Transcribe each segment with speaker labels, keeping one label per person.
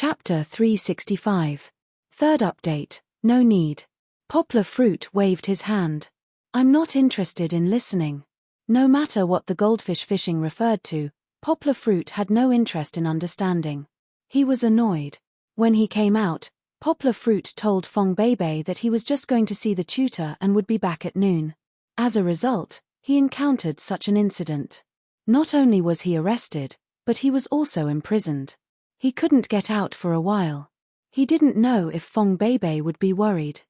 Speaker 1: Chapter 365. Third update, no need. Poplar Fruit waved his hand. I'm not interested in listening. No matter what the goldfish fishing referred to, Poplar Fruit had no interest in understanding. He was annoyed. When he came out, Poplar Fruit told Fong Beibei that he was just going to see the tutor and would be back at noon. As a result, he encountered such an incident. Not only was he arrested, but he was also imprisoned. He couldn't get out for a while. He didn't know if Fong Beibei would be worried.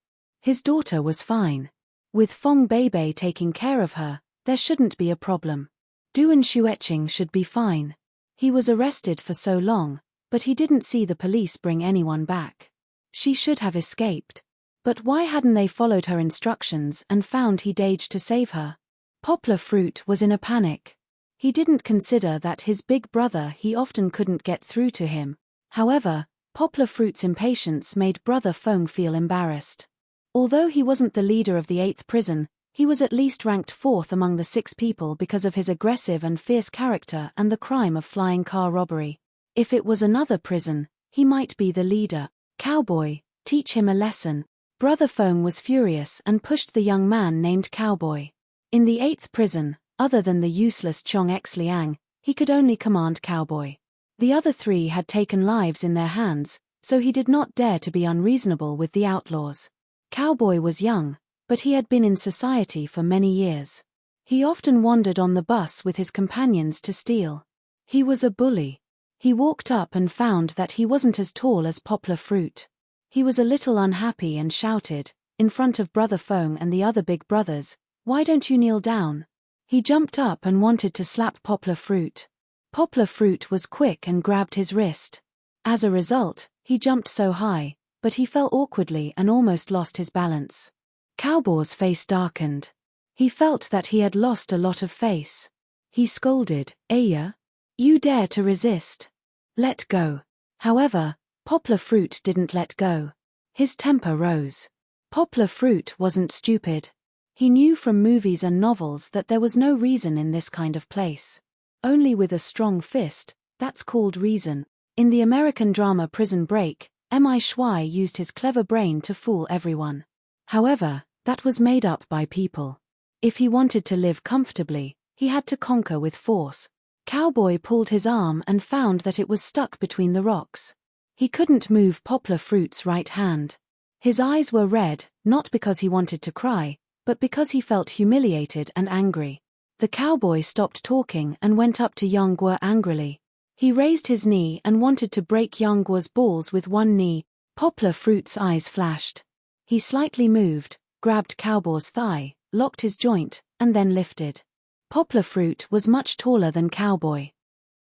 Speaker 1: His daughter was fine. With Fong Beibei taking care of her, there shouldn't be a problem. Duan Xueqing should be fine. He was arrested for so long, but he didn't see the police bring anyone back. She should have escaped. But why hadn't they followed her instructions and found he'd aged to save her? Poplar Fruit was in a panic. He didn't consider that his big brother he often couldn't get through to him. However, Poplar Fruit's impatience made Brother Fong feel embarrassed. Although he wasn't the leader of the 8th prison, he was at least ranked 4th among the 6 people because of his aggressive and fierce character and the crime of flying car robbery. If it was another prison, he might be the leader. Cowboy, teach him a lesson. Brother Fong was furious and pushed the young man named Cowboy. In the 8th prison, other than the useless Chong X Liang, he could only command Cowboy. The other 3 had taken lives in their hands, so he did not dare to be unreasonable with the outlaws. Cowboy was young, but he had been in society for many years. He often wandered on the bus with his companions to steal. He was a bully. He walked up and found that he wasn't as tall as Poplar Fruit. He was a little unhappy and shouted, in front of Brother Fong and the other big brothers, "Why don't you kneel down?" He jumped up and wanted to slap Poplar Fruit. Poplar Fruit was quick and grabbed his wrist. As a result, he jumped so high, but he fell awkwardly and almost lost his balance. Cowboy's face darkened. He felt that he had lost a lot of face. He scolded, "Aya? You dare to resist? Let go." However, Poplar Fruit didn't let go. His temper rose. Poplar Fruit wasn't stupid. He knew from movies and novels that there was no reason in this kind of place. Only with a strong fist, that's called reason. In the American drama Prison Break, M.I. Shui used his clever brain to fool everyone. However, that was made up by people. If he wanted to live comfortably, he had to conquer with force. Cowboy pulled his arm and found that it was stuck between the rocks. He couldn't move Poplar Fruit's right hand. His eyes were red, not because he wanted to cry, but because he felt humiliated and angry. The cowboy stopped talking and went up to Yang Guo angrily. He raised his knee and wanted to break Yang Guo's balls with one knee. Poplar Fruit's eyes flashed. He slightly moved, grabbed Cowboy's thigh, locked his joint, and then lifted. Poplar Fruit was much taller than Cowboy.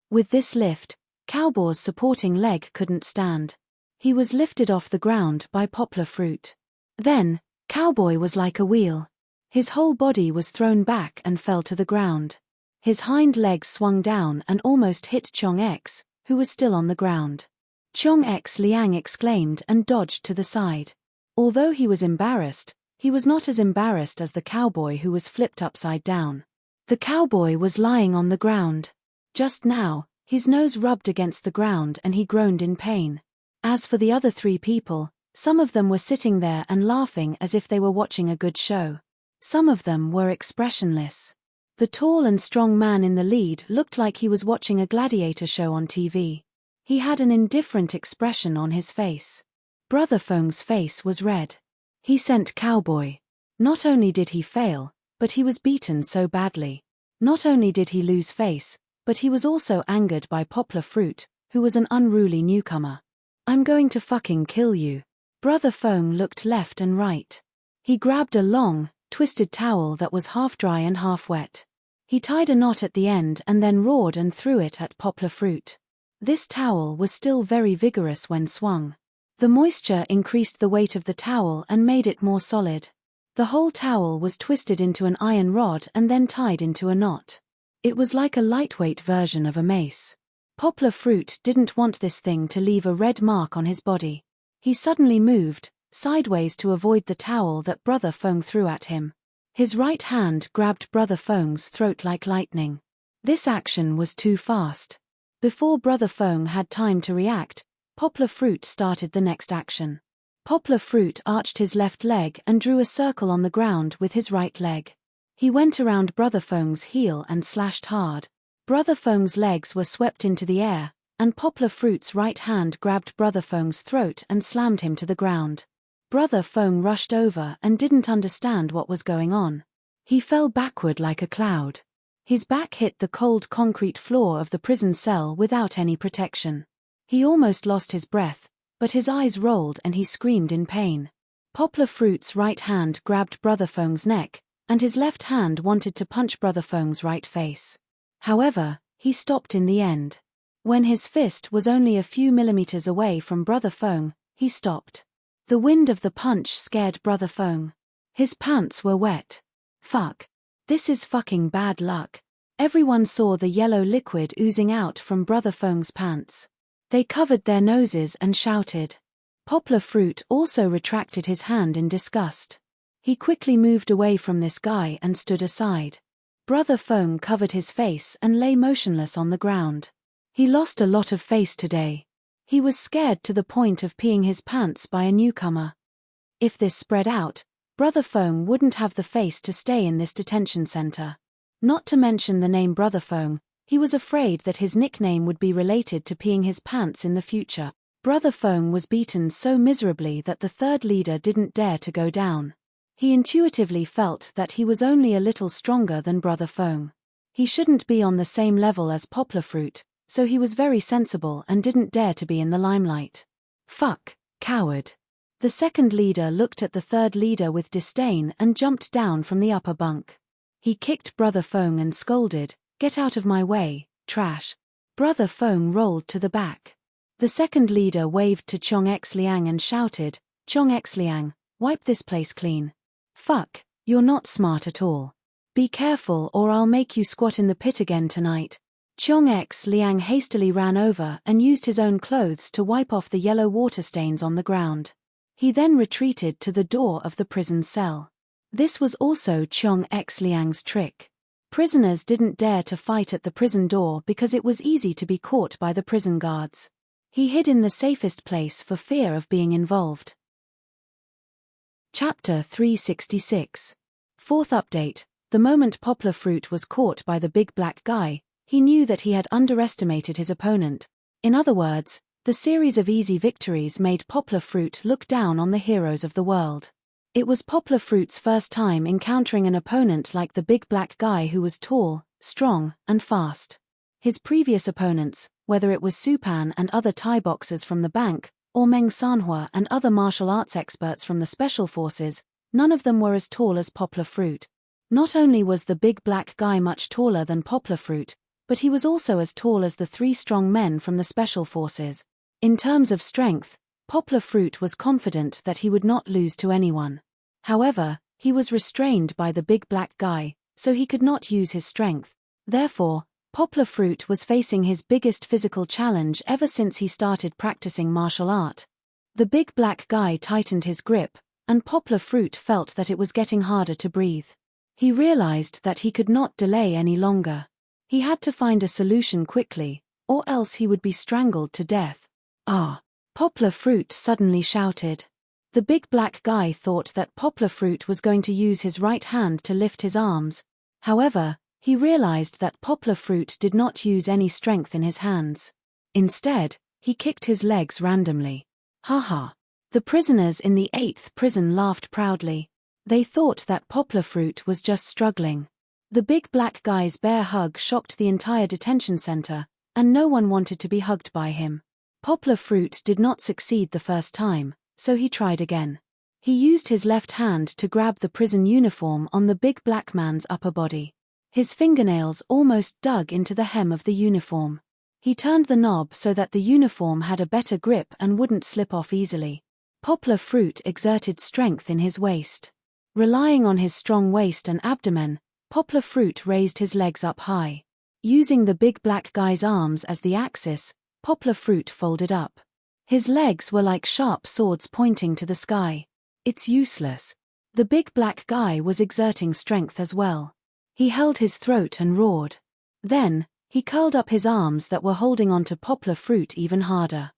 Speaker 1: With this lift, Cowboy's supporting leg couldn't stand. He was lifted off the ground by Poplar Fruit. Then, Cowboy was like a wheel. His whole body was thrown back and fell to the ground. His hind legs swung down and almost hit Chong X, who was still on the ground. Chong X Liang exclaimed and dodged to the side. Although he was embarrassed, he was not as embarrassed as the cowboy who was flipped upside down. The cowboy was lying on the ground. Just now, his nose rubbed against the ground and he groaned in pain. As for the other 3 people, some of them were sitting there and laughing as if they were watching a good show. Some of them were expressionless. The tall and strong man in the lead looked like he was watching a gladiator show on TV. He had an indifferent expression on his face. Brother Fong's face was red. He sent Cowboy. Not only did he fail, but he was beaten so badly. Not only did he lose face, but he was also angered by Poplar Fruit, who was an unruly newcomer. "I'm going to fucking kill you." Brother Fong looked left and right. He grabbed a long, twisted towel that was half dry and half wet. He tied a knot at the end and then roared and threw it at Poplar Fruit. This towel was still very vigorous when swung. The moisture increased the weight of the towel and made it more solid. The whole towel was twisted into an iron rod and then tied into a knot. It was like a lightweight version of a mace. Poplar Fruit didn't want this thing to leave a red mark on his body. He suddenly moved sideways to avoid the towel that Brother Fong threw at him. His right hand grabbed Brother Fong's throat like lightning. This action was too fast. Before Brother Fong had time to react, Poplar Fruit started the next action. Poplar Fruit arched his left leg and drew a circle on the ground with his right leg. He went around Brother Feng's heel and slashed hard. Brother Feng's legs were swept into the air, and Poplar Fruit's right hand grabbed Brother Feng's throat and slammed him to the ground. Brother Feng rushed over and didn't understand what was going on. He fell backward like a cloud. His back hit the cold concrete floor of the prison cell without any protection. He almost lost his breath, but his eyes rolled and he screamed in pain. Poplar Fruit's right hand grabbed Brother Feng's neck, and his left hand wanted to punch Brother Feng's right face. However, he stopped in the end. When his fist was only a few millimeters away from Brother Feng, he stopped. The wind of the punch scared Brother Feng. His pants were wet. Fuck. This is fucking bad luck. Everyone saw the yellow liquid oozing out from Brother Feng's pants. They covered their noses and shouted. Poplar Fruit also retracted his hand in disgust. He quickly moved away from this guy and stood aside. Brother Feng covered his face and lay motionless on the ground. He lost a lot of face today. He was scared to the point of peeing his pants by a newcomer. If this spread out, Brother Feng wouldn't have the face to stay in this detention center. Not to mention the name Brother Feng, he was afraid that his nickname would be related to peeing his pants in the future. Brother Feng was beaten so miserably that the third leader didn't dare to go down. He intuitively felt that he was only a little stronger than Brother Feng. He shouldn't be on the same level as Poplar Fruit, so he was very sensible and didn't dare to be in the limelight. Fuck, coward. The second leader looked at the third leader with disdain and jumped down from the upper bunk. He kicked Brother Feng and scolded, "Get out of my way, trash." Brother Feng rolled to the back. The second leader waved to Chong X Liang and shouted, "Chong X Liang, wipe this place clean." "Fuck, you're not smart at all. Be careful or I'll make you squat in the pit again tonight." Chong X Liang hastily ran over and used his own clothes to wipe off the yellow water stains on the ground. He then retreated to the door of the prison cell. This was also Chong X Liang's trick. Prisoners didn't dare to fight at the prison door because it was easy to be caught by the prison guards. He hid in the safest place for fear of being involved. Chapter 366. Fourth update. The moment Poplar Fruit was caught by the big black guy, he knew that he had underestimated his opponent. In other words, the series of easy victories made Poplar Fruit look down on the heroes of the world. It was Poplar Fruit's first time encountering an opponent like the big black guy who was tall, strong, and fast. His previous opponents, whether it was Supan and other Thai boxers from the bank, or Meng Sanhua and other martial arts experts from the special forces, none of them were as tall as Poplar Fruit. Not only was the big black guy much taller than Poplar Fruit, but he was also as tall as the three strong men from the special forces. In terms of strength, Poplar Fruit was confident that he would not lose to anyone. However, he was restrained by the big black guy, so he could not use his strength. Therefore, Poplar Fruit was facing his biggest physical challenge ever since he started practicing martial art. The big black guy tightened his grip, and Poplar Fruit felt that it was getting harder to breathe. He realized that he could not delay any longer. He had to find a solution quickly, or else he would be strangled to death. "Ah!" Poplar Fruit suddenly shouted. The big black guy thought that Poplar Fruit was going to use his right hand to lift his arms. However, he realized that Poplar Fruit did not use any strength in his hands. Instead, he kicked his legs randomly. Haha. The prisoners in the 8th prison laughed proudly. They thought that Poplar Fruit was just struggling. The big black guy's bear hug shocked the entire detention center, and no one wanted to be hugged by him. Poplar Fruit did not succeed the first time, so he tried again. He used his left hand to grab the prison uniform on the big black man's upper body. His fingernails almost dug into the hem of the uniform. He turned the knob so that the uniform had a better grip and wouldn't slip off easily. Poplar Fruit exerted strength in his waist. Relying on his strong waist and abdomen, Poplar Fruit raised his legs up high. Using the big black guy's arms as the axis, Poplar Fruit folded up. His legs were like sharp swords pointing to the sky. It's useless. The big black guy was exerting strength as well. He held his throat and roared. Then, he curled up his arms that were holding onto Poplar Fruit even harder.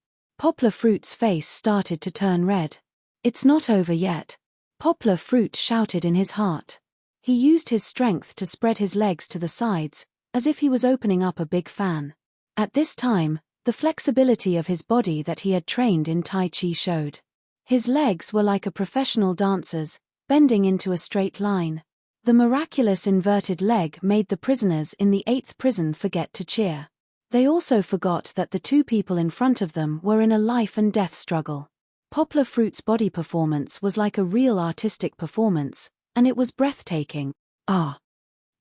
Speaker 1: Poplar Fruit's face started to turn red. "It's not over yet," Poplar Fruit shouted in his heart. He used his strength to spread his legs to the sides, as if he was opening up a big fan. At this time, the flexibility of his body that he had trained in Tai Chi showed. His legs were like a professional dancer's, bending into a straight line. The miraculous inverted leg made the prisoners in the 8th prison forget to cheer. They also forgot that the two people in front of them were in a life and death struggle. Poplar Fruit's body performance was like a real artistic performance, and it was breathtaking. "Ah!"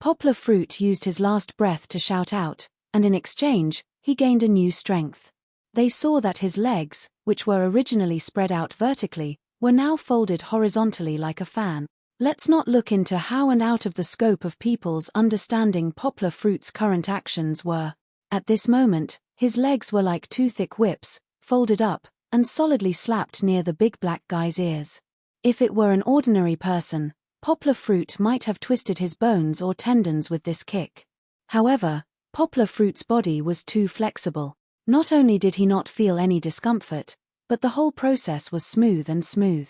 Speaker 1: Poplar Fruit used his last breath to shout out, and in exchange, he gained a new strength. They saw that his legs, which were originally spread out vertically, were now folded horizontally like a fan. Let's not look into how and out of the scope of people's understanding Poplar Fruit's current actions were. At this moment, his legs were like two thick whips, folded up, and solidly slapped near the big black guy's ears. If it were an ordinary person, Poplar Fruit might have twisted his bones or tendons with this kick. However, Poplar Fruit's body was too flexible. Not only did he not feel any discomfort, but the whole process was smooth and smooth.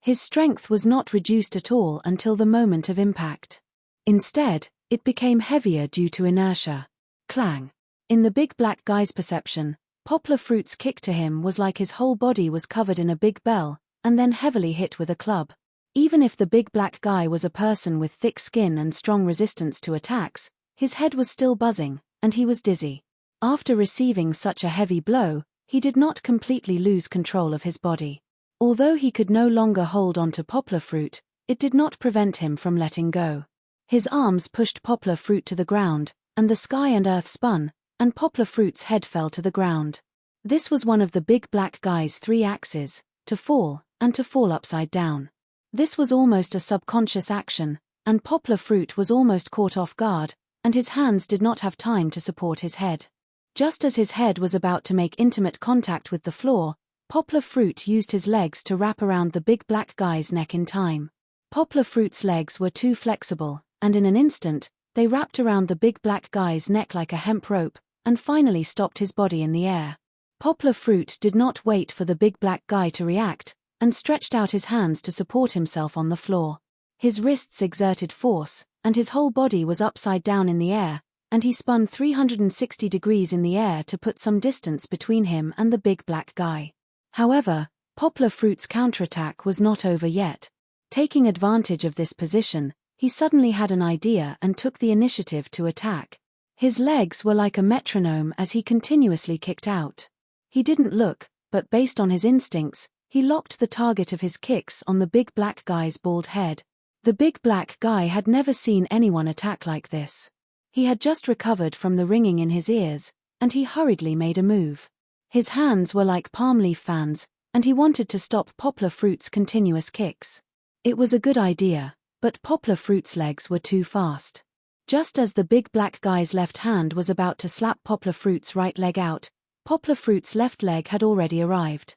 Speaker 1: His strength was not reduced at all until the moment of impact. Instead, it became heavier due to inertia. Clang! In the big black guy's perception, Poplar Fruit's kick to him was like his whole body was covered in a big bell, and then heavily hit with a club. Even if the big black guy was a person with thick skin and strong resistance to attacks, his head was still buzzing, and he was dizzy. After receiving such a heavy blow, he did not completely lose control of his body. Although he could no longer hold on to Poplar Fruit, it did not prevent him from letting go. His arms pushed Poplar Fruit to the ground, and the sky and earth spun, and Poplar Fruit's head fell to the ground. This was one of the big black guy's 3 axes, to fall, and to fall upside down. This was almost a subconscious action, and Poplar Fruit was almost caught off guard, and his hands did not have time to support his head. Just as his head was about to make intimate contact with the floor, Poplar Fruit used his legs to wrap around the big black guy's neck in time. Poplar Fruit's legs were too flexible, and in an instant, they wrapped around the big black guy's neck like a hemp rope, and finally stopped his body in the air. Poplar Fruit did not wait for the big black guy to react, and stretched out his hands to support himself on the floor. His wrists exerted force, and his whole body was upside down in the air, and he spun 360 degrees in the air to put some distance between him and the big black guy. However, Poplar Fruit's counterattack was not over yet. Taking advantage of this position, he suddenly had an idea and took the initiative to attack. His legs were like a metronome as he continuously kicked out. He didn't look, but based on his instincts, he locked the target of his kicks on the big black guy's bald head. The big black guy had never seen anyone attack like this. He had just recovered from the ringing in his ears, and he hurriedly made a move. His hands were like palm leaf fans, and he wanted to stop Poplar Fruit's continuous kicks. It was a good idea, but Poplar Fruit's legs were too fast. Just as the big black guy's left hand was about to slap Poplar Fruit's right leg out, Poplar Fruit's left leg had already arrived.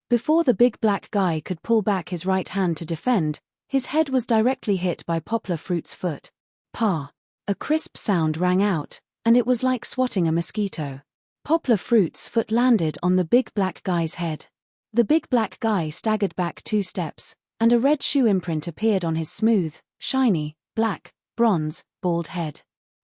Speaker 1: Before the big black guy could pull back his right hand to defend, his head was directly hit by Poplar Fruit's foot. Pa! A crisp sound rang out, and it was like swatting a mosquito. Poplar Fruit's foot landed on the big black guy's head. The big black guy staggered back 2 steps, and a red shoe imprint appeared on his smooth, shiny, black, bronze, bald head.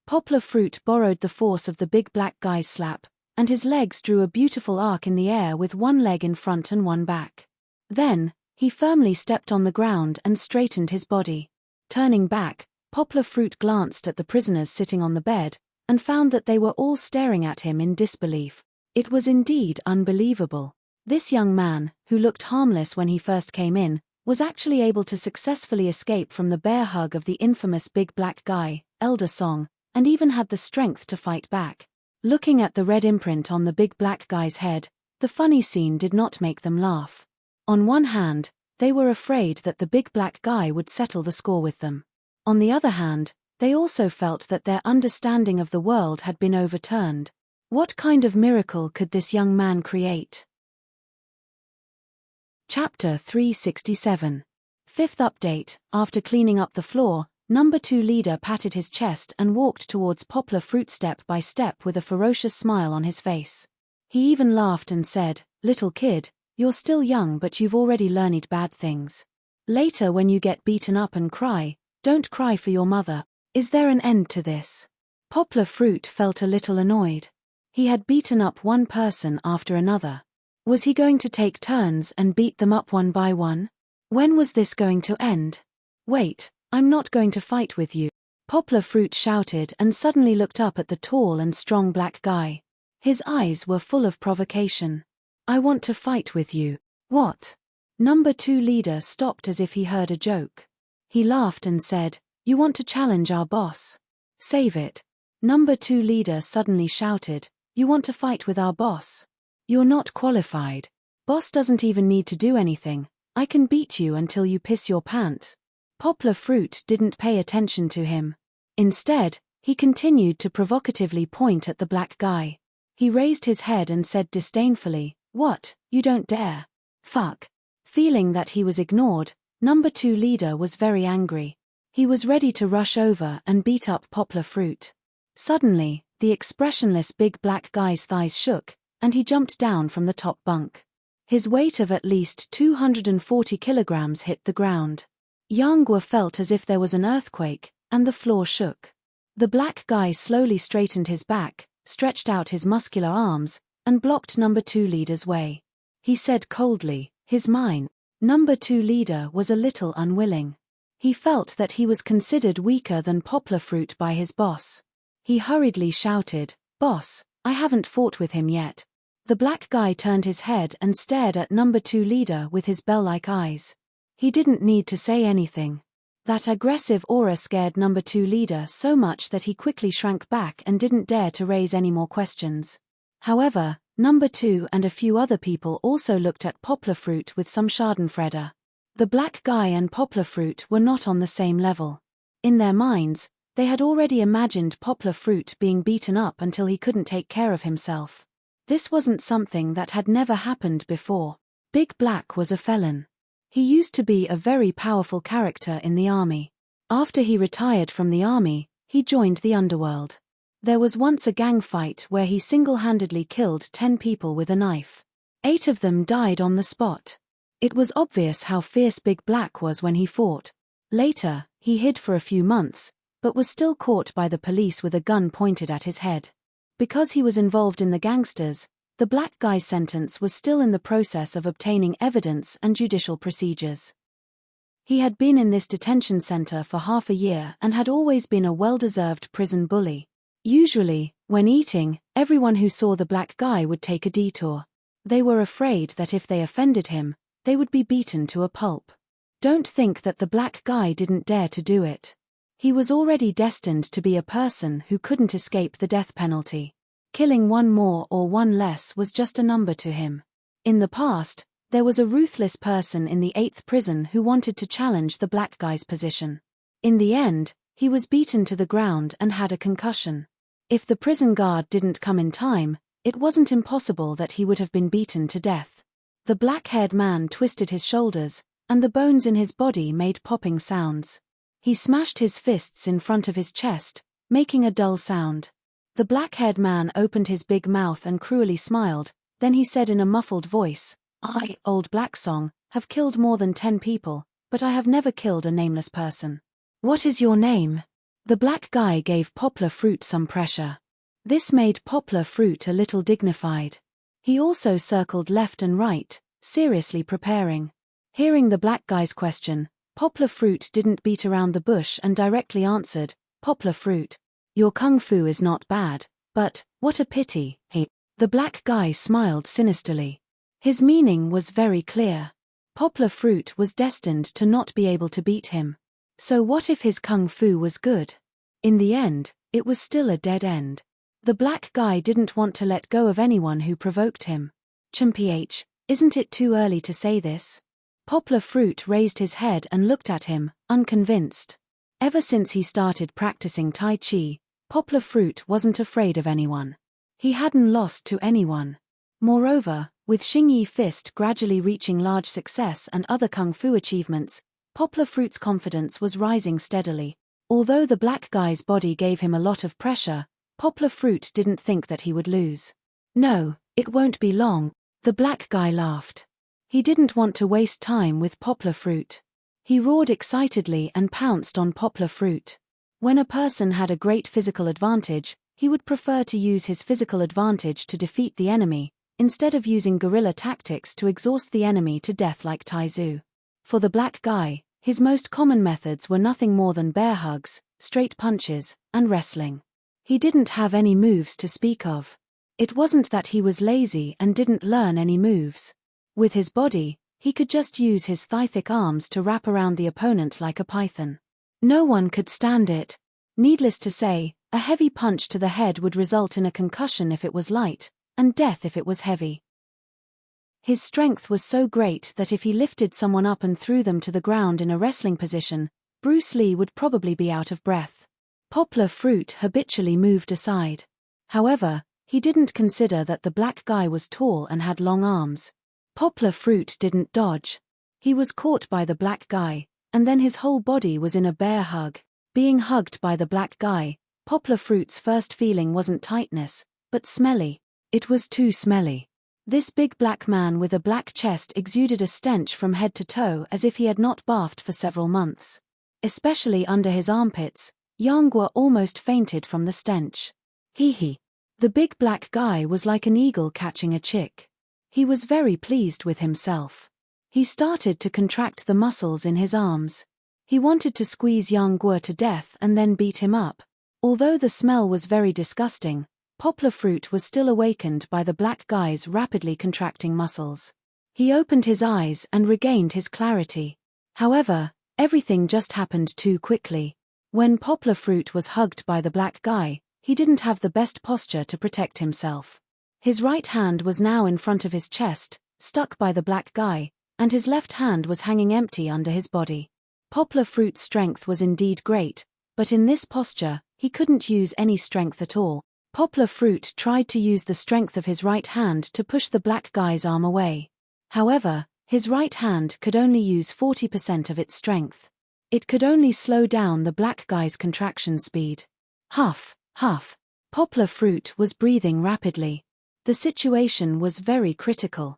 Speaker 1: Poplar Fruit borrowed the force of the big black guy's slap, and his legs drew a beautiful arc in the air with one leg in front and one back. Then, he firmly stepped on the ground and straightened his body. Turning back, Poplar Fruit glanced at the prisoners sitting on the bed, and found that they were all staring at him in disbelief. It was indeed unbelievable. This young man, who looked harmless when he first came in, was actually able to successfully escape from the bear hug of the infamous big black guy, Elder Song, and even had the strength to fight back. Looking at the red imprint on the big black guy's head, the funny scene did not make them laugh. On one hand, they were afraid that the big black guy would settle the score with them. On the other hand, they also felt that their understanding of the world had been overturned. What kind of miracle could this young man create? Chapter 367. 5th update. After cleaning up the floor, Number 2 leader patted his chest and walked towards Poplar Fruit step by step with a ferocious smile on his face. He even laughed and said, "Little kid, you're still young but you've already learned bad things. Later when you get beaten up and cry, don't cry for your mother. Is there an end to this?" Poplar Fruit felt a little annoyed. He had beaten up one person after another. Was he going to take turns and beat them up one by one? When was this going to end? "Wait, I'm not going to fight with you," Poplar Fruit shouted and suddenly looked up at the tall and strong black guy. His eyes were full of provocation. "I want to fight with you." "What?" Number 2 leader stopped as if he heard a joke. He laughed and said, "You want to challenge our boss? Save it." Number 2 leader suddenly shouted, "You want to fight with our boss? You're not qualified. Boss doesn't even need to do anything. I can beat you until you piss your pants." Poplar Fruit didn't pay attention to him. Instead, he continued to provocatively point at the black guy. He raised his head and said disdainfully, "What, you don't dare? Fuck." Feeling that he was ignored, Number 2 leader was very angry. He was ready to rush over and beat up Poplar Fruit. Suddenly, the expressionless big black guy's thighs shook, and he jumped down from the top bunk. His weight of at least 240 kilograms hit the ground. Yangwa felt as if there was an earthquake, and the floor shook. The black guy slowly straightened his back, stretched out his muscular arms, and blocked Number 2 leader's way. He said coldly, "His mine." Number 2 leader was a little unwilling. He felt that he was considered weaker than Poplar Fruit by his boss. He hurriedly shouted, "Boss, I haven't fought with him yet." The black guy turned his head and stared at Number 2 leader with his bell-like eyes. He didn't need to say anything. That aggressive aura scared Number 2 leader so much that he quickly shrank back and didn't dare to raise any more questions. However, Number 2 and a few other people also looked at Poplar Fruit with some schadenfreude. The black guy and Poplar Fruit were not on the same level. In their minds, they had already imagined Poplar Fruit being beaten up until he couldn't take care of himself. This wasn't something that had never happened before. Big Black was a felon. He used to be a very powerful character in the army. After he retired from the army, he joined the underworld. There was once a gang fight where he single-handedly killed 10 people with a knife. 8 of them died on the spot. It was obvious how fierce Big Black was when he fought. Later, he hid for a few months, but was still caught by the police with a gun pointed at his head. Because he was involved in the gangsters, the black guy's sentence was still in the process of obtaining evidence and judicial procedures. He had been in this detention center for half a year and had always been a well-deserved prison bully. Usually, when eating, everyone who saw the black guy would take a detour. They were afraid that if they offended him, they would be beaten to a pulp. Don't think that the black guy didn't dare to do it. He was already destined to be a person who couldn't escape the death penalty. Killing one more or one less was just a number to him. In the past, there was a ruthless person in the 8th prison who wanted to challenge the black guy's position. In the end, he was beaten to the ground and had a concussion. If the prison guard didn't come in time, it wasn't impossible that he would have been beaten to death. The black-haired man twisted his shoulders, and the bones in his body made popping sounds. He smashed his fists in front of his chest, making a dull sound. The black-haired man opened his big mouth and cruelly smiled, then he said in a muffled voice, "I, Old Black Song, have killed more than 10 people, but I have never killed a nameless person. What is your name?" The black guy gave Poplar Fruit some pressure. This made Poplar Fruit a little dignified. He also circled left and right, seriously preparing. Hearing the black guy's question, Poplar Fruit didn't beat around the bush and directly answered, "Poplar Fruit, your kung fu is not bad, but, what a pity, he." The black guy smiled sinisterly. His meaning was very clear. Poplar Fruit was destined to not be able to beat him. So what if his kung fu was good? In the end, it was still a dead end. The black guy didn't want to let go of anyone who provoked him. "Chumph, isn't it too early to say this?" Poplar Fruit raised his head and looked at him, unconvinced. Ever since he started practicing Tai Chi, Poplar Fruit wasn't afraid of anyone. He hadn't lost to anyone. Moreover, with Xingyi Fist gradually reaching large success and other kung fu achievements, Poplar Fruit's confidence was rising steadily. Although the black guy's body gave him a lot of pressure, Poplar Fruit didn't think that he would lose. "No, It won't be long, the black guy laughed. He didn't want to waste time with poplar fruit. He roared excitedly and pounced on poplar fruit. When a person had a great physical advantage, he would prefer to use his physical advantage to defeat the enemy, instead of using guerrilla tactics to exhaust the enemy to death like Taizu. For the black guy, his most common methods were nothing more than bear hugs, straight punches, and wrestling. He didn't have any moves to speak of. It wasn't that he was lazy and didn't learn any moves. With his body, he could just use his thigh-thick arms to wrap around the opponent like a python. No one could stand it. Needless to say, a heavy punch to the head would result in a concussion if it was light, and death if it was heavy. His strength was so great that if he lifted someone up and threw them to the ground in a wrestling position, Bruce Lee would probably be out of breath. Poplar fruit habitually moved aside. However, he didn't consider that the black guy was tall and had long arms. Poplar fruit didn't dodge. He was caught by the black guy, and then his whole body was in a bear hug. Being hugged by the black guy, poplar fruit's first feeling wasn't tightness, but smelly. It was too smelly. This big black man with a black chest exuded a stench from head to toe as if he had not bathed for several months. Especially under his armpits, Yanguo almost fainted from the stench. Hee. The big black guy was like an eagle catching a chick. He was very pleased with himself. He started to contract the muscles in his arms. He wanted to squeeze Yanguo to death and then beat him up. Although the smell was very disgusting, poplar fruit was still awakened by the black guy's rapidly contracting muscles. He opened his eyes and regained his clarity. However, everything just happened too quickly. When poplar fruit was hugged by the black guy, he didn't have the best posture to protect himself. His right hand was now in front of his chest, stuck by the black guy, and his left hand was hanging empty under his body. Poplar fruit's strength was indeed great, but in this posture, he couldn't use any strength at all. Poplar fruit tried to use the strength of his right hand to push the black guy's arm away. However, his right hand could only use 40% of its strength. It could only slow down the black guy's contraction speed. Huff. Poplar fruit was breathing rapidly. The situation was very critical.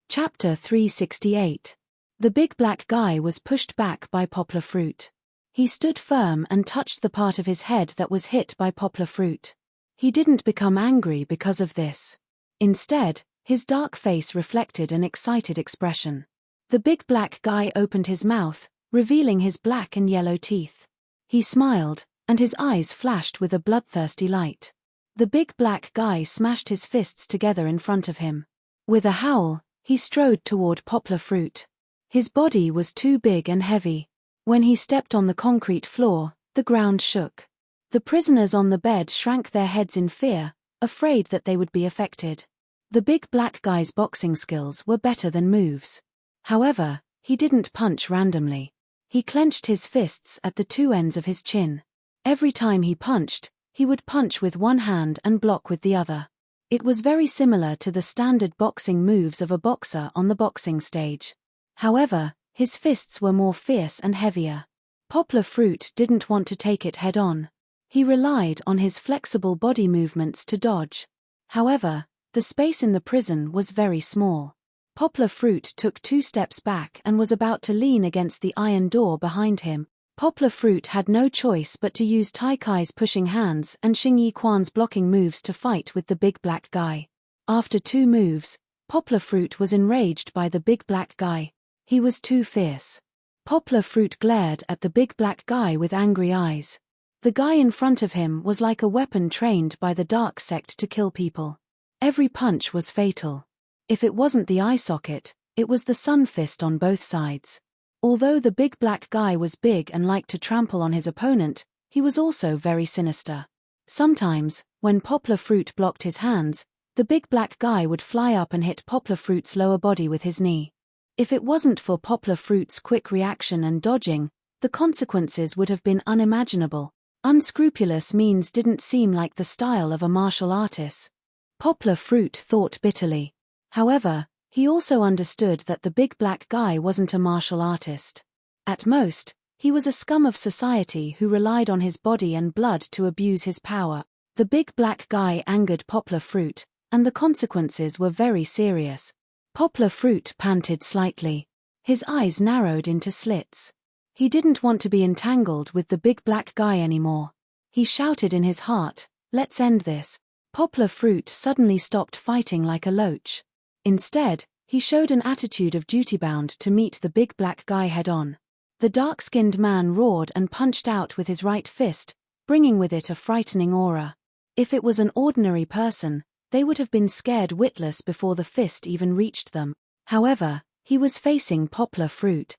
Speaker 1: Chapter 368. The big black guy was pushed back by poplar fruit. He stood firm and touched the part of his head that was hit by poplar fruit. He didn't become angry because of this. Instead, his dark face reflected an excited expression. The big black guy opened his mouth, revealing his black and yellow teeth. He smiled, and his eyes flashed with a bloodthirsty light. The big black guy smashed his fists together in front of him. With a howl, he strode toward poplar fruit. His body was too big and heavy. When he stepped on the concrete floor, the ground shook. The prisoners on the bed shrank their heads in fear, afraid that they would be affected. The big black guy's boxing skills were better than moves. However, he didn't punch randomly. He clenched his fists at the two ends of his chin. Every time he punched, he would punch with one hand and block with the other. It was very similar to the standard boxing moves of a boxer on the boxing stage. However, his fists were more fierce and heavier. Poplar fruit didn't want to take it head-on. He relied on his flexible body movements to dodge. However, the space in the prison was very small. Poplar fruit took 2 steps back and was about to lean against the iron door behind him. Poplar fruit had no choice but to use Tai Kai's pushing hands and Xing Yi Quan's blocking moves to fight with the big black guy. After 2 moves, Poplar fruit was enraged by the big black guy. He was too fierce. Poplar fruit glared at the big black guy with angry eyes. The guy in front of him was like a weapon trained by the dark sect to kill people. Every punch was fatal. If it wasn't the eye socket, it was the sun fist on both sides. Although the big black guy was big and liked to trample on his opponent, he was also very sinister. Sometimes, when poplar fruit blocked his hands, the big black guy would fly up and hit poplar fruit's lower body with his knee. If it wasn't for poplar fruit's quick reaction and dodging, the consequences would have been unimaginable. Unscrupulous means didn't seem like the style of a martial artist. Poplar fruit thought bitterly. However, he also understood that the big black guy wasn't a martial artist. At most, he was a scum of society who relied on his body and blood to abuse his power. The big black guy angered Poplar Fruit, and the consequences were very serious. Poplar Fruit panted slightly. His eyes narrowed into slits. He didn't want to be entangled with the big black guy anymore. He shouted in his heart, "Let's end this." Poplar Fruit suddenly stopped fighting like a loach. Instead, he showed an attitude of duty-bound to meet the big black guy head-on. The dark-skinned man roared and punched out with his right fist, bringing with it a frightening aura. If it was an ordinary person, they would have been scared witless before the fist even reached them. However, he was facing Poplar Fruit.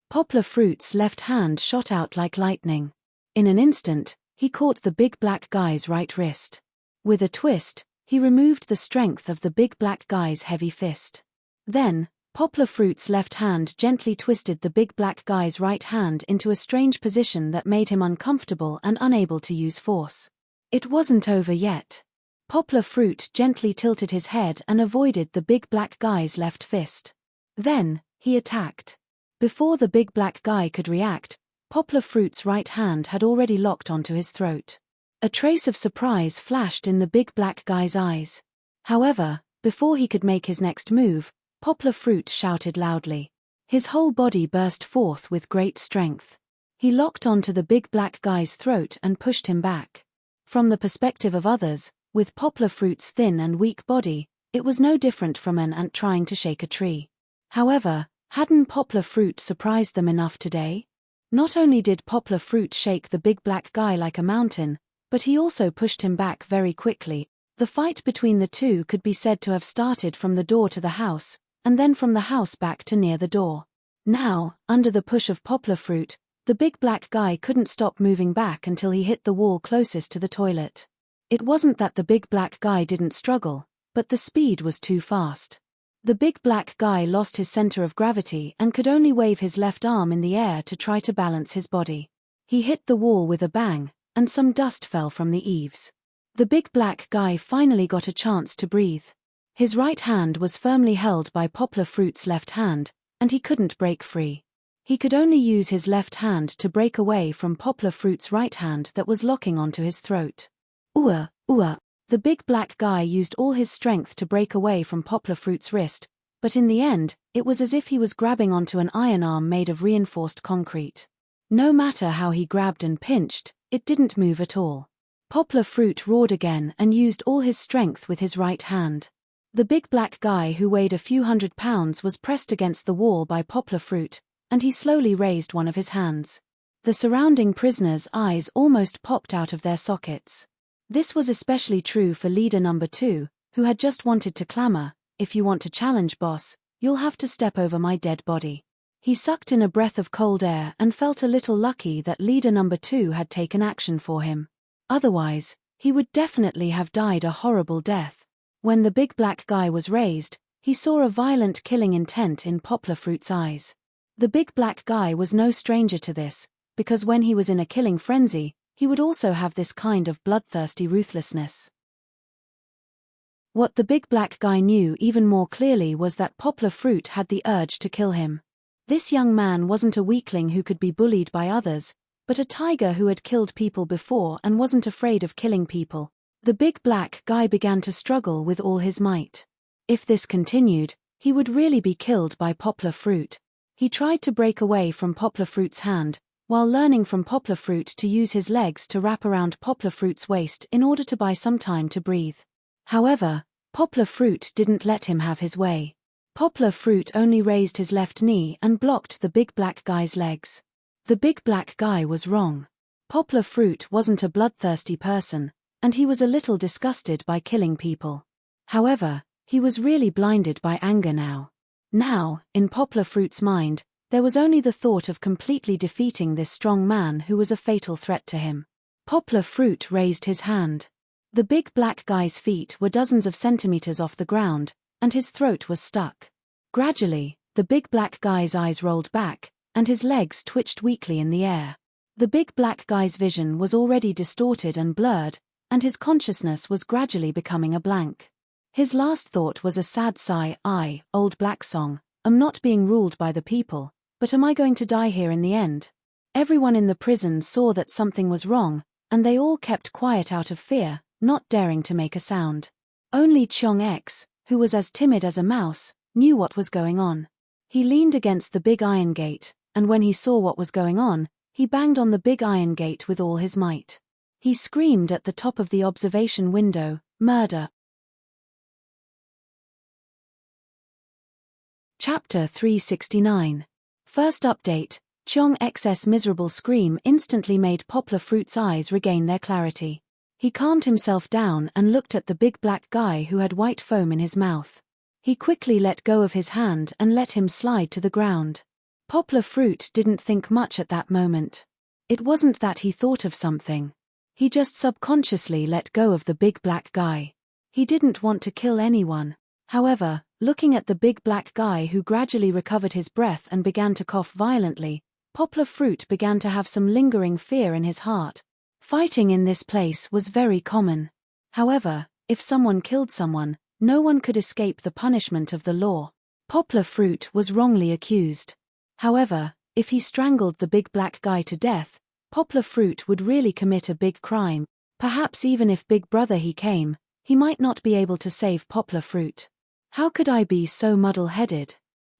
Speaker 1: Poplar Fruit's left hand shot out like lightning. In an instant, he caught the big black guy's right wrist. With a twist, he removed the strength of the big black guy's heavy fist. Then, Poplar Fruit's left hand gently twisted the big black guy's right hand into a strange position that made him uncomfortable and unable to use force. It wasn't over yet. Poplar Fruit gently tilted his head and avoided the big black guy's left fist. Then, he attacked. Before the big black guy could react, Poplar Fruit's right hand had already locked onto his throat. A trace of surprise flashed in the big black guy's eyes. However, before he could make his next move, Poplar Fruit shouted loudly. His whole body burst forth with great strength. He locked onto the big black guy's throat and pushed him back. From the perspective of others, with Poplar Fruit's thin and weak body, it was no different from an ant trying to shake a tree. However, hadn't Poplar Fruit surprised them enough today? Not only did Poplar Fruit shake the big black guy like a mountain, but he also pushed him back very quickly. The fight between the two could be said to have started from the door to the house, and then from the house back to near the door. Now, under the push of Poplar Fruit, the big black guy couldn't stop moving back until he hit the wall closest to the toilet. It wasn't that the big black guy didn't struggle, but the speed was too fast. The big black guy lost his center of gravity and could only wave his left arm in the air to try to balance his body. He hit the wall with a bang, and some dust fell from the eaves. The big black guy finally got a chance to breathe. His right hand was firmly held by Poplar Fruit's left hand, and he couldn't break free. He could only use his left hand to break away from Poplar Fruit's right hand that was locking onto his throat. Ooh, ooh. The big black guy used all his strength to break away from Poplar Fruit's wrist, but in the end, it was as if he was grabbing onto an iron arm made of reinforced concrete. No matter how he grabbed and pinched, it didn't move at all. Poplar Fruit roared again and used all his strength with his right hand. The big black guy who weighed a few £100 was pressed against the wall by Poplar Fruit, and he slowly raised one of his hands. The surrounding prisoners' eyes almost popped out of their sockets. This was especially true for leader number 2, who had just wanted to clamor, "If you want to challenge boss, you'll have to step over my dead body." He sucked in a breath of cold air and felt a little lucky that leader number 2 had taken action for him. Otherwise, he would definitely have died a horrible death. When the big black guy was raised, he saw a violent killing intent in Poplar Fruit's eyes. The big black guy was no stranger to this, because when he was in a killing frenzy, he would also have this kind of bloodthirsty ruthlessness. What the big black guy knew even more clearly was that Poplar Fruit had the urge to kill him. This young man wasn't a weakling who could be bullied by others, but a tiger who had killed people before and wasn't afraid of killing people. The big black guy began to struggle with all his might. If this continued, he would really be killed by Poplar Fruit. He tried to break away from Poplar Fruit's hand, while learning from Poplar Fruit to use his legs to wrap around Poplar Fruit's waist in order to buy some time to breathe. However, Poplar Fruit didn't let him have his way. Poplar Fruit only raised his left knee and blocked the big black guy's legs. The big black guy was wrong. Poplar Fruit wasn't a bloodthirsty person, and he was a little disgusted by killing people. However, he was really blinded by anger now. Now, in Poplar Fruit's mind, there was only the thought of completely defeating this strong man who was a fatal threat to him. Poplar Fruit raised his hand. The big black guy's feet were dozens of centimeters off the ground, and his throat was stuck. Gradually, the big black guy's eyes rolled back, and his legs twitched weakly in the air. The big black guy's vision was already distorted and blurred, and his consciousness was gradually becoming a blank. His last thought was a sad sigh. Old black song, I'm not being ruled by the people, but am I going to die here in the end? Everyone in the prison saw that something was wrong, and they all kept quiet out of fear, not daring to make a sound. Only Chong X, who was as timid as a mouse, knew what was going on. He leaned against the big iron gate, and when he saw what was going on, he banged on the big iron gate with all his might. He screamed at the top of the observation window, "Murder!" Chapter 369. First update. Chong X's miserable scream instantly made Poplar Fruit's eyes regain their clarity. He calmed himself down and looked at the big black guy who had white foam in his mouth. He quickly let go of his hand and let him slide to the ground. Poplar Fruit didn't think much at that moment. It wasn't that he thought of something. He just subconsciously let go of the big black guy. He didn't want to kill anyone. However, looking at the big black guy who gradually recovered his breath and began to cough violently, Poplar Fruit began to have some lingering fear in his heart. Fighting in this place was very common. However, if someone killed someone, no one could escape the punishment of the law. Poplar Fruit was wrongly accused. However, if he strangled the big black guy to death, Poplar Fruit would really commit a big crime. Perhaps even if Big Brother he came, he might not be able to save Poplar Fruit. How could I be so muddle-headed?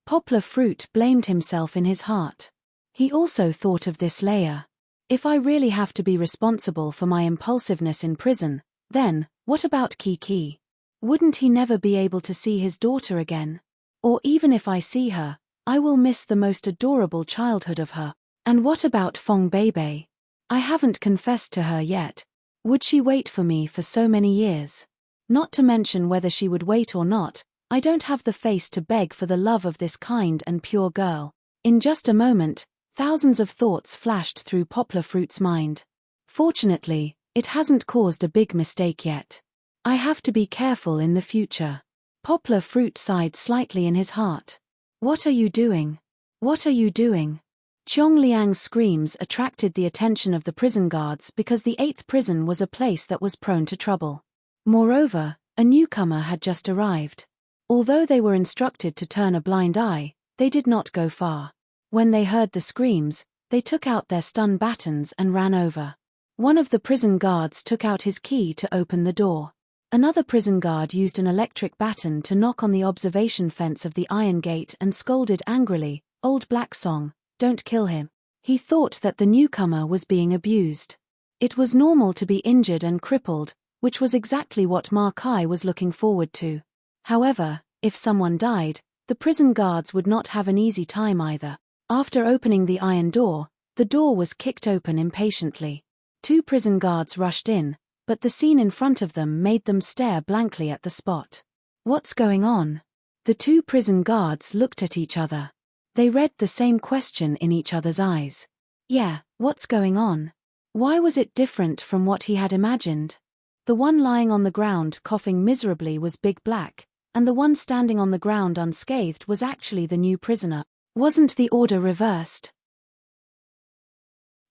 Speaker 1: Poplar Fruit blamed himself in his heart. He also thought of this layer. If I really have to be responsible for my impulsiveness in prison, then, what about Kiki? Wouldn't he never be able to see his daughter again? Or even if I see her, I will miss the most adorable childhood of her. And what about Fong Beibei? I haven't confessed to her yet. Would she wait for me for so many years? Not to mention whether she would wait or not, I don't have the face to beg for the love of this kind and pure girl. In just a moment, thousands of thoughts flashed through Poplar Fruit's mind. Fortunately, it hasn't caused a big mistake yet. I have to be careful in the future. Poplar Fruit sighed slightly in his heart. What are you doing? What are you doing? Chong Liang's screams attracted the attention of the prison guards because the 8th prison was a place that was prone to trouble. Moreover, a newcomer had just arrived. Although they were instructed to turn a blind eye, they did not go far. When they heard the screams, they took out their stun batons and ran over. One of the prison guards took out his key to open the door. Another prison guard used an electric baton to knock on the observation fence of the iron gate and scolded angrily, "Old Black Song, don't kill him." He thought that the newcomer was being abused. It was normal to be injured and crippled, which was exactly what Ma Kai was looking forward to. However, if someone died, the prison guards would not have an easy time either. After opening the iron door, the door was kicked open impatiently. 2 prison guards rushed in, but the scene in front of them made them stare blankly at the spot. What's going on? The 2 prison guards looked at each other. They read the same question in each other's eyes. Yeah, what's going on? Why was it different from what he had imagined? The one lying on the ground coughing miserably was Big Black, and the one standing on the ground unscathed was actually the new prisoner. Wasn't the order reversed?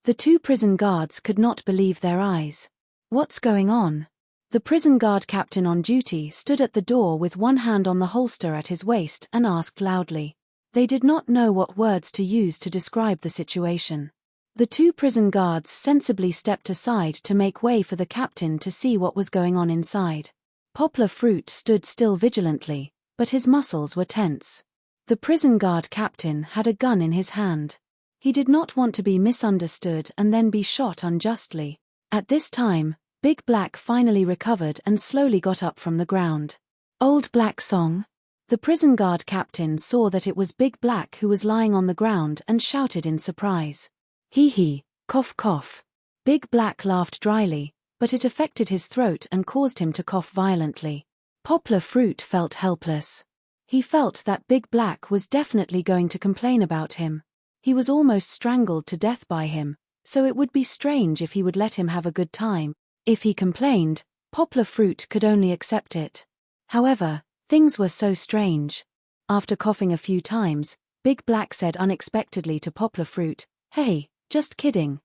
Speaker 1: The 2 prison guards could not believe their eyes. What's going on? The prison guard captain on duty stood at the door with one hand on the holster at his waist and asked loudly. They did not know what words to use to describe the situation. The 2 prison guards sensibly stepped aside to make way for the captain to see what was going on inside. Poplar Fruit stood still vigilantly, but his muscles were tense. The prison guard captain had a gun in his hand. He did not want to be misunderstood and then be shot unjustly. At this time, Big Black finally recovered and slowly got up from the ground. Old Black Song? The prison guard captain saw that it was Big Black who was lying on the ground and shouted in surprise. Hee hee, cough cough. Big Black laughed dryly, but it affected his throat and caused him to cough violently. Poplar Fruit felt helpless. He felt that Big Black was definitely going to complain about him. He was almost strangled to death by him, so it would be strange if he would let him have a good time. If he complained, Poplar Fruit could only accept it. However, things were so strange. After coughing a few times, Big Black said unexpectedly to Poplar Fruit, "Hey, just kidding,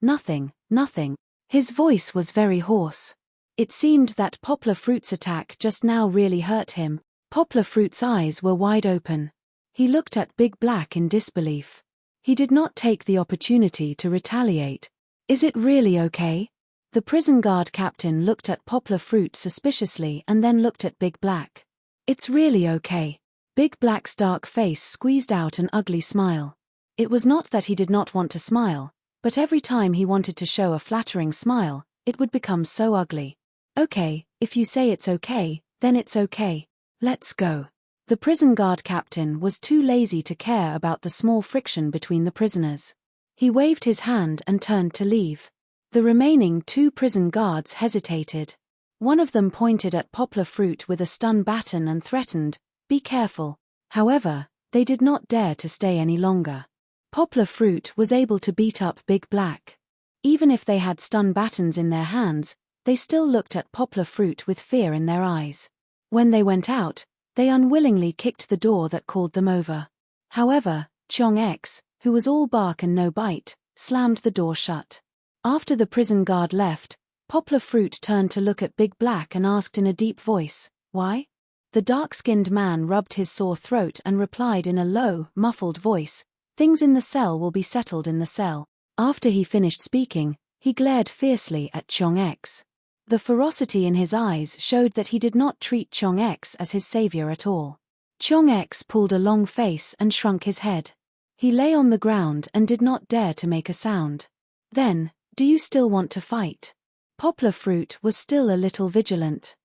Speaker 1: nothing." His voice was very hoarse. It seemed that Poplar Fruit's attack just now really hurt him. Poplar Fruit's eyes were wide open. He looked at Big Black in disbelief. He did not take the opportunity to retaliate. Is it really okay? The prison guard captain looked at Poplar Fruit suspiciously and then looked at Big Black. It's really okay. Big Black's dark face squeezed out an ugly smile. It was not that he did not want to smile, but every time he wanted to show a flattering smile, it would become so ugly. Okay, if you say it's okay, then it's okay. Let's go. The prison guard captain was too lazy to care about the small friction between the prisoners. He waved his hand and turned to leave. The remaining 2 prison guards hesitated. One of them pointed at Poplar Fruit with a stun baton and threatened, "Be careful." However, they did not dare to stay any longer. Poplar Fruit was able to beat up Big Black. Even if they had stun batons in their hands, they still looked at Poplar Fruit with fear in their eyes. When they went out, they unwillingly kicked the door that called them over. However, Chong X, who was all bark and no bite, slammed the door shut. After the prison guard left, Poplar Fruit turned to look at Big Black and asked in a deep voice, "Why?" The dark-skinned man rubbed his sore throat and replied in a low, muffled voice, "Things in the cell will be settled in the cell." After he finished speaking, he glared fiercely at Chong X. The ferocity in his eyes showed that he did not treat Chong X as his savior at all. Chong X pulled a long face and shrunk his head. He lay on the ground and did not dare to make a sound. "Then, do you still want to fight?" Poplar Fruit was still a little vigilant.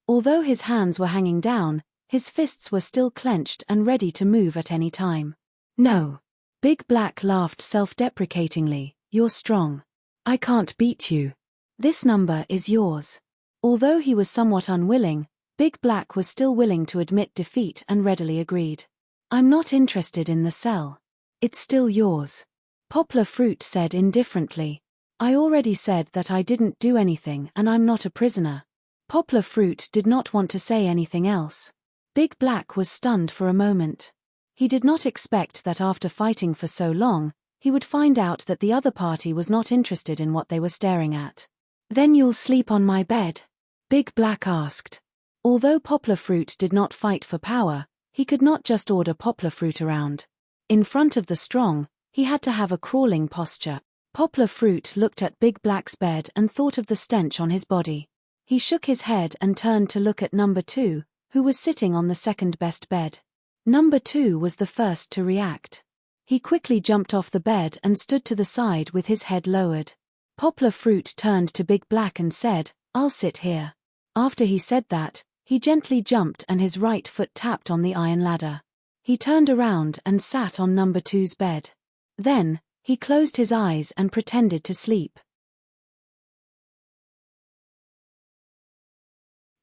Speaker 1: Although his hands were hanging down, his fists were still clenched and ready to move at any time. "No." Big Black laughed self-deprecatingly, "You're strong. I can't beat you. This number is yours." Although he was somewhat unwilling, Big Black was still willing to admit defeat and readily agreed. "I'm not interested in the cell. It's still yours." Poplar Fruit said indifferently, "I already said that I didn't do anything and I'm not a prisoner." Poplar Fruit did not want to say anything else. Big Black was stunned for a moment. He did not expect that after fighting for so long, he would find out that the other party was not interested in what they were staring at. "Then you'll sleep on my bed?" Big Black asked. Although Poplar Fruit did not fight for power, he could not just order Poplar Fruit around. In front of the strong, he had to have a crawling posture. Poplar Fruit looked at Big Black's bed and thought of the stench on his body. He shook his head and turned to look at number 2, who was sitting on the second best bed. Number 2 was the first to react. He quickly jumped off the bed and stood to the side with his head lowered. Poplar Fruit turned to Big Black and said, "I'll sit here." After he said that, he gently jumped and his right foot tapped on the iron ladder. He turned around and sat on number 2's bed. Then, he closed his eyes and pretended to sleep.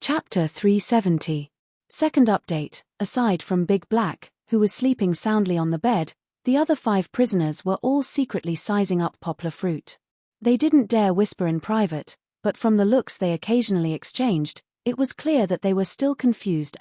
Speaker 1: Chapter 370. Second update. Aside from Big Black, who was sleeping soundly on the bed, the other 5 prisoners were all secretly sizing up Poplar Fruit. They didn't dare whisper in private, but from the looks they occasionally exchanged, it was clear that they were still confused.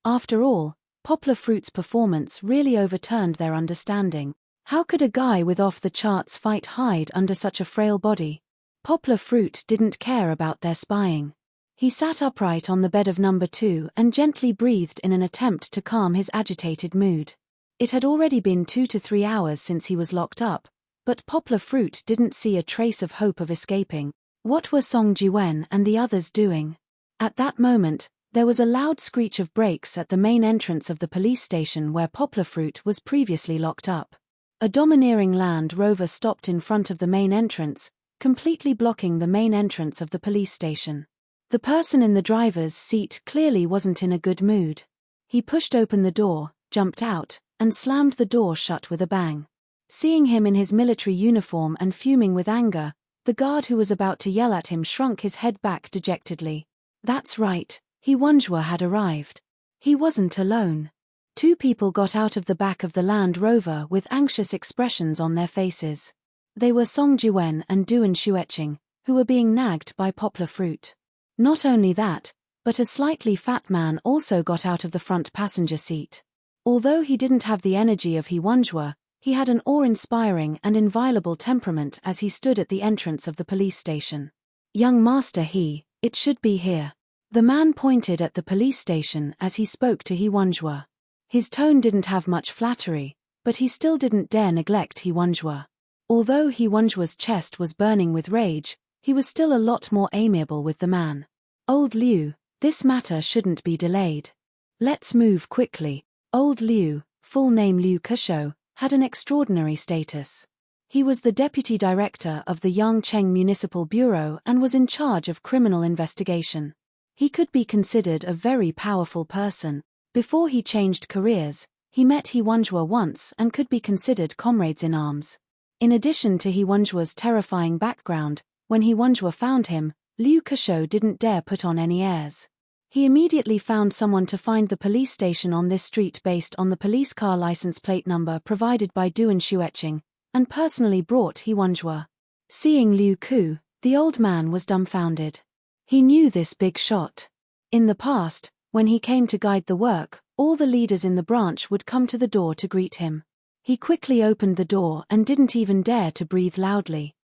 Speaker 1: After all, Poplar Fruit's performance really overturned their understanding. How could a guy with off-the-charts fight hide under such a frail body? Poplar Fruit didn't care about their spying. He sat upright on the bed of number 2 and gently breathed in an attempt to calm his agitated mood. It had already been 2 to 3 hours since he was locked up, but Poplar Fruit didn't see a trace of hope of escaping. What were Song Jiwen and the others doing? At that moment, there was a loud screech of brakes at the main entrance of the police station where Poplar Fruit was previously locked up. A domineering Land Rover stopped in front of the main entrance, completely blocking the main entrance of the police station. The person in the driver's seat clearly wasn't in a good mood. He pushed open the door, jumped out, and slammed the door shut with a bang. Seeing him in his military uniform and fuming with anger, the guard who was about to yell at him shrunk his head back dejectedly. That's right, Hee Wonjua had arrived. He wasn't alone. 2 people got out of the back of the Land Rover with anxious expressions on their faces. They were Song Jiwen and Duan Xueqing, who were being nagged by Poplar Fruit. Not only that, but a slightly fat man also got out of the front passenger seat. Although he didn't have the energy of Hee Wonjua, he had an awe-inspiring and inviolable temperament as he stood at the entrance of the police station. "Young Master He, it should be here." The man pointed at the police station as he spoke to Hee Wonjua. His tone didn't have much flattery, but he still didn't dare neglect Hee Wonjua. Although He Wenjua's chest was burning with rage, he was still a lot more amiable with the man. Old Liu, this matter shouldn't be delayed. Let's move quickly. Old Liu, full name Liu Keshou, had an extraordinary status. He was the deputy director of the Yangcheng Municipal Bureau and was in charge of criminal investigation. He could be considered a very powerful person. Before he changed careers, he met He Wenjua once and could be considered comrades in arms. In addition to He Wenjua's terrifying background, when He Wenjua found him, Liu Keshou didn't dare put on any airs. He immediately found someone to find the police station on this street based on the police car license plate number provided by Duan Xueqing, and personally brought He Wenjua. Seeing Liu Ku, the old man was dumbfounded. He knew this big shot. In the past, when he came to guide the work, all the leaders in the branch would come to the door to greet him. He quickly opened the door and didn't even dare to breathe loudly.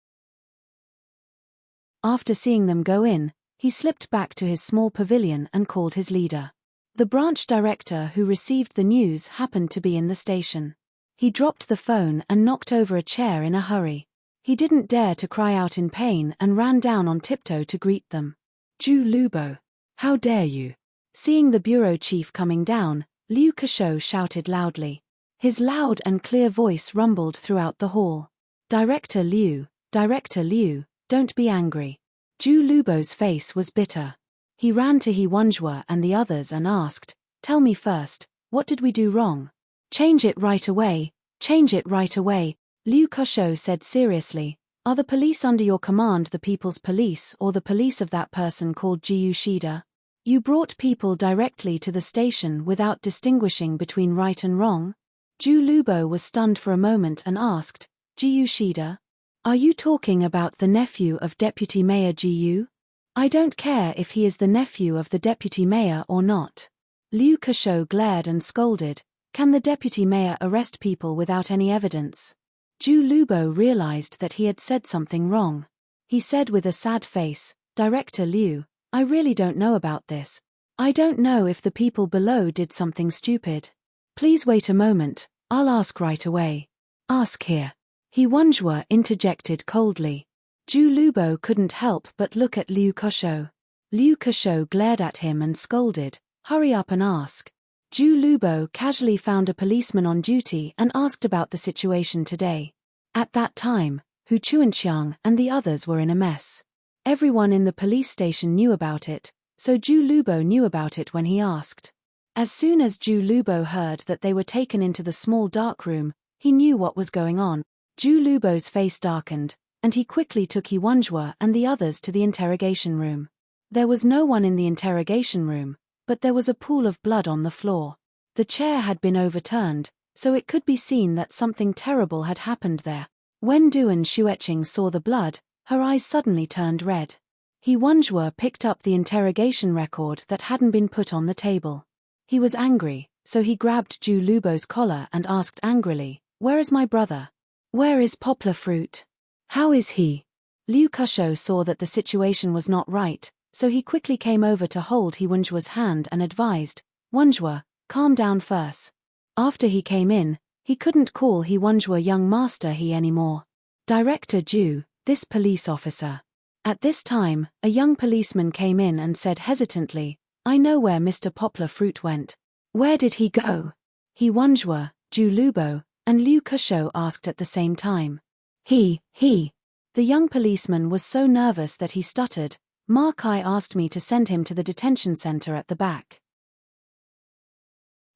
Speaker 1: After seeing them go in, he slipped back to his small pavilion and called his leader. The branch director who received the news happened to be in the station. He dropped the phone and knocked over a chair in a hurry. He didn't dare to cry out in pain and ran down on tiptoe to greet them. "Zhu Lubo, how dare you?" Seeing the bureau chief coming down, Liu Keshou shouted loudly. His loud and clear voice rumbled throughout the hall. Director Liu, don't be angry." Zhu Lubo's face was bitter. He ran to He Wenjua and the others and asked, "Tell me first, what did we do wrong?" Change it right away, Liu Keshou said seriously. "Are the police under your command the people's police or the police of that person called Jiu Shida? You brought people directly to the station without distinguishing between right and wrong?" Zhu Lubo was stunned for a moment and asked, "Jiu Shida? Are you talking about the nephew of Deputy Mayor Jiu? I don't care if he is the nephew of the deputy mayor or not." Liu Keshou glared and scolded, "Can the deputy mayor arrest people without any evidence?" Zhu Lubo realized that he had said something wrong. He said with a sad face, "Director Liu, I really don't know about this. I don't know if the people below did something stupid. Please wait a moment, I'll ask right away." "Ask here." He Wenjua interjected coldly. Zhu Lubo couldn't help but look at Liu Keshou. Liu Keshou glared at him and scolded, "Hurry up and ask." Zhu Lubo casually found a policeman on duty and asked about the situation today. At that time, Hu Chuanqiang and the others were in a mess. Everyone in the police station knew about it, so Zhu Lubo knew about it when he asked. As soon as Zhu Lubo heard that they were taken into the small dark room, he knew what was going on. Zhu Lubo's face darkened, and he quickly took He Wenjua and the others to the interrogation room. There was no one in the interrogation room, but there was a pool of blood on the floor. The chair had been overturned, so it could be seen that something terrible had happened there. When Duan Xueqing saw the blood, her eyes suddenly turned red. He Wenjua picked up the interrogation record that hadn't been put on the table. He was angry, so he grabbed Zhu Lubo's collar and asked angrily, "Where is my brother? Where is Poplar Fruit? How is he?" Liu Keshou saw that the situation was not right, so he quickly came over to hold He Wenjua's hand and advised, "Wenjua, calm down first." After he came in, he couldn't call He Wenjua young master he anymore. "Director Zhu, this police officer." At this time, a young policeman came in and said hesitantly, "I know where Mr. Poplar Fruit went." "Where did he go?" He Wenjua, Zhu Lubo, and Liu Keshou asked at the same time. He. The young policeman was so nervous that he stuttered, "Ma Kai asked me to send him to the detention center at the back."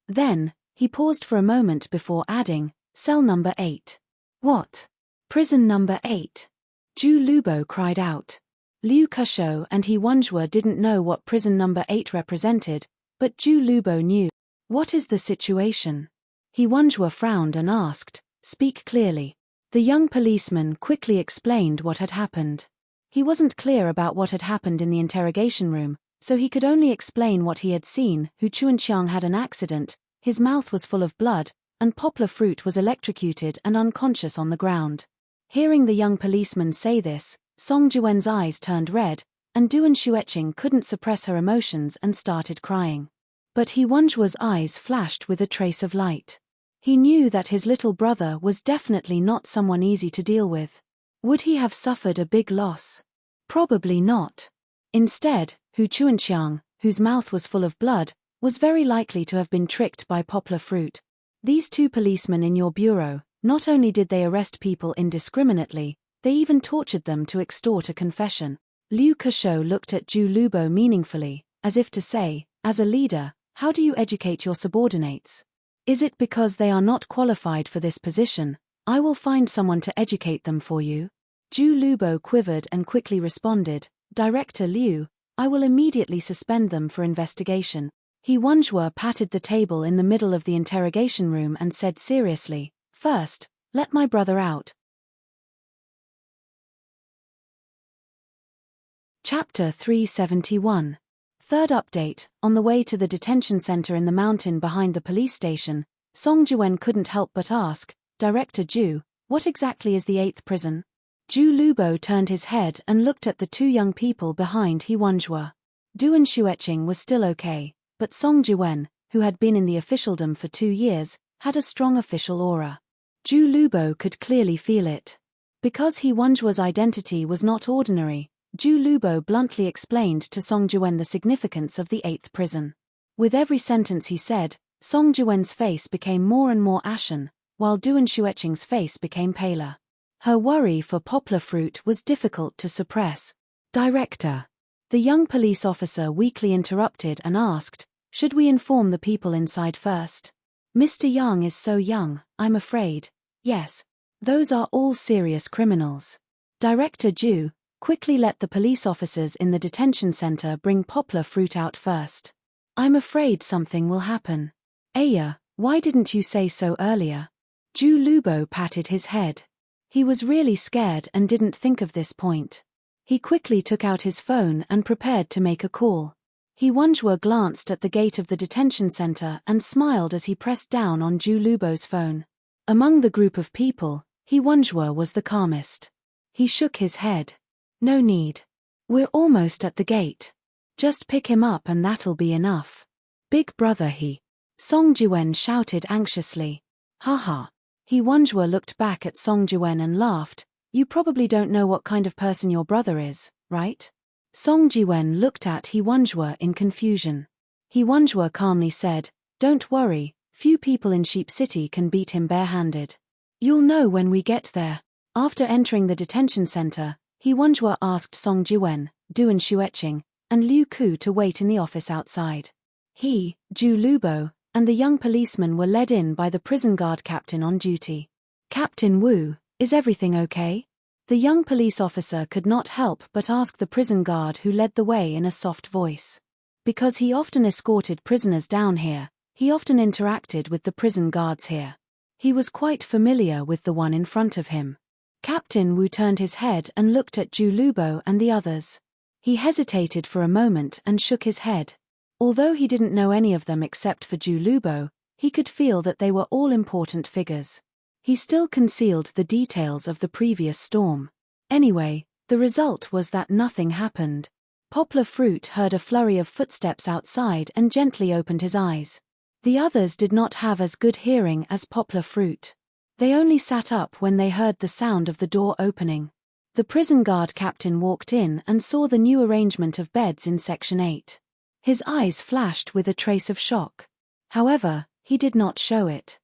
Speaker 1: Then, he paused for a moment before adding, "Cell number 8. "What? Prison number 8? Zhu Lubo cried out. Liu Keshou and He Wenjua didn't know what prison number 8 represented, but Zhu Lubo knew. "What is the situation?" He Wenjua frowned and asked, "Speak clearly." The young policeman quickly explained what had happened. He wasn't clear about what had happened in the interrogation room, so he could only explain what he had seen. Hu Chuanqiang had an accident, his mouth was full of blood, and Poplar Fruit was electrocuted and unconscious on the ground. Hearing the young policeman say this, Song Juwen's eyes turned red, and Duan Xueqing couldn't suppress her emotions and started crying. But He Wenjua's eyes flashed with a trace of light. He knew that his little brother was definitely not someone easy to deal with. Would he have suffered a big loss? Probably not. Instead, Hu Chuanxiang, whose mouth was full of blood, was very likely to have been tricked by Poplar Fruit. These two policemen in your bureau, not only did they arrest people indiscriminately, they even tortured them to extort a confession. Liu Keshou looked at Zhu Lubo meaningfully, as if to say, as a leader, how do you educate your subordinates? Is it because they are not qualified for this position? I will find someone to educate them for you. Zhu Lubo quivered and quickly responded, Director Liu, I will immediately suspend them for investigation. He Wanzhua patted the table in the middle of the interrogation room and said seriously, First, let my brother out. Chapter 371. Third update. On the way to the detention center in the mountain behind the police station, Song Jiwen couldn't help but ask, Director Zhu, what exactly is the 8th prison? Zhu Lubo turned his head and looked at the two young people behind He Wanzhua. Duan Xueqing was still okay, but Song Jiwen, who had been in the officialdom for 2 years, had a strong official aura. Zhu Lubo could clearly feel it. Because He Wanzhua's identity was not ordinary, Zhu Lubo bluntly explained to Song Jiwen the significance of the 8th prison. With every sentence he said, Song Jiwen's face became more and more ashen, while Duan Xueqing's face became paler. Her worry for Poplar Fruit was difficult to suppress. Director. The young police officer weakly interrupted and asked, should we inform the people inside first? Mr. Yang is so young, I'm afraid. Yes. Those are all serious criminals. Director Zhu, quickly let the police officers in the detention center bring Poplar Fruit out first. I'm afraid something will happen. Aya, why didn't you say so earlier? Zhu Lubo patted his head. He was really scared and didn't think of this point. He quickly took out his phone and prepared to make a call. He Wanzhua glanced at the gate of the detention center and smiled as he pressed down on Zhu Lubo's phone. Among the group of people, He Wanzhua was the calmest. He shook his head. No need. We're almost at the gate. Just pick him up and that'll be enough. Big brother he. Song Jiwen shouted anxiously. Haha. He Wanzhua looked back at Song Jiwen and laughed. You probably don't know what kind of person your brother is, right? Song Jiwen looked at He Wanzhua in confusion. He Wanzhua calmly said, Don't worry, few people in Sheep City can beat him barehanded. You'll know when we get there. After entering the detention center, He Wanzhua asked Song Jiwen, Duan Xueqing, and Liu Ku to wait in the office outside. He, Zhu Lubo, and the young policeman were led in by the prison guard captain on duty. Captain Wu, is everything okay? The young police officer could not help but ask the prison guard who led the way in a soft voice. Because he often escorted prisoners down here, he often interacted with the prison guards here. He was quite familiar with the one in front of him. Captain Wu turned his head and looked at Zhu Lubo and the others. He hesitated for a moment and shook his head. Although he didn't know any of them except for Zhu Lubo, he could feel that they were all important figures. He still concealed the details of the previous storm. Anyway, the result was that nothing happened. Poplar Fruit heard a flurry of footsteps outside and gently opened his eyes. The others did not have as good hearing as Poplar Fruit. They only sat up when they heard the sound of the door opening. The prison guard captain walked in and saw the new arrangement of beds in Section 8. His eyes flashed with a trace of shock. However, he did not show it.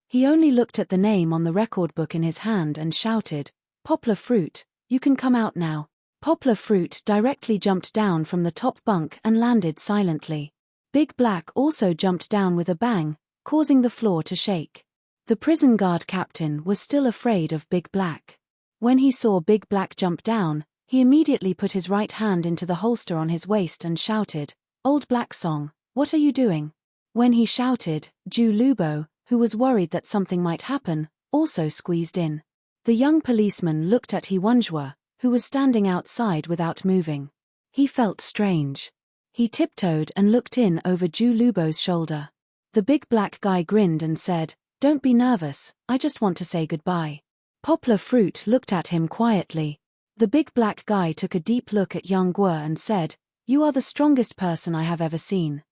Speaker 1: He only looked at the name on the record book in his hand and shouted, Poplar Fruit, you can come out now. Poplar Fruit directly jumped down from the top bunk and landed silently. Big Black also jumped down with a bang, causing the floor to shake. The prison guard captain was still afraid of Big Black. When he saw Big Black jump down, he immediately put his right hand into the holster on his waist and shouted, Old Black Song, what are you doing? When he shouted, Zhu Lubo, who was worried that something might happen, also squeezed in. The young policeman looked at He Wanzhua, who was standing outside without moving. He felt strange. He tiptoed and looked in over Zhu Lubo's shoulder. The big black guy grinned and said, Don't be nervous, I just want to say goodbye. Poplar Fruit looked at him quietly. The big black guy took a deep look at Yang Guo and said, You are the strongest person I have ever seen.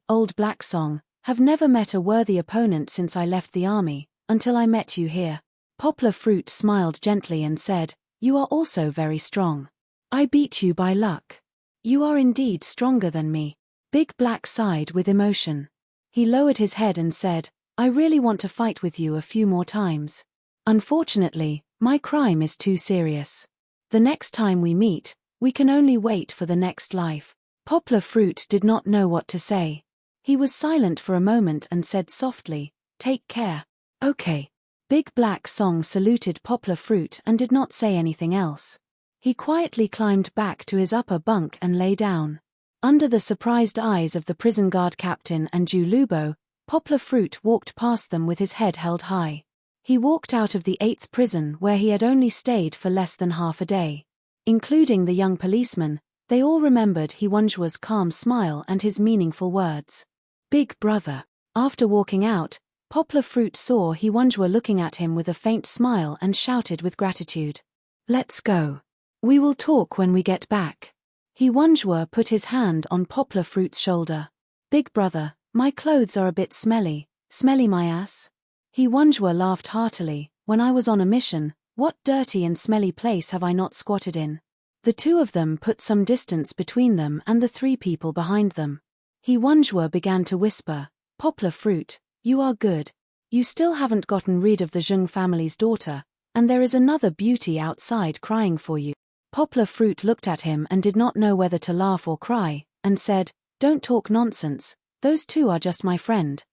Speaker 1: Old Black Song, Have never met a worthy opponent since I left the army, until I met you here. Poplar Fruit smiled gently and said, you are also very strong. I beat you by luck. You are indeed stronger than me. Big Black sighed with emotion. He lowered his head and said, I really want to fight with you a few more times. Unfortunately, my crime is too serious. The next time we meet, we can only wait for the next life. Poplar Fruit did not know what to say. He was silent for a moment and said softly, take care. Okay. Big Black Song saluted Poplar Fruit and did not say anything else. He quietly climbed back to his upper bunk and lay down. Under the surprised eyes of the prison guard captain and Jew Lubo, Poplar Fruit walked past them with his head held high. He walked out of the 8th prison where he had only stayed for less than half a day. Including the young policeman, they all remembered Hiwanjua's calm smile and his meaningful words. Big brother. After walking out, Poplar Fruit saw Hiwanjua looking at him with a faint smile and shouted with gratitude. Let's go. We will talk when we get back. Hiwanjua put his hand on Poplar Fruit's shoulder. Big brother, my clothes are a bit smelly. Smelly my ass? Hiwanjua laughed heartily. When I was on a mission, what dirty and smelly place have I not squatted in? The two of them put some distance between them and the 3 people behind them. Hiwanjua began to whisper, Poplar Fruit, you are good. You still haven't gotten rid of the Zheng family's daughter, and there is another beauty outside crying for you. Poplar Fruit looked at him and did not know whether to laugh or cry, and said, don't talk nonsense, those two are just my friend.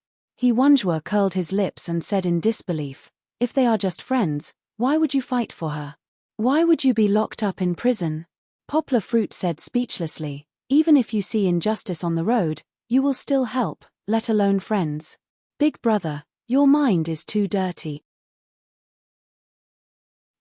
Speaker 1: Hiwanjua curled his lips and said in disbelief, if they are just friends, why would you fight for her? Why would you be locked up in prison? Poplar Fruit said speechlessly, even if you see injustice on the road, you will still help, let alone friends. Big brother, your mind is too dirty.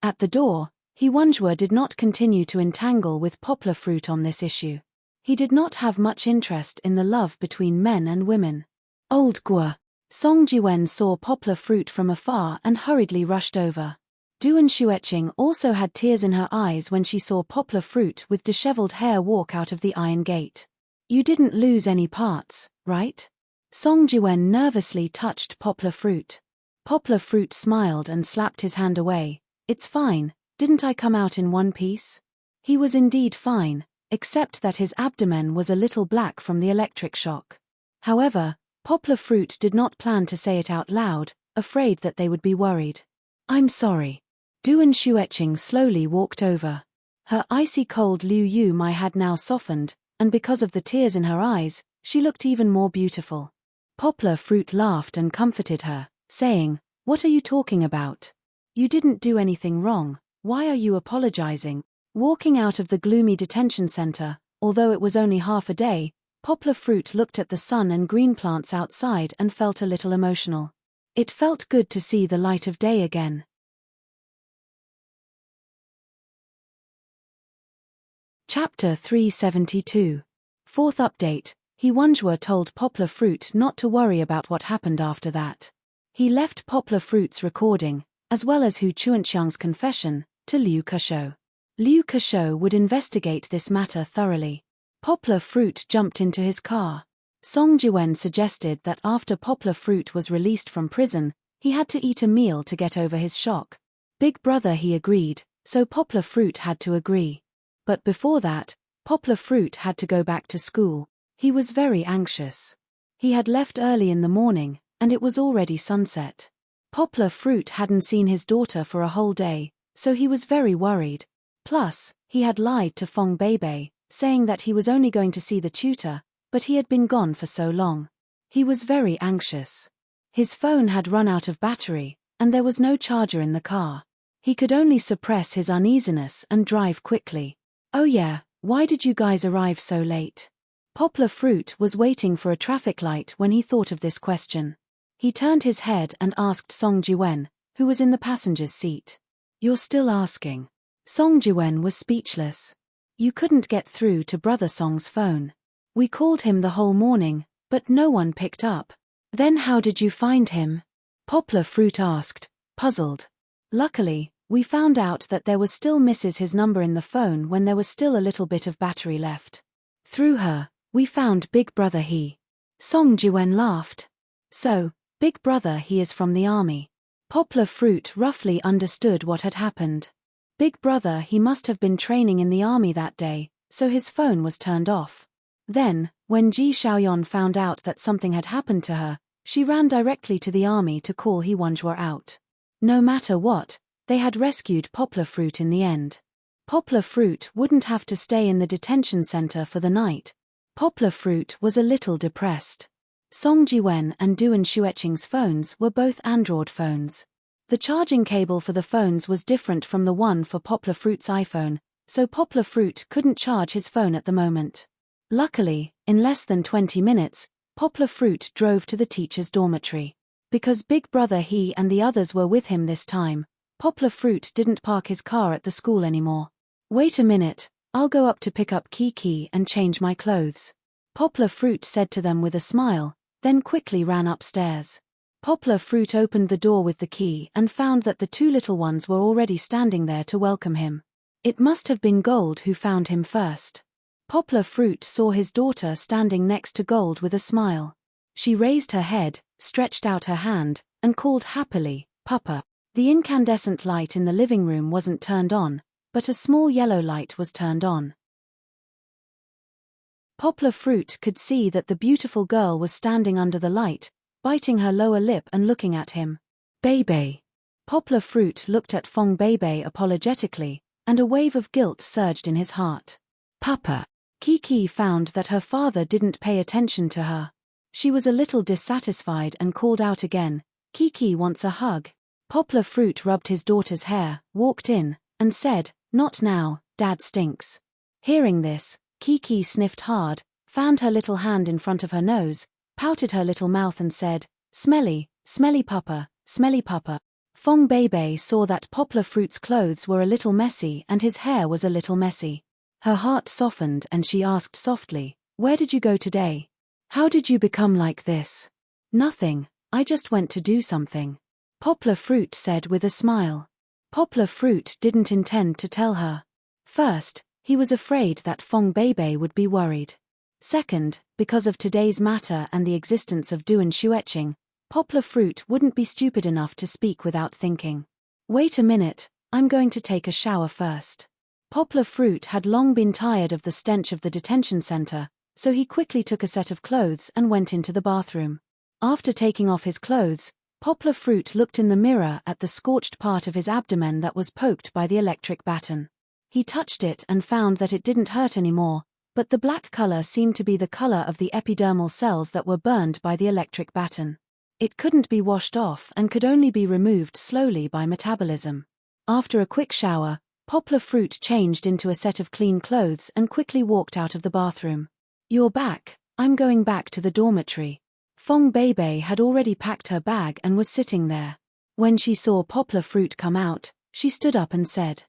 Speaker 1: At the door, Hiwanjua did not continue to entangle with Poplar Fruit on this issue. He did not have much interest in the love between men and women. Old Gua. Song Jiwen saw Poplar Fruit from afar and hurriedly rushed over. Duan Shueching also had tears in her eyes when she saw Poplar Fruit with disheveled hair walk out of the iron gate. You didn't lose any parts, right? Song Jiwen nervously touched Poplar Fruit. Poplar Fruit smiled and slapped his hand away. It's fine, didn't I come out in one piece? He was indeed fine, except that his abdomen was a little black from the electric shock. However, Poplar Fruit did not plan to say it out loud, afraid that they would be worried. I'm sorry. Duan Shueching slowly walked over. Her icy cold Liu Yu Mai had now softened, and because of the tears in her eyes, she looked even more beautiful. Poplar Fruit laughed and comforted her, saying, what are you talking about? You didn't do anything wrong, why are you apologizing? Walking out of the gloomy detention center, although it was only half a day, Poplar Fruit looked at the sun and green plants outside and felt a little emotional. It felt good to see the light of day again. Chapter 372. 4th update. Hiwanjua told Poplar Fruit not to worry about what happened after that. He left Poplar Fruit's recording, as well as Hu Chuanxiang's confession, to Liu Keshou. Liu Keshou would investigate this matter thoroughly. Poplar Fruit jumped into his car. Song Jiwen suggested that after Poplar Fruit was released from prison, he had to eat a meal to get over his shock. Big brother, he agreed, so Poplar Fruit had to agree. But before that, Poplar Fruit had to go back to school. He was very anxious. He had left early in the morning, and it was already sunset. Poplar Fruit hadn't seen his daughter for a whole day, so he was very worried. Plus, he had lied to Fong Beibei, saying that he was only going to see the tutor, but he had been gone for so long. He was very anxious. His phone had run out of battery, and there was no charger in the car. He could only suppress his uneasiness and drive quickly. Oh yeah, why did you guys arrive so late? Poplar Fruit was waiting for a traffic light when he thought of this question. He turned his head and asked Song Jiwen, who was in the passenger's seat. You're still asking? Song Jiwen was speechless. You couldn't get through to Brother Song's phone. We called him the whole morning, but no one picked up. Then how did you find him? Poplar Fruit asked, puzzled. Luckily, we found out that there was still his number in the phone when there was still a little bit of battery left. Through her, we found Big Brother he. Song Jiwen laughed. So, Big Brother he is from the army. Poplar Fruit roughly understood what had happened. Big Brother he must have been training in the army that day, so his phone was turned off. Then, when Ji Xiaoyan found out that something had happened to her, she ran directly to the army to call He Wanjua out. No matter what, they had rescued Poplar Fruit in the end. Poplar Fruit wouldn't have to stay in the detention center for the night. Poplar Fruit was a little depressed. Song Jiwen and Duan Xueqing's phones were both Android phones. The charging cable for the phones was different from the one for Poplar Fruit's iPhone, so Poplar Fruit couldn't charge his phone at the moment. Luckily, in less than 20 minutes, Poplar Fruit drove to the teacher's dormitory. Because Big Brother he and the others were with him this time, Poplar Fruit didn't park his car at the school anymore. Wait a minute, I'll go up to pick up Kiki and change my clothes. Poplar Fruit said to them with a smile, then quickly ran upstairs. Poplar Fruit opened the door with the key and found that the two little ones were already standing there to welcome him. It must have been Gold who found him first. Poplar Fruit saw his daughter standing next to Gold with a smile. She raised her head, stretched out her hand, and called happily, "Papa." The incandescent light in the living room wasn't turned on, but a small yellow light was turned on. Poplar Fruit could see that the beautiful girl was standing under the light, biting her lower lip and looking at him. "Bebe." Poplar Fruit looked at Fong Bebe apologetically, and a wave of guilt surged in his heart. "Papa." Kiki found that her father didn't pay attention to her. She was a little dissatisfied and called out again, "Kiki wants a hug." Poplar Fruit rubbed his daughter's hair, walked in, and said, "Not now, Dad stinks." Hearing this, Kiki sniffed hard, fanned her little hand in front of her nose, pouted her little mouth and said, "Smelly, smelly papa, smelly papa." Fong Bebe saw that Poplar Fruit's clothes were a little messy and his hair was a little messy. Her heart softened and she asked softly, "Where did you go today? How did you become like this?" "Nothing, I just went to do something," Poplar Fruit said with a smile. Poplar Fruit didn't intend to tell her. First, he was afraid that Fong Bebe would be worried. Second, because of today's matter and the existence of Duan Xueqing, Poplar Fruit wouldn't be stupid enough to speak without thinking. "Wait a minute, I'm going to take a shower first." Poplar Fruit had long been tired of the stench of the detention center, so he quickly took a set of clothes and went into the bathroom. After taking off his clothes, Poplar Fruit looked in the mirror at the scorched part of his abdomen that was poked by the electric baton. He touched it and found that it didn't hurt anymore, but the black color seemed to be the color of the epidermal cells that were burned by the electric baton. It couldn't be washed off and could only be removed slowly by metabolism. After a quick shower, Poplar Fruit changed into a set of clean clothes and quickly walked out of the bathroom. "You're back, I'm going back to the dormitory." Fong Bebe had already packed her bag and was sitting there. When she saw Poplar Fruit come out, she stood up and said,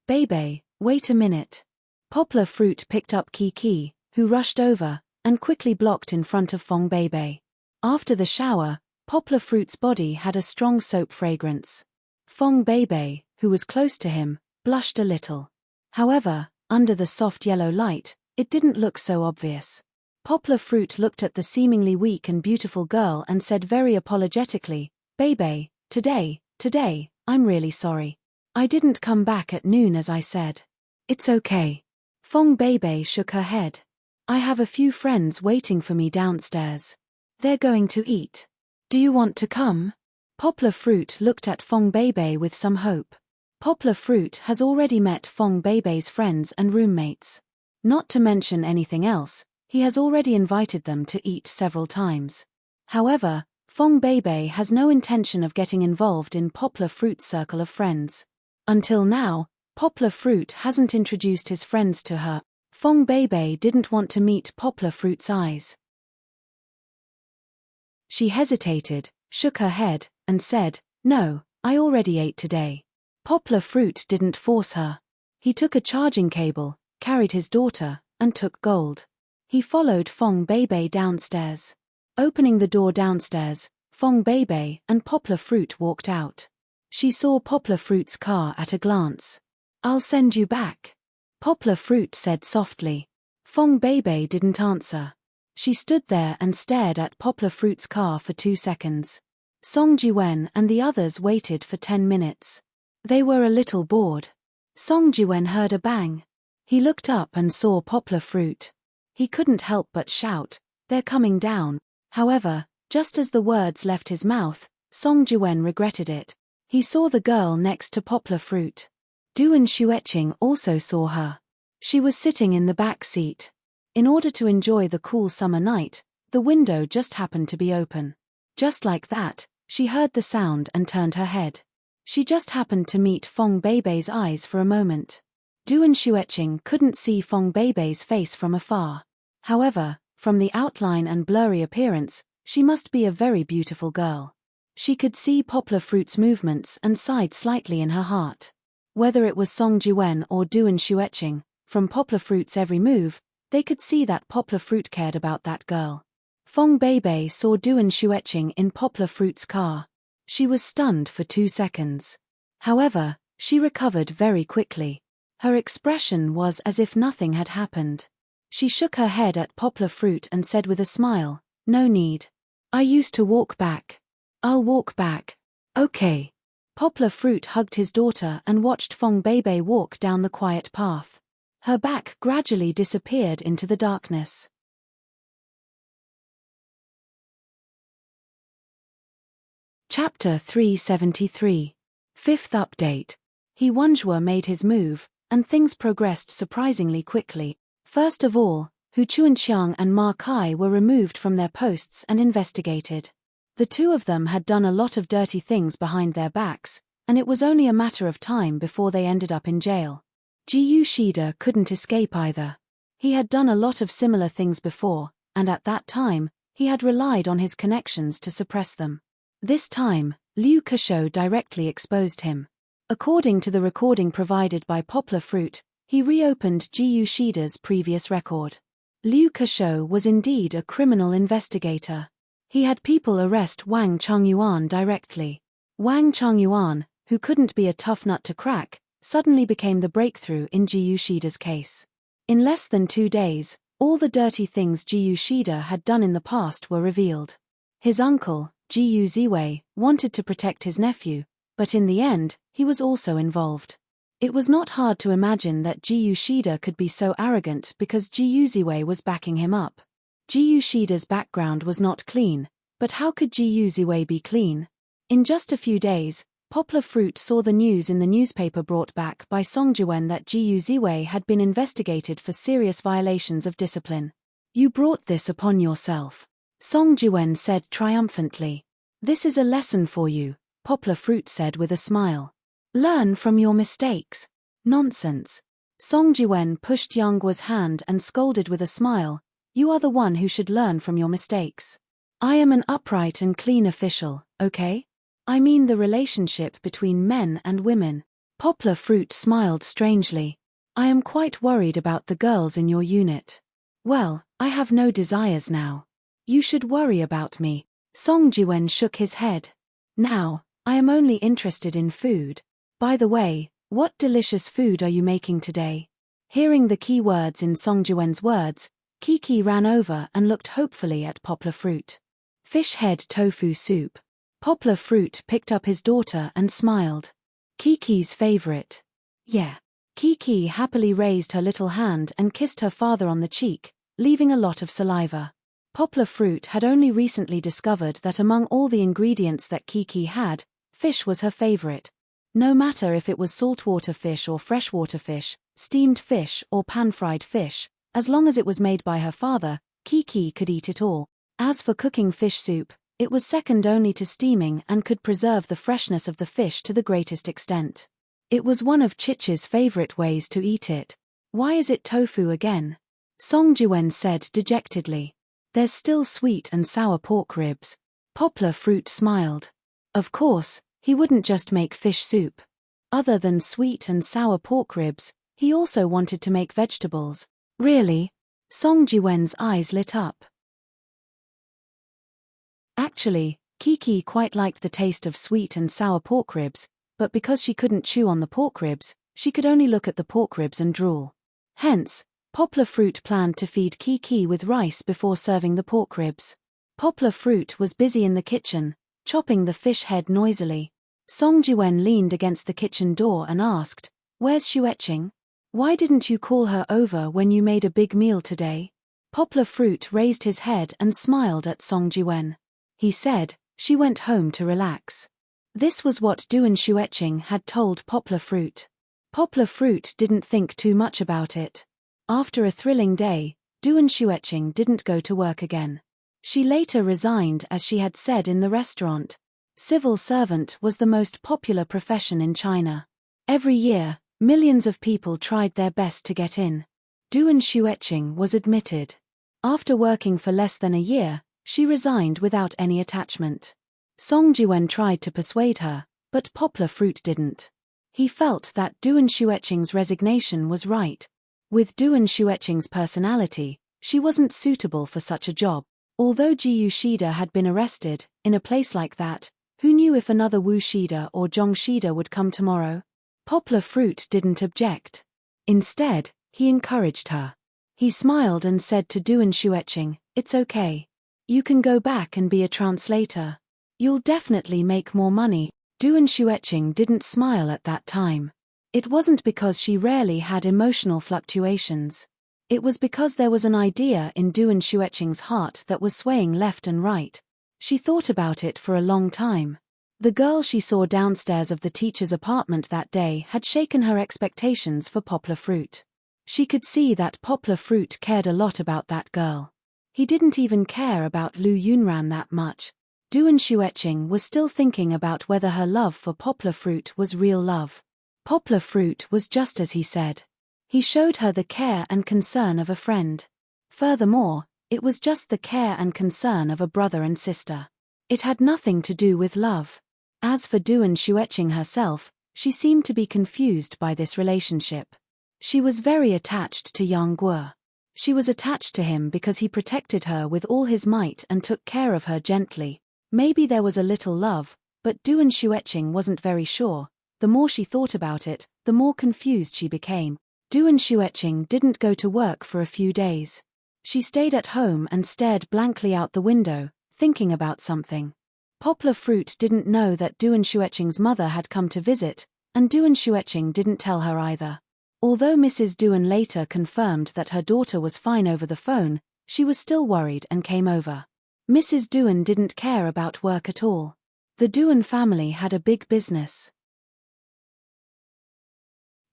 Speaker 1: "Bebe, wait a minute." Poplar Fruit picked up Kiki, who rushed over, and quickly blocked in front of Fong Bebe. After the shower, Poplar Fruit's body had a strong soap fragrance. Fong Bebe, who was close to him, blushed a little. However, under the soft yellow light, it didn't look so obvious. Poplar Fruit looked at the seemingly weak and beautiful girl and said very apologetically, "Bebe, today, I'm really sorry. I didn't come back at noon as I said." "It's okay." Fong Bebe shook her head. "I have a few friends waiting for me downstairs. They're going to eat. Do you want to come?" Poplar Fruit looked at Fong Bebe with some hope. Poplar Fruit has already met Fong Bebe's friends and roommates. Not to mention anything else, he has already invited them to eat several times. However, Fong Bebe has no intention of getting involved in Poplar Fruit's circle of friends. Until now, Poplar Fruit hasn't introduced his friends to her. Fong Bebe didn't want to meet Poplar Fruit's eyes. She hesitated, shook her head, and said, "No, I already ate today." Poplar Fruit didn't force her. He took a charging cable, carried his daughter, and took Gold. He followed Fong Bebe downstairs. Opening the door downstairs, Fong Bebe and Poplar Fruit walked out. She saw Poplar Fruit's car at a glance. "I'll send you back," Poplar Fruit said softly. Fong Bebe didn't answer. She stood there and stared at Poplar Fruit's car for 2 seconds. Song Jiwen and the others waited for 10 minutes. They were a little bored. Song Jiwen heard a bang. He looked up and saw Poplar Fruit. He couldn't help but shout, "They're coming down." However, just as the words left his mouth, Song Jiwen regretted it. He saw the girl next to Poplar Fruit. Duan Xueqing also saw her. She was sitting in the back seat. In order to enjoy the cool summer night, the window just happened to be open. Just like that, she heard the sound and turned her head. She just happened to meet Fong Beibei's eyes for a moment. Duan Xueqing couldn't see Fong Beibei's face from afar. However, from the outline and blurry appearance, she must be a very beautiful girl. She could see Poplar Fruit's movements and sighed slightly in her heart. Whether it was Song Jiwen or Duan Xueqing, from Poplar Fruit's every move, they could see that Poplar Fruit cared about that girl. Fong Beibei saw Duan Xueqing in Poplar Fruit's car. She was stunned for 2 seconds. However, she recovered very quickly. Her expression was as if nothing had happened. She shook her head at Poplar Fruit and said with a smile, "No need. I used to walk back. I'll walk back." "Okay." Poplar Fruit hugged his daughter and watched Fong Beibei walk down the quiet path. Her back gradually disappeared into the darkness. Chapter 373. Fifth update. He Wenjue made his move, and things progressed surprisingly quickly. First of all, Hu Chuanqiang and Ma Kai were removed from their posts and investigated. The two of them had done a lot of dirty things behind their backs, and it was only a matter of time before they ended up in jail. Ji Shida couldn't escape either. He had done a lot of similar things before, and at that time, he had relied on his connections to suppress them. This time, Liu Keshou directly exposed him. According to the recording provided by Poplar Fruit, he reopened Ji Shida's previous record. Liu Keshou was indeed a criminal investigator. He had people arrest Wang Chongyuan directly. Wang Chongyuan, who couldn't be a tough nut to crack, suddenly became the breakthrough in Ji Shida's case. In less than 2 days, all the dirty things Ji Shida had done in the past were revealed. His uncle, Ji Ziwei, wanted to protect his nephew, but in the end, he was also involved. It was not hard to imagine that Ji Shida could be so arrogant because Ji Ziwei was backing him up. Ji Shida's background was not clean, but how could Ji Ziwei be clean? In just a few days, Poplar Fruit saw the news in the newspaper brought back by Song Jiwen that Ji Ziwei had been investigated for serious violations of discipline. "You brought this upon yourself," Song Jiwen said triumphantly. "This is a lesson for you," Poplar Fruit said with a smile. "Learn from your mistakes." "Nonsense." Song Jiwen pushed Yangguo's hand and scolded with a smile, "You are the one who should learn from your mistakes. I am an upright and clean official, okay? I mean the relationship between men and women." Poplar Fruit smiled strangely. "I am quite worried about the girls in your unit." "Well, I have no desires now. You should worry about me." Song Jiwen shook his head. "Now, I am only interested in food. By the way, what delicious food are you making today?" Hearing the key words in Song Jiwen's words, Kiki ran over and looked hopefully at Poplar Fruit. "Fish head tofu soup." Poplar Fruit picked up his daughter and smiled. "Kiki's favorite." "Yeah." Kiki happily raised her little hand and kissed her father on the cheek, leaving a lot of saliva. Poplar Fruit had only recently discovered that among all the ingredients that Kiki had, fish was her favorite. No matter if it was saltwater fish or freshwater fish, steamed fish or pan-fried fish, as long as it was made by her father, Kiki could eat it all. As for cooking fish soup, it was second only to steaming and could preserve the freshness of the fish to the greatest extent. It was one of Chichi's favorite ways to eat it. "Why is it tofu again?" Song Jiwen said dejectedly. "There's still sweet and sour pork ribs." Poplar Fruit smiled. Of course, he wouldn't just make fish soup. Other than sweet and sour pork ribs, he also wanted to make vegetables. "Really?" Song Jiwen's eyes lit up. Actually, Kiki quite liked the taste of sweet and sour pork ribs, but because she couldn't chew on the pork ribs, she could only look at the pork ribs and drool. Hence, Poplar Fruit planned to feed Kiki with rice before serving the pork ribs. Poplar Fruit was busy in the kitchen, chopping the fish head noisily. Song Jiwen leaned against the kitchen door and asked, "Where's Xueqing? Why didn't you call her over when you made a big meal today?" Poplar Fruit raised his head and smiled at Song Jiwen. He said, "She went home to relax." This was what Duan Xueqing had told Poplar Fruit. Poplar Fruit didn't think too much about it. After a thrilling day, Duan Xueqing didn't go to work again. She later resigned as she had said in the restaurant. Civil servant was the most popular profession in China. Every year, millions of people tried their best to get in. Duan Xueqing was admitted. After working for less than a year, she resigned without any attachment. Song Jiwen tried to persuade her, but Poplar Fruit didn't. He felt that Duan Xueqing's resignation was right. With Duan Xueqing's personality, she wasn't suitable for such a job. Although Jiu Shida had been arrested, in a place like that, who knew if another Wu Shida or Zhong Shida would come tomorrow? Poplar Fruit didn't object. Instead, he encouraged her. He smiled and said to Duan Xueqing, "It's okay. You can go back and be a translator. You'll definitely make more money." Duan Xueqing didn't smile at that time. It wasn't because she rarely had emotional fluctuations. It was because there was an idea in Duan Xueqing's heart that was swaying left and right. She thought about it for a long time. The girl she saw downstairs of the teacher's apartment that day had shaken her expectations for Poplar Fruit. She could see that Poplar Fruit cared a lot about that girl. He didn't even care about Lu Yunran that much. Duan Xueqing was still thinking about whether her love for Poplar Fruit was real love. Poplar Fruit was just as he said. He showed her the care and concern of a friend. Furthermore, it was just the care and concern of a brother and sister. It had nothing to do with love. As for Duan Xueqing herself, she seemed to be confused by this relationship. She was very attached to Yang Guo. She was attached to him because he protected her with all his might and took care of her gently. Maybe there was a little love, but Duan Xueqing wasn't very sure. The more she thought about it, the more confused she became. Duan Xueqing didn't go to work for a few days. She stayed at home and stared blankly out the window, thinking about something. Poplar Fruit didn't know that Duan Xueqing's mother had come to visit, and Duan Xueqing didn't tell her either. Although Mrs. Duan later confirmed that her daughter was fine over the phone, she was still worried and came over. Mrs. Duan didn't care about work at all. The Duan family had a big business.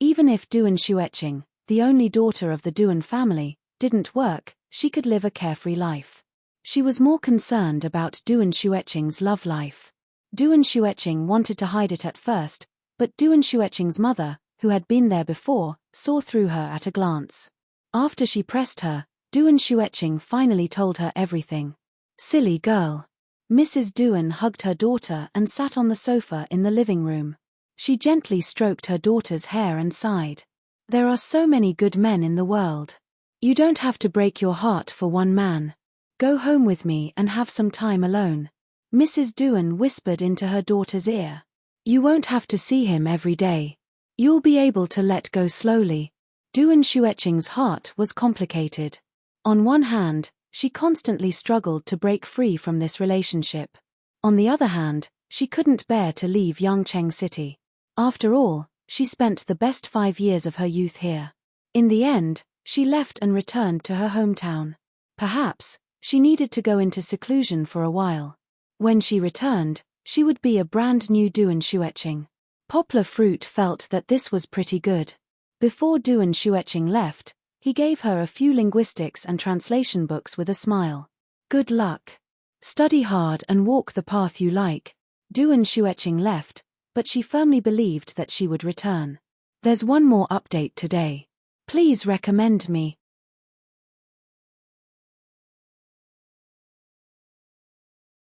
Speaker 1: Even if Duan Xueqing, the only daughter of the Duan family, didn't work, she could live a carefree life. She was more concerned about Duan Xueqing's love life. Duan Xueqing wanted to hide it at first, but Duan Xueqing's mother, who had been there before, saw through her at a glance. After she pressed her, Duan Xueqing finally told her everything. Silly girl. Mrs. Duan hugged her daughter and sat on the sofa in the living room. She gently stroked her daughter's hair and sighed. There are so many good men in the world. You don't have to break your heart for one man. Go home with me and have some time alone. Mrs. Duan whispered into her daughter's ear. You won't have to see him every day. You'll be able to let go slowly. Duan Xueqing's heart was complicated. On one hand, she constantly struggled to break free from this relationship. On the other hand, she couldn't bear to leave Yangcheng City. After all, she spent the best 5 years of her youth here. In the end, she left and returned to her hometown. Perhaps, she needed to go into seclusion for a while. When she returned, she would be a brand new Duan Xueqing. Poplar Fruit felt that this was pretty good. Before Duan Xueqing left, he gave her a few linguistics and translation books with a smile. Good luck. Study hard and walk the path you like. Duan Xueqing left, but she firmly believed that she would return. There's one more update today. Please recommend me.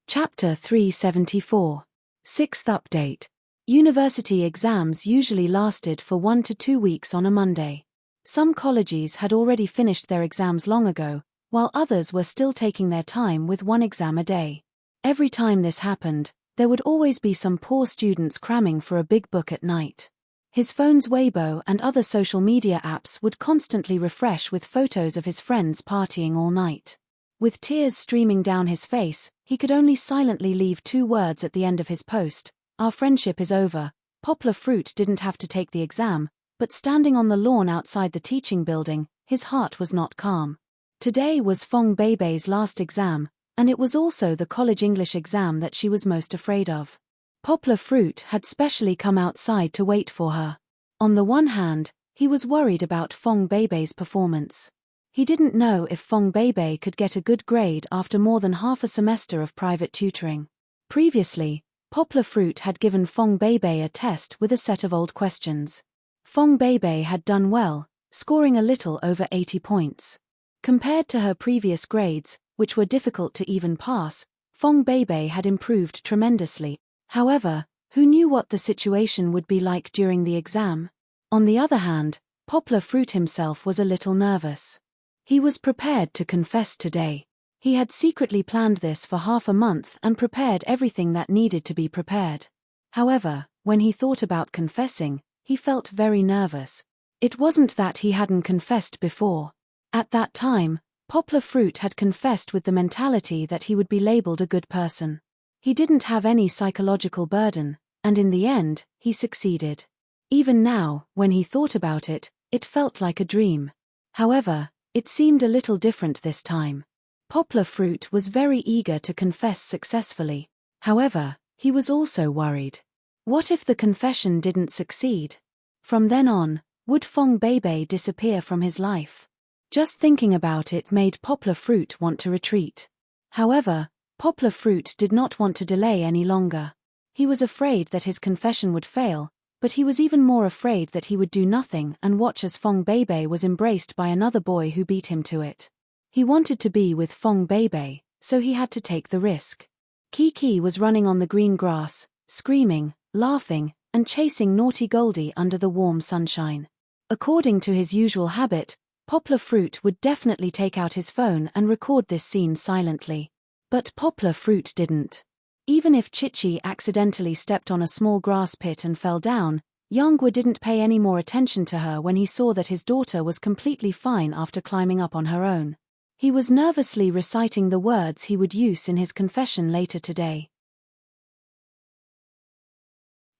Speaker 1: Chapter 374. Sixth update. University exams usually lasted for 1 to 2 weeks on a Monday. Some colleges had already finished their exams long ago, while others were still taking their time with one exam a day. Every time this happened, there would always be some poor students cramming for a big book at night. His phone's Weibo and other social media apps would constantly refresh with photos of his friends partying all night. With tears streaming down his face, he could only silently leave 2 words at the end of his post: "Our friendship is over." Poplar Fruit didn't have to take the exam, but standing on the lawn outside the teaching building, his heart was not calm. Today was Fong Beibei's last exam, and it was also the college English exam that she was most afraid of. Poplar Fruit had specially come outside to wait for her. On the one hand, he was worried about Fong Beibei's performance. He didn't know if Fong Beibei could get a good grade after more than half a semester of private tutoring. Previously, Poplar Fruit had given Fong Beibei a test with a set of old questions. Fong Beibei had done well, scoring a little over 80 points. Compared to her previous grades, which were difficult to even pass, Fong Beibei had improved tremendously. However, who knew what the situation would be like during the exam? On the other hand, Poplar Fruit himself was a little nervous. He was prepared to confess today. He had secretly planned this for half a month and prepared everything that needed to be prepared. However, when he thought about confessing, he felt very nervous. It wasn't that he hadn't confessed before. At that time, Poplar Fruit had confessed with the mentality that he would be labeled a good person. He didn't have any psychological burden, and in the end, he succeeded. Even now, when he thought about it, it felt like a dream. However, it seemed a little different this time. Poplar Fruit was very eager to confess successfully. However, he was also worried. What if the confession didn't succeed? From then on, would Fong Beibei disappear from his life? Just thinking about it made Poplar Fruit want to retreat. However, Poplar Fruit did not want to delay any longer. He was afraid that his confession would fail, but he was even more afraid that he would do nothing and watch as Fong Beibei was embraced by another boy who beat him to it. He wanted to be with Fong Beibei, so he had to take the risk. Kiki was running on the green grass, screaming, laughing, and chasing naughty Goldie under the warm sunshine. According to his usual habit, Poplar Fruit would definitely take out his phone and record this scene silently. But Poplar Fruit didn't. Even if Chichi accidentally stepped on a small grass pit and fell down, Yangwa didn't pay any more attention to her when he saw that his daughter was completely fine after climbing up on her own. He was nervously reciting the words he would use in his confession later today.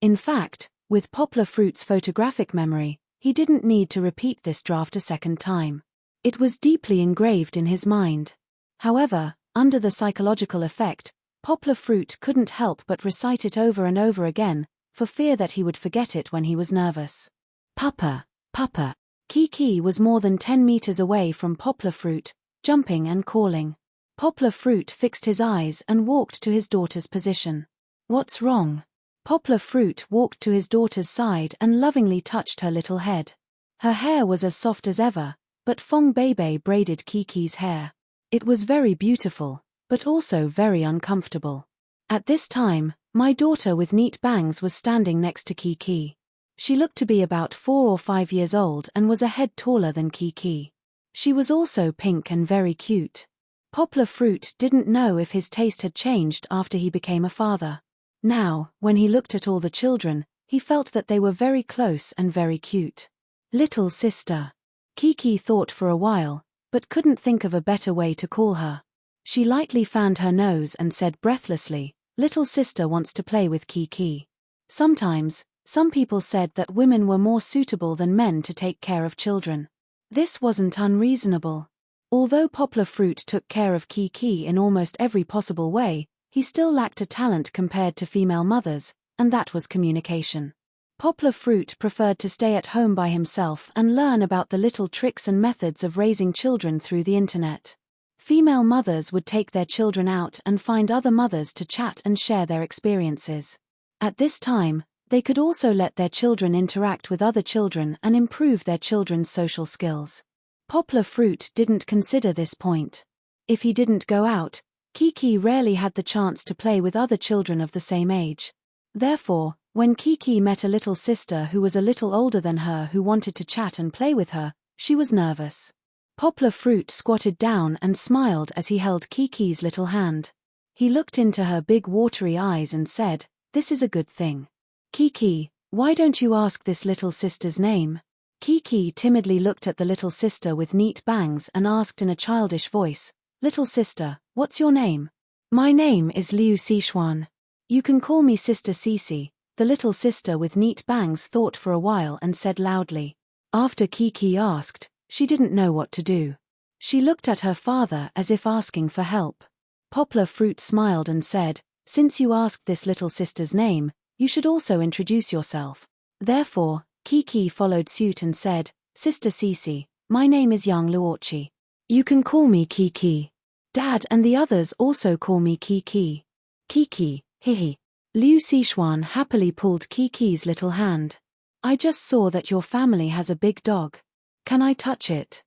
Speaker 1: In fact, with Poplar Fruit's photographic memory, he didn't need to repeat this draft a second time. It was deeply engraved in his mind. However, under the psychological effect, Poplar Fruit couldn't help but recite it over and over again, for fear that he would forget it when he was nervous. Papa, Papa. Kiki was more than 10 meters away from Poplar Fruit, jumping and calling. Poplar Fruit fixed his eyes and walked to his daughter's position. What's wrong? Poplar Fruit walked to his daughter's side and lovingly touched her little head. Her hair was as soft as ever, but Fong Beibei braided Kiki's hair. It was very beautiful, but also very uncomfortable. At this time, my daughter with neat bangs was standing next to Kiki. She looked to be about 4 or 5 years old and was a head taller than Kiki. She was also pink and very cute. Poplar Fruit didn't know if his taste had changed after he became a father. Now, when he looked at all the children, he felt that they were very close and very cute. Little sister. Kiki thought for a while, but couldn't think of a better way to call her. She lightly fanned her nose and said breathlessly, "Little sister wants to play with Kiki." Sometimes, some people said that women were more suitable than men to take care of children. This wasn't unreasonable. Although Poplar Fruit took care of Kiki in almost every possible way, he still lacked a talent compared to female mothers, and that was communication. Poplar Fruit preferred to stay at home by himself and learn about the little tricks and methods of raising children through the internet. Female mothers would take their children out and find other mothers to chat and share their experiences. At this time, they could also let their children interact with other children and improve their children's social skills. Poplar Fruit didn't consider this point. If he didn't go out, Kiki rarely had the chance to play with other children of the same age. Therefore, when Kiki met a little sister who was a little older than her who wanted to chat and play with her, she was nervous. Poplar Fruit squatted down and smiled as he held Kiki's little hand. He looked into her big watery eyes and said, "This is a good thing. Kiki, Why don't you ask this little sister's name? Kiki timidly looked at the little sister with neat bangs and asked in a childish voice, Little sister, what's your name? My name is Liu Sichuan. You can call me Sister Cici. The little sister with neat bangs thought for a while and said loudly. After Kiki asked, she didn't know what to do. She looked at her father as if asking for help. Poplar Fruit smiled and said, Since you asked this little sister's name, you should also introduce yourself. Therefore, Kiki followed suit and said, Sister Cici, my name is Yang Luochi. You can call me Kiki. Dad and the others also call me Kiki. Kiki, hihi. Liu Sichuan happily pulled Kiki's little hand. I just saw that your family has a big dog. Can I touch it?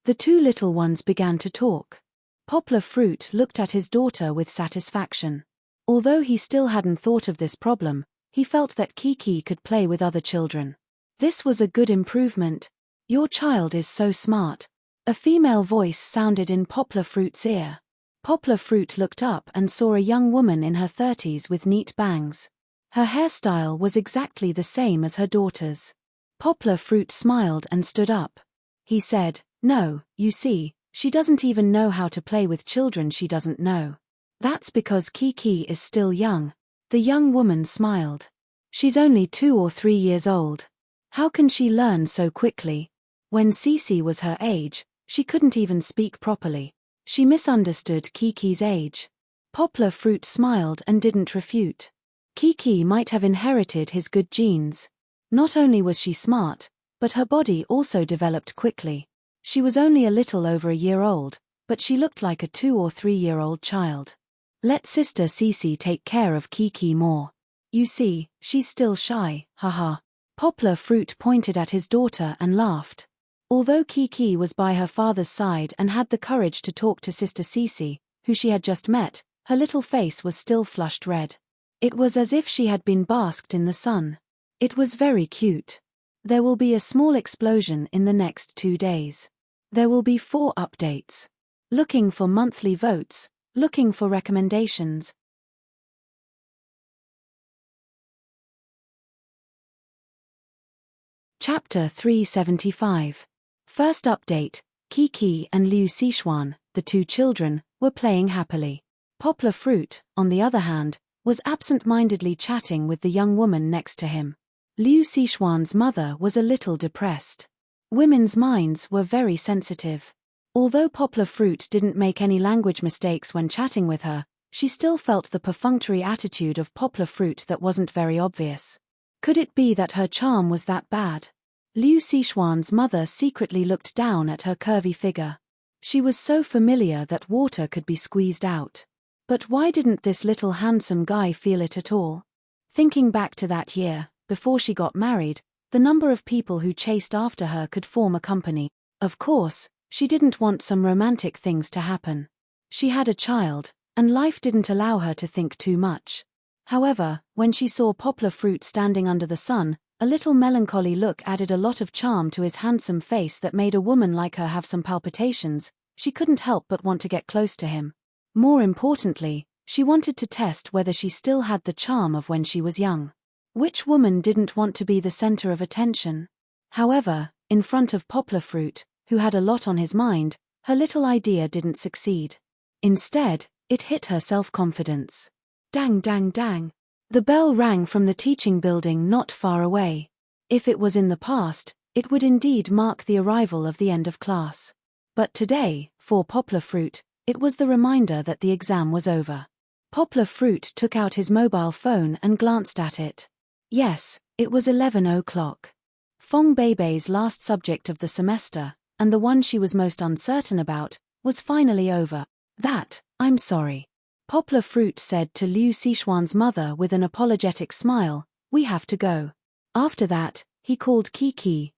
Speaker 1: The two little ones began to talk. Poplar Fruit looked at his daughter with satisfaction. Although he still hadn't thought of this problem, he felt that Kiki could play with other children. This was a good improvement. Your child is so smart. A female voice sounded in Poplar Fruit's ear. Poplar Fruit looked up and saw a young woman in her 30s with neat bangs. Her hairstyle was exactly the same as her daughter's. Poplar Fruit smiled and stood up. He said, No, you see, she doesn't even know how to play with children she doesn't know. That's because Kiki is still young. The young woman smiled. She's only 2 or 3 years old. How can she learn so quickly? When Cici was her age, she couldn't even speak properly. She misunderstood Kiki's age. Poplar Fruit smiled and didn't refute. Kiki might have inherited his good genes. Not only was she smart, but her body also developed quickly. She was only a little over a year old, but she looked like a 2 or 3-year-old child. Let Sister Cici take care of Kiki more. You see, she's still shy, haha. Poplar Fruit pointed at his daughter and laughed. Although Kiki was by her father's side and had the courage to talk to Sister Cici, who she had just met, her little face was still flushed red. It was as if she had been basked in the sun. It was very cute. There will be a small explosion in the next 2 days. There will be 4 updates. Looking for monthly votes, looking for recommendations. Chapter 375. First update, Kiki and Liu Sichuan, the 2 children, were playing happily. Poplar Fruit, on the other hand, was absent-mindedly chatting with the young woman next to him. Liu Sichuan's mother was a little depressed. Women's minds were very sensitive. Although Poplar Fruit didn't make any language mistakes when chatting with her, she still felt the perfunctory attitude of Poplar Fruit that wasn't very obvious. Could it be that her charm was that bad? Liu Sichuan's mother secretly looked down at her curvy figure. She was so familiar that water could be squeezed out. But why didn't this little handsome guy feel it at all? Thinking back to that year, before she got married, the number of people who chased after her could form a company. Of course, she didn't want some romantic things to happen. She had a child, and life didn't allow her to think too much. However, when she saw Poplar Fruit standing under the sun, a little melancholy look added a lot of charm to his handsome face that made a woman like her have some palpitations. She couldn't help but want to get close to him. More importantly, she wanted to test whether she still had the charm of when she was young. Which woman didn't want to be the center of attention? However, in front of Poplar Fruit, who had a lot on his mind, her little idea didn't succeed. Instead, it hit her self-confidence. Dang dang dang. The bell rang from the teaching building not far away. If it was in the past, it would indeed mark the arrival of the end of class. But today, for Poplar Fruit, it was the reminder that the exam was over. Poplar Fruit took out his mobile phone and glanced at it. Yes, it was 11 o'clock. Fong Beibei's last subject of the semester, and the one she was most uncertain about, was finally over. I'm sorry. Poplar Fruit said to Liu Sichuan's mother with an apologetic smile, we have to go. After that, he called Kiki,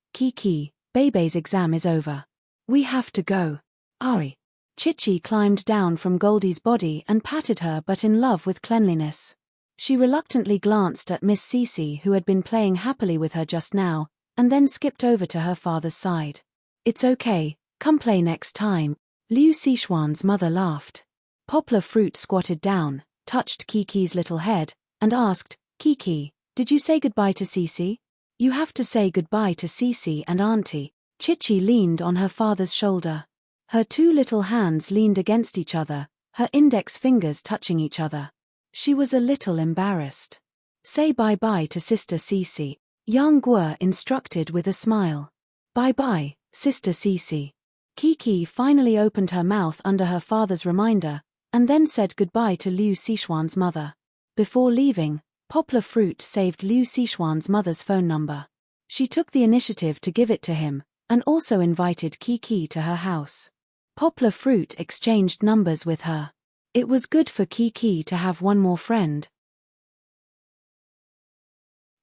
Speaker 1: Beibei's exam is over. We have to go. Ari. Chichi climbed down from Goldie's body and patted her but in love with cleanliness. She reluctantly glanced at Miss Cici who had been playing happily with her just now, and then skipped over to her father's side. It's okay, come play next time. Liu Sichuan's mother laughed. Poplar Fruit squatted down, touched Kiki's little head, and asked, "Kiki, did you say goodbye to Cece?" "You have to say goodbye to Cece and Auntie." Chichi leaned on her father's shoulder. Her two little hands leaned against each other, her index fingers touching each other. She was a little embarrassed. "Say bye-bye to Sister Cece," Yang Guo instructed with a smile. "Bye-bye, Sister Cece." Kiki finally opened her mouth under her father's reminder, and then said goodbye to Liu Xishuan's mother. Before leaving, Poplar Fruit saved Liu Xishuan's mother's phone number. She took the initiative to give it to him, and also invited Kiki to her house. Poplar Fruit exchanged numbers with her. It was good for Kiki to have one more friend.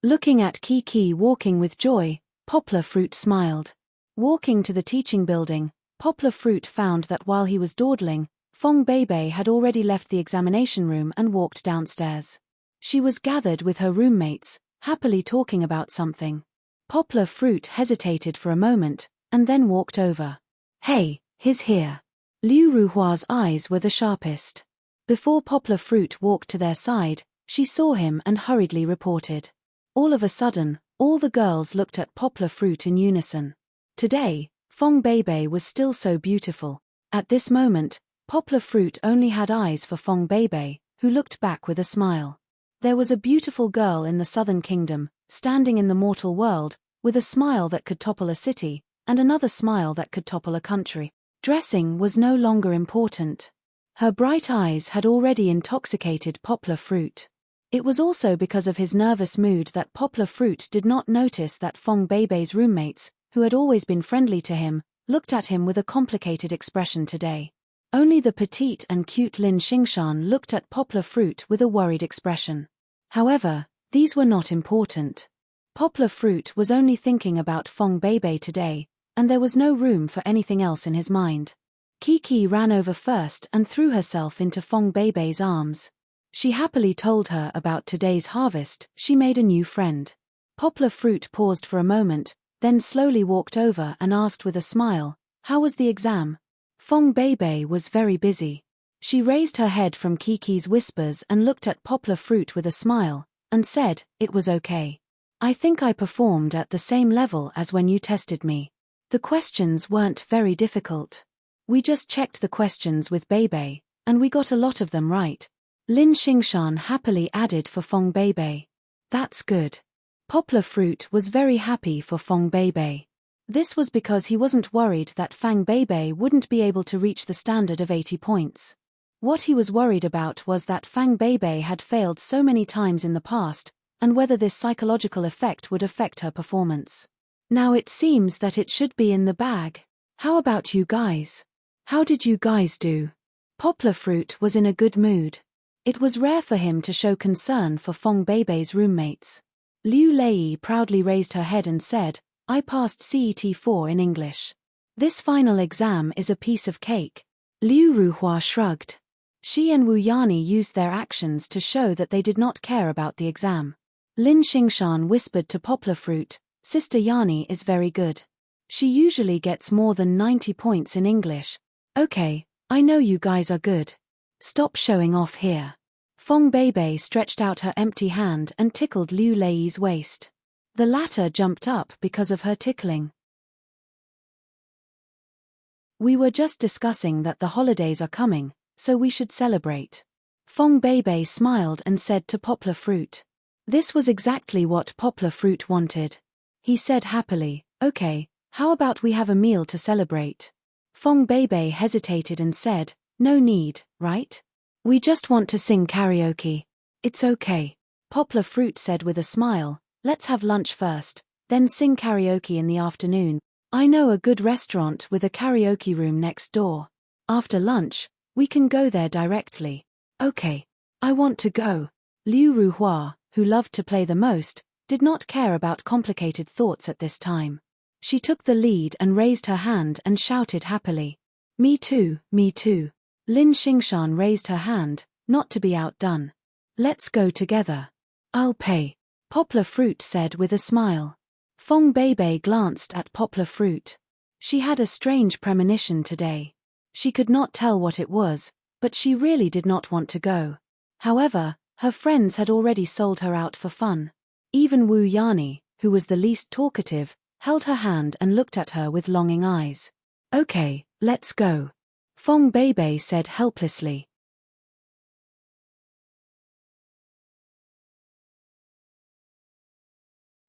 Speaker 1: Looking at Kiki walking with joy, Poplar Fruit smiled. Walking to the teaching building, Poplar Fruit found that while he was dawdling, Fong Beibei had already left the examination room and walked downstairs. She was gathered with her roommates, happily talking about something. Poplar Fruit hesitated for a moment, and then walked over. "Hey, he's here." Liu Ruhua's eyes were the sharpest. Before Poplar Fruit walked to their side, she saw him and hurriedly reported. All of a sudden, all the girls looked at Poplar Fruit in unison. Today, Fong Beibei was still so beautiful. At this moment, Poplar Fruit only had eyes for Fong Beibei, who looked back with a smile. There was a beautiful girl in the Southern Kingdom, standing in the mortal world, with a smile that could topple a city, and another smile that could topple a country. Dressing was no longer important. Her bright eyes had already intoxicated Poplar Fruit. It was also because of his nervous mood that Poplar Fruit did not notice that Fong Beibei's roommates, who had always been friendly to him, looked at him with a complicated expression today. Only the petite and cute Lin Xingshan looked at Poplar Fruit with a worried expression. However, these were not important. Poplar Fruit was only thinking about Fong Beibei today, and there was no room for anything else in his mind. Kiki ran over first and threw herself into Fong Beibei's arms. She happily told her about today's harvest. She made a new friend. Poplar Fruit paused for a moment, then slowly walked over and asked with a smile, "How was the exam?" Fong Beibei was very busy. She raised her head from Kiki's whispers and looked at Poplar Fruit with a smile, and said, "It was okay. I think I performed at the same level as when you tested me. The questions weren't very difficult. We just checked the questions with Beibei, and we got a lot of them right." Lin Xingshan happily added for Fong Beibei. "That's good." Poplar Fruit was very happy for Fong Beibei. This was because he wasn't worried that Fang Beibei wouldn't be able to reach the standard of 80 points. What he was worried about was that Fang Beibei had failed so many times in the past, and whether this psychological effect would affect her performance. Now it seems that it should be in the bag. How about you guys? How did you guys do? Poplar Fruit was in a good mood. It was rare for him to show concern for Fong Beibei's roommates. Liu Lei proudly raised her head and said, "I passed CET4 in English. This final exam is a piece of cake." Liu Ruhua shrugged. She and Wu Yani used their actions to show that they did not care about the exam. Lin Xingshan whispered to Poplar Fruit, "Sister Yani is very good. She usually gets more than 90 points in English. Okay, I know you guys are good. Stop showing off here." Fong Beibei stretched out her empty hand and tickled Liu Lei's waist. The latter jumped up because of her tickling. "We were just discussing that the holidays are coming, so we should celebrate." Fong Beibei smiled and said to Poplar Fruit. This was exactly what Poplar Fruit wanted. He said happily, "Okay, how about we have a meal to celebrate?" Fong Beibei hesitated and said, "No need, right? We just want to sing karaoke." "It's okay." Poplar Fruit said with a smile, "Let's have lunch first, then sing karaoke in the afternoon. I know a good restaurant with a karaoke room next door. After lunch, we can go there directly." "Okay. I want to go." Liu Ruhua, who loved to play the most, did not care about complicated thoughts at this time. She took the lead and raised her hand and shouted happily, "Me too, me too." Lin Xingshan raised her hand, not to be outdone. "Let's go together." "I'll pay," Poplar Fruit said with a smile. Fong Beibei glanced at Poplar Fruit. She had a strange premonition today. She could not tell what it was, but she really did not want to go. However, her friends had already sold her out for fun. Even Wu Yani, who was the least talkative, held her hand and looked at her with longing eyes. "Okay, let's go," Fong Beibei said helplessly.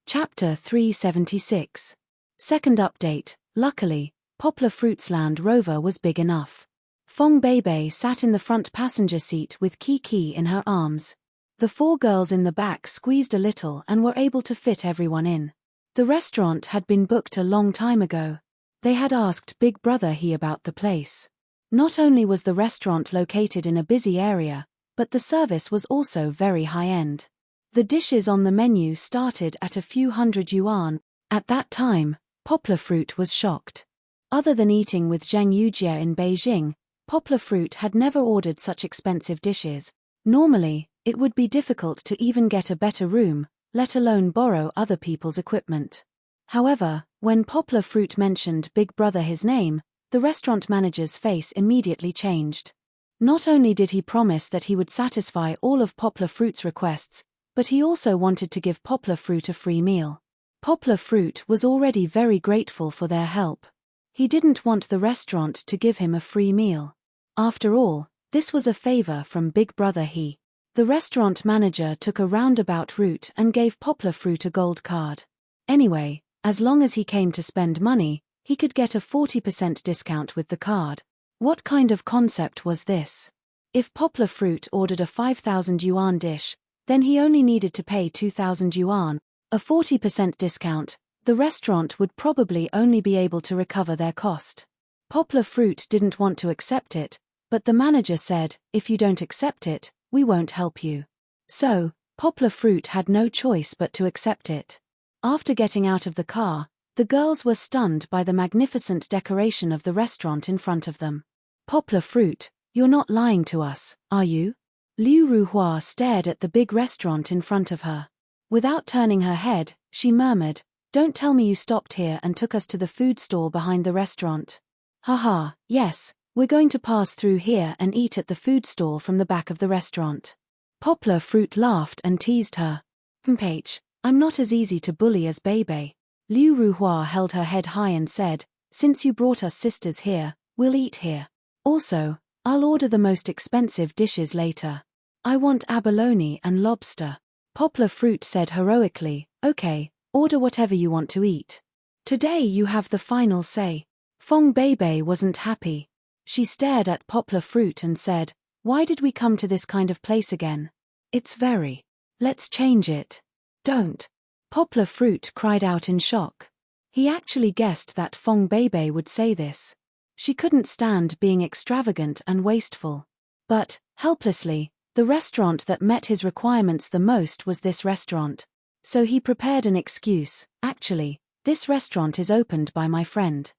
Speaker 1: Chapter 376. Second update. Luckily, Poplar Fruit's Land Rover was big enough. Fong Beibei sat in the front passenger seat with Kiki in her arms. The four girls in the back squeezed a little and were able to fit everyone in. The restaurant had been booked a long time ago. They had asked Big Brother He about the place. Not only was the restaurant located in a busy area, but the service was also very high-end. The dishes on the menu started at a few hundred yuan. At that time, Poplar Fruit was shocked. Other than eating with Zheng Yujie in Beijing, Poplar Fruit had never ordered such expensive dishes. Normally, it would be difficult to even get a better room, let alone borrow other people's equipment. However, when Poplar Fruit mentioned Big Brother His name, the restaurant manager's face immediately changed. Not only did he promise that he would satisfy all of Poplar Fruit's requests, but he also wanted to give Poplar Fruit a free meal. Poplar Fruit was already very grateful for their help. He didn't want the restaurant to give him a free meal. After all, this was a favor from Big Brother He. The restaurant manager took a roundabout route and gave Poplar Fruit a gold card. Anyway, as long as he came to spend money, he could get a 40% discount with the card. What kind of concept was this? If Poplar Fruit ordered a 5,000 yuan dish, then he only needed to pay 2,000 yuan, a 40% discount. The restaurant would probably only be able to recover their cost. Poplar Fruit didn't want to accept it, but the manager said, "If you don't accept it, we won't help you." So, Poplar Fruit had no choice but to accept it. After getting out of the car, the girls were stunned by the magnificent decoration of the restaurant in front of them. "Poplar Fruit, you're not lying to us, are you?" Liu Ruhua stared at the big restaurant in front of her. Without turning her head, she murmured, "Don't tell me you stopped here and took us to the food stall behind the restaurant." "Haha, yes, we're going to pass through here and eat at the food stall from the back of the restaurant." Poplar Fruit laughed and teased her. "H, I'm not as easy to bully as Beibei." Liu Ruhua held her head high and said, "Since you brought us sisters here, we'll eat here. Also, I'll order the most expensive dishes later. I want abalone and lobster." Poplar Fruit said heroically, "Okay, order whatever you want to eat. Today you have the final say." Fong Beibei wasn't happy. She stared at Poplar Fruit and said, "Why did we come to this kind of place again? It's very. Let's change it." "Don't." Poplar Fruit cried out in shock. He actually guessed that Fong Beibei would say this. She couldn't stand being extravagant and wasteful. But, helplessly, the restaurant that met his requirements the most was this restaurant. So he prepared an excuse. "Actually, this restaurant is opened by my friend."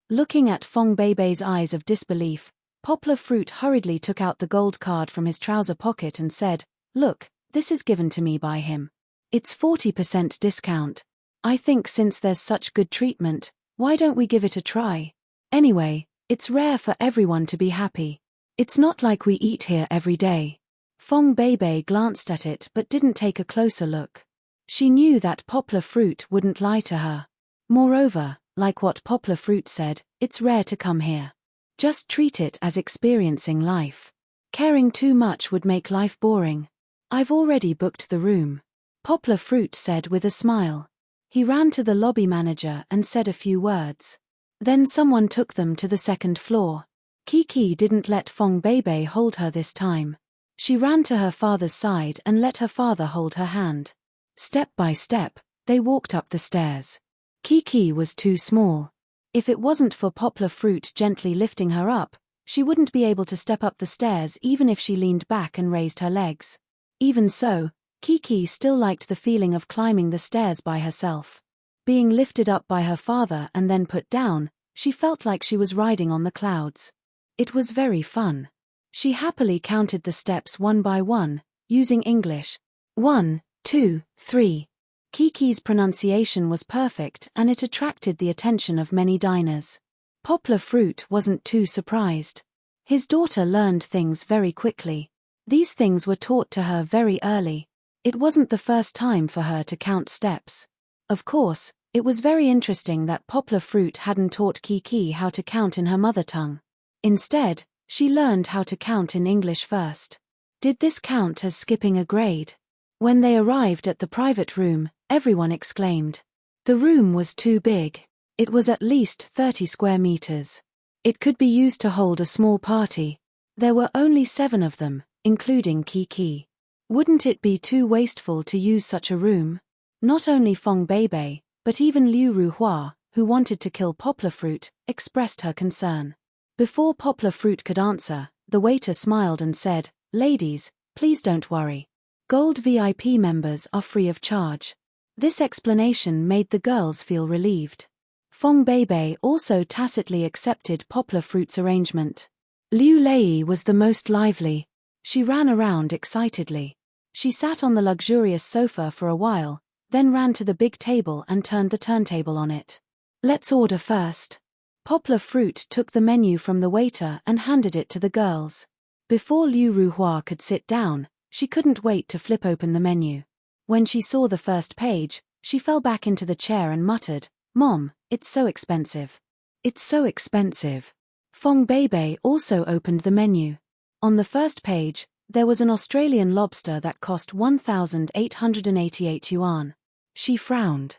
Speaker 1: Looking at Fong Beibei's eyes of disbelief, Poplar Fruit hurriedly took out the gold card from his trouser pocket and said, "Look, this is given to me by him. It's 40% discount. I think since there's such good treatment, why don't we give it a try? Anyway, it's rare for everyone to be happy. It's not like we eat here every day." Fong Beibei glanced at it but didn't take a closer look. She knew that Poplar Fruit wouldn't lie to her. Moreover, like what Poplar Fruit said, it's rare to come here. Just treat it as experiencing life. Caring too much would make life boring. "I've already booked the room," Poplar Fruit said with a smile. He ran to the lobby manager and said a few words. Then someone took them to the second floor. Kiki didn't let Fong Beibei hold her this time. She ran to her father's side and let her father hold her hand. Step by step, they walked up the stairs. Kiki was too small. If it wasn't for Poplar Fruit gently lifting her up, she wouldn't be able to step up the stairs even if she leaned back and raised her legs. Even so, Kiki still liked the feeling of climbing the stairs by herself. Being lifted up by her father and then put down, she felt like she was riding on the clouds. It was very fun. She happily counted the steps one by one, using English. 1, 2, 3. Kiki's pronunciation was perfect and it attracted the attention of many diners. Poplar Fruit wasn't too surprised. His daughter learned things very quickly. These things were taught to her very early. It wasn't the first time for her to count steps. Of course, it was very interesting that Poplar Fruit hadn't taught Kiki how to count in her mother tongue. Instead, she learned how to count in English first. Did this count as skipping a grade? When they arrived at the private room, everyone exclaimed. The room was too big. It was at least 30 square meters. It could be used to hold a small party. There were only 7 of them, including Kiki. Wouldn't it be too wasteful to use such a room? Not only Fong Beibei, but even Liu Ruhua, who wanted to kill Poplar Fruit, expressed her concern. Before Poplar Fruit could answer, the waiter smiled and said, "Ladies, please don't worry. Gold VIP members are free of charge." This explanation made the girls feel relieved. Fong Beibei also tacitly accepted Poplar Fruit's arrangement. Liu Lei was the most lively. She ran around excitedly. She sat on the luxurious sofa for a while, then ran to the big table and turned the turntable on it. "Let's order first." Poplar Fruit took the menu from the waiter and handed it to the girls. Before Liu Ruhua could sit down, she couldn't wait to flip open the menu. When she saw the first page, she fell back into the chair and muttered, "Mom, it's so expensive. It's so expensive." Fong Beibei also opened the menu. On the first page, there was an Australian lobster that cost 1,888 yuan. She frowned.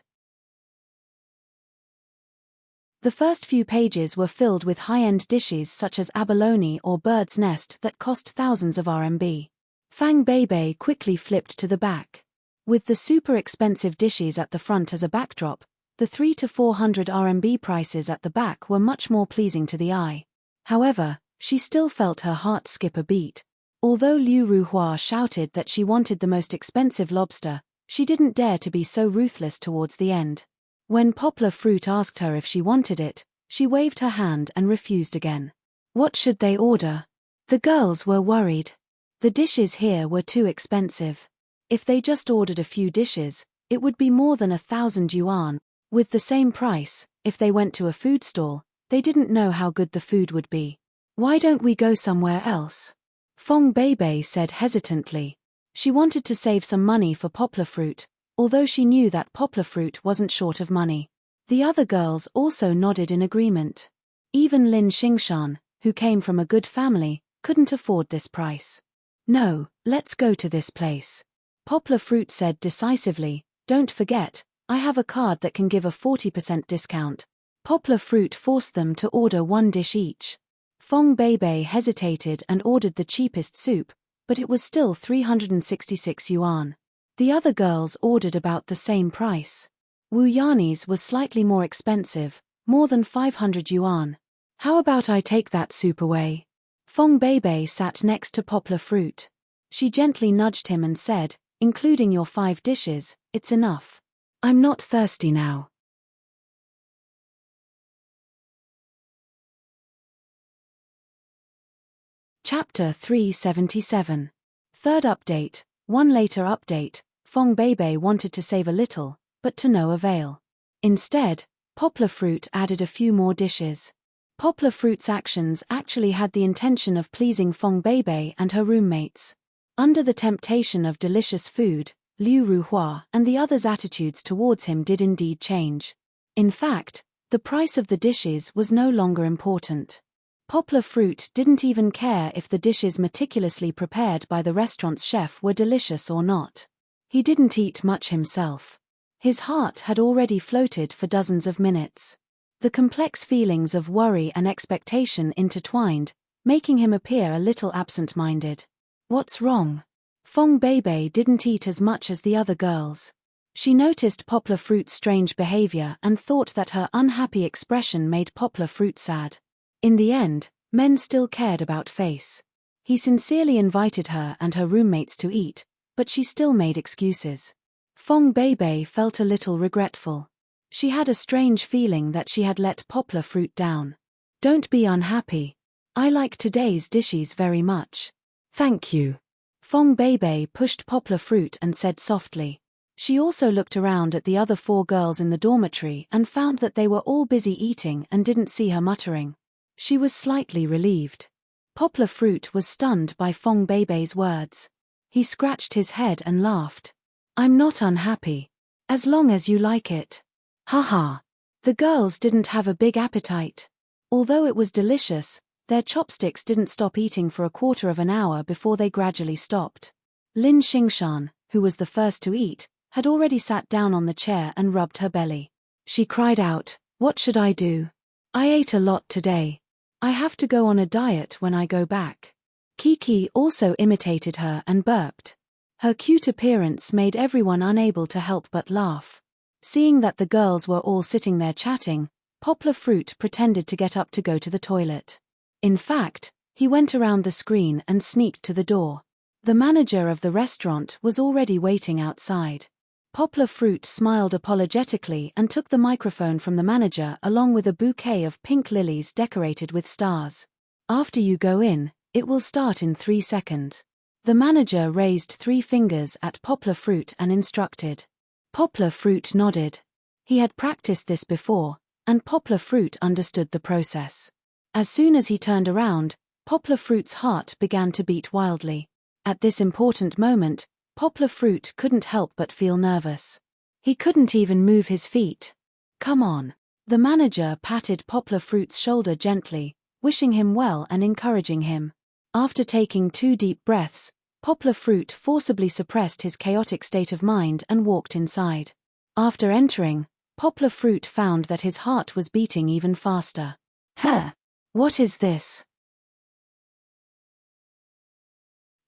Speaker 1: The first few pages were filled with high-end dishes such as abalone or bird's nest that cost thousands of RMB. Fang Beibei quickly flipped to the back. With the super expensive dishes at the front as a backdrop, the 300 to 400 RMB prices at the back were much more pleasing to the eye. However, she still felt her heart skip a beat. Although Liu Ruhua shouted that she wanted the most expensive lobster, she didn't dare to be so ruthless towards the end. When Poplar Fruit asked her if she wanted it, she waved her hand and refused again. What should they order? The girls were worried. The dishes here were too expensive. If they just ordered a few dishes, it would be more than 1,000 yuan. With the same price, if they went to a food stall, they didn't know how good the food would be. "Why don't we go somewhere else?" Fong Beibei said hesitantly. She wanted to save some money for Poplar Fruit, although she knew that Poplar Fruit wasn't short of money. The other girls also nodded in agreement. Even Lin Xingshan, who came from a good family, couldn't afford this price. "No, let's go to this place." Poplar Fruit said decisively, "Don't forget, I have a card that can give a 40% discount." Poplar Fruit forced them to order 1 dish each. Fong Beibei hesitated and ordered the cheapest soup, but it was still 366 yuan. The other girls ordered about the same price. Wu Yani's was slightly more expensive, more than 500 yuan. "How about I take that soup away?" Fong Beibei sat next to Poplar Fruit. She gently nudged him and said, "Including your 5 dishes, it's enough. I'm not thirsty now." Chapter 377. Third update. 1 later update. Fong Beibei wanted to save a little, but to no avail. Instead, Poplar Fruit added a few more dishes. Poplar Fruit's actions actually had the intention of pleasing Fong Beibei and her roommates. Under the temptation of delicious food, Liu Ruhua and the others' attitudes towards him did indeed change. In fact, the price of the dishes was no longer important. Poplar Fruit didn't even care if the dishes meticulously prepared by the restaurant's chef were delicious or not. He didn't eat much himself. His heart had already floated for dozens of minutes. The complex feelings of worry and expectation intertwined, making him appear a little absent-minded. "What's wrong?" Fong Beibei didn't eat as much as the other girls. She noticed Poplar Fruit's strange behavior and thought that her unhappy expression made Poplar Fruit sad. In the end, men still cared about face. He sincerely invited her and her roommates to eat, but she still made excuses. Fong Beibei felt a little regretful. She had a strange feeling that she had let Poplar Fruit down. "Don't be unhappy. I like today's dishes very much." "Thank you." Fong Beibei pushed Poplar Fruit and said softly. She also looked around at the other 4 girls in the dormitory and found that they were all busy eating and didn't see her muttering. She was slightly relieved. Poplar Fruit was stunned by Fong Beibei's words. He scratched his head and laughed. I'm not unhappy. As long as you like it. Haha. The girls didn't have a big appetite. Although it was delicious, their chopsticks didn't stop eating for a quarter of an hour before they gradually stopped. Lin Xingshan, who was the first to eat, had already sat down on the chair and rubbed her belly. She cried out, "What should I do? I ate a lot today. I have to go on a diet when I go back." Kiki also imitated her and burped. Her cute appearance made everyone unable to help but laugh. Seeing that the girls were all sitting there chatting, Poplar Fruit pretended to get up to go to the toilet. In fact, he went around the screen and sneaked to the door. The manager of the restaurant was already waiting outside. Poplar Fruit smiled apologetically and took the microphone from the manager along with a bouquet of pink lilies decorated with stars. After you go in, it will start in 3 seconds. The manager raised 3 fingers at Poplar Fruit and instructed. Poplar Fruit nodded. He had practiced this before, and Poplar Fruit understood the process. As soon as he turned around, Poplar Fruit's heart began to beat wildly. At this important moment, Poplar Fruit couldn't help but feel nervous. He couldn't even move his feet. Come on. The manager patted Poplar Fruit's shoulder gently, wishing him well and encouraging him. After taking 2 deep breaths, Poplar Fruit forcibly suppressed his chaotic state of mind and walked inside. After entering, Poplar Fruit found that his heart was beating even faster. Huh! What is this?